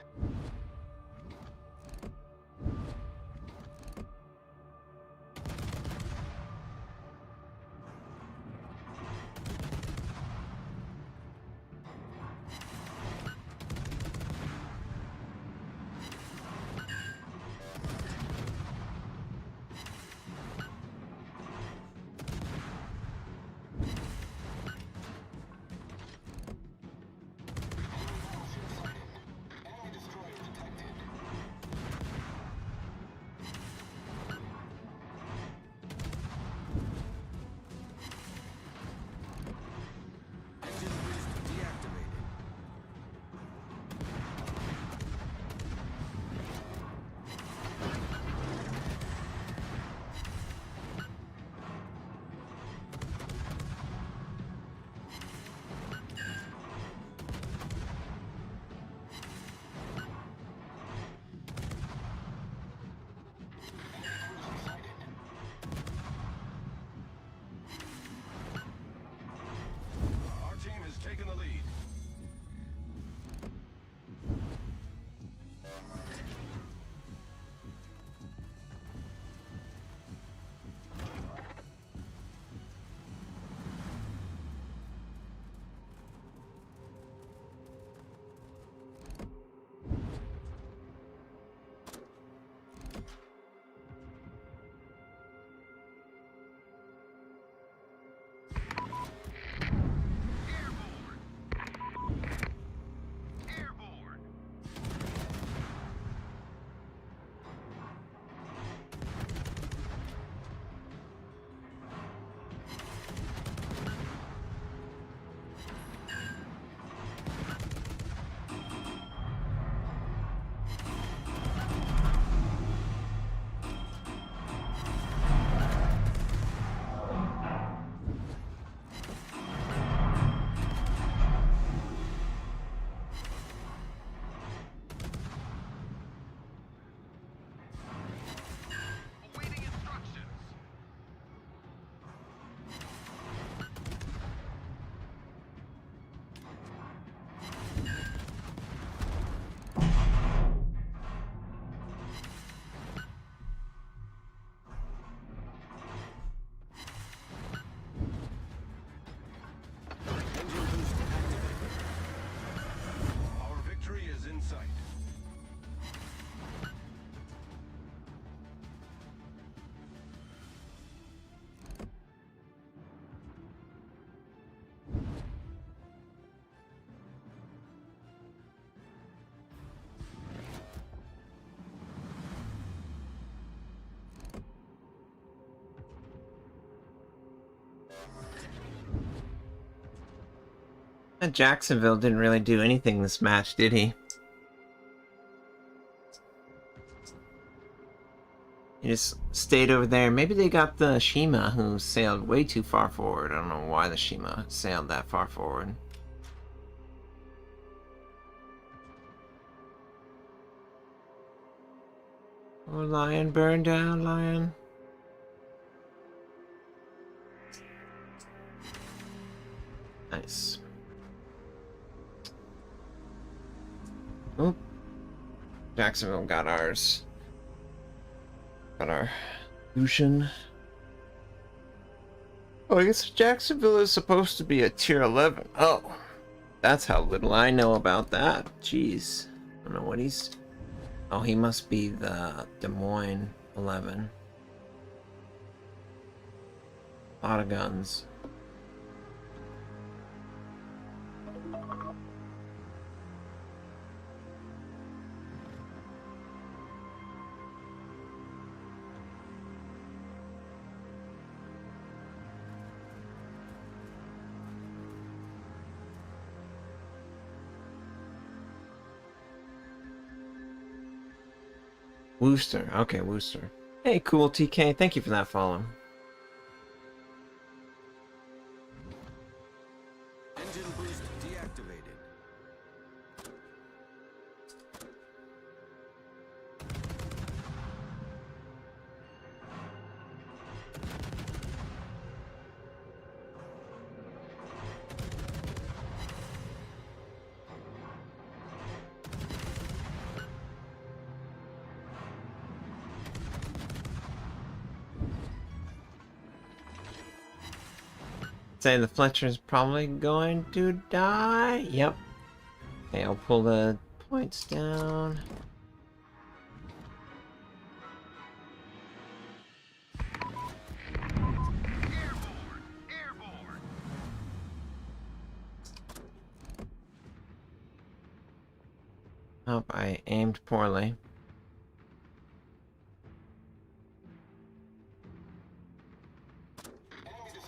Enemy destroyer detected. Engine boost deactivated. Our team has taken the lead. Awaiting instructions. Engine boost activated. Our victory is in sight. And Jacksonville didn't really do anything this match, did he? He just stayed over there. Maybe they got the Shima, who sailed way too far forward. I don't know why the Shima sailed that far forward. Oh, lion, burn down, lion. Nice. Oop. Jacksonville got ours. Got our Lucian. Oh, I guess Jacksonville is supposed to be a tier 11. Oh, that's how little I know about that. Jeez. I don't know what he's... Oh, he must be the Des Moines 11. A lot of guns. Wooster. Okay, Wooster. Hey, cool TK. Thank you for that follow. Engine boost deactivated. Say the Fletcher's probably going to die. Yep. Okay, I'll pull the points down. Oh, I aimed poorly.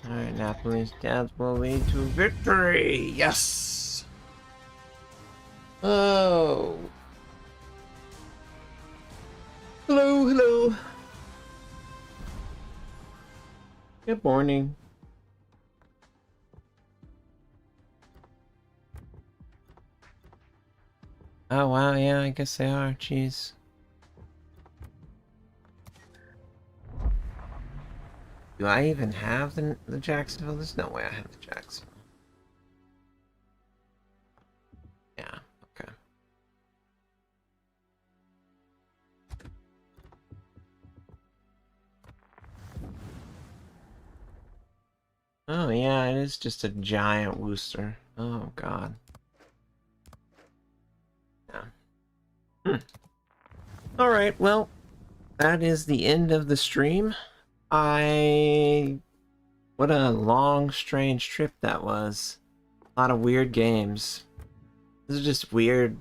Alright, Napoli's death will lead to victory! Yes! Oh! Hello, hello! Good morning. Oh wow, yeah, I guess they are. Jeez. Do I even have the Jacksonville? There's no way I have the Jacksonville. Yeah, okay. Oh yeah, it is just a giant Wooster. Oh god. Yeah. Alright, well, that is the end of the stream. What a long, strange trip that was. A lot of weird games. This is just weird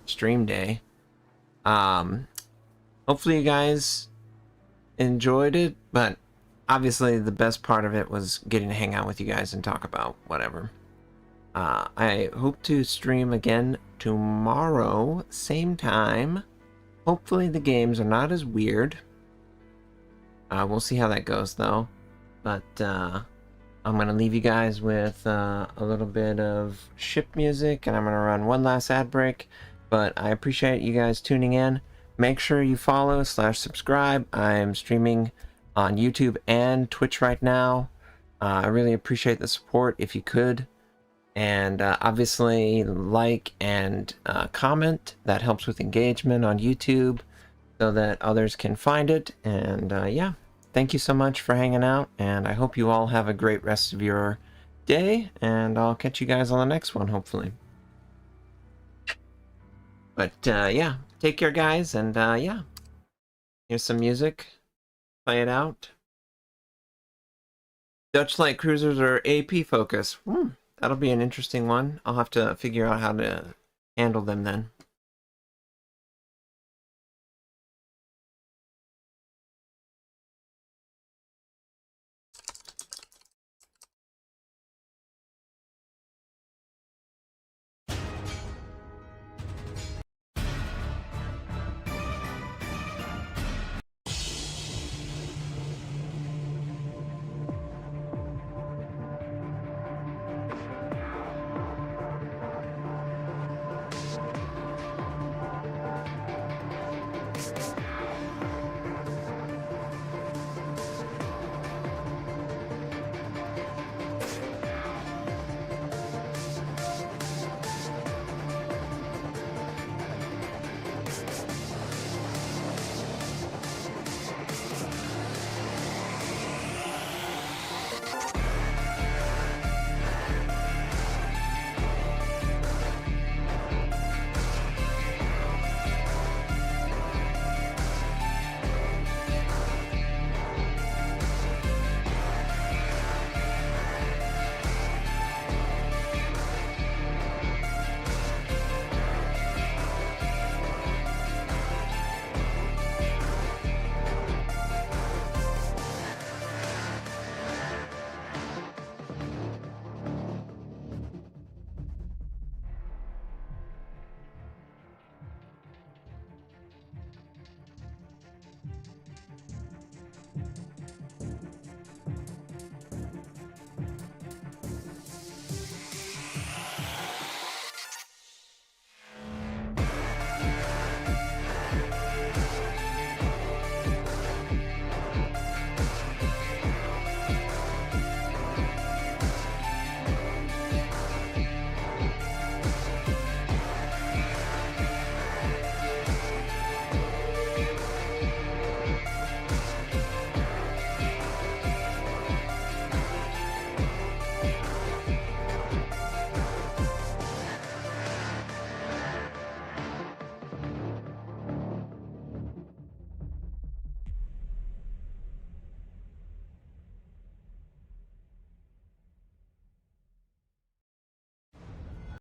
stream day. Hopefully you guys enjoyed it, but obviously the best part of it was getting to hang out with you guys and talk about whatever. I hope to stream again tomorrow, same time. Hopefully the games are not as weird. We'll see how that goes though. But I'm going to leave you guys with a little bit of ship music, and I'm going to run one last ad break. But I appreciate you guys tuning in. Make sure you follow / subscribe. I'm streaming on YouTube and Twitch right now. I really appreciate the support if you could. And obviously like and comment. That helps with engagement on YouTube so that others can find it. And yeah, thank you so much for hanging out, and I hope you all have a great rest of your day, and I'll catch you guys on the next one, hopefully. But yeah, take care, guys, and yeah, here's some music. Play it out. Dutch light cruisers are AP focus. That'll be an interesting one. I'll have to figure out how to handle them then.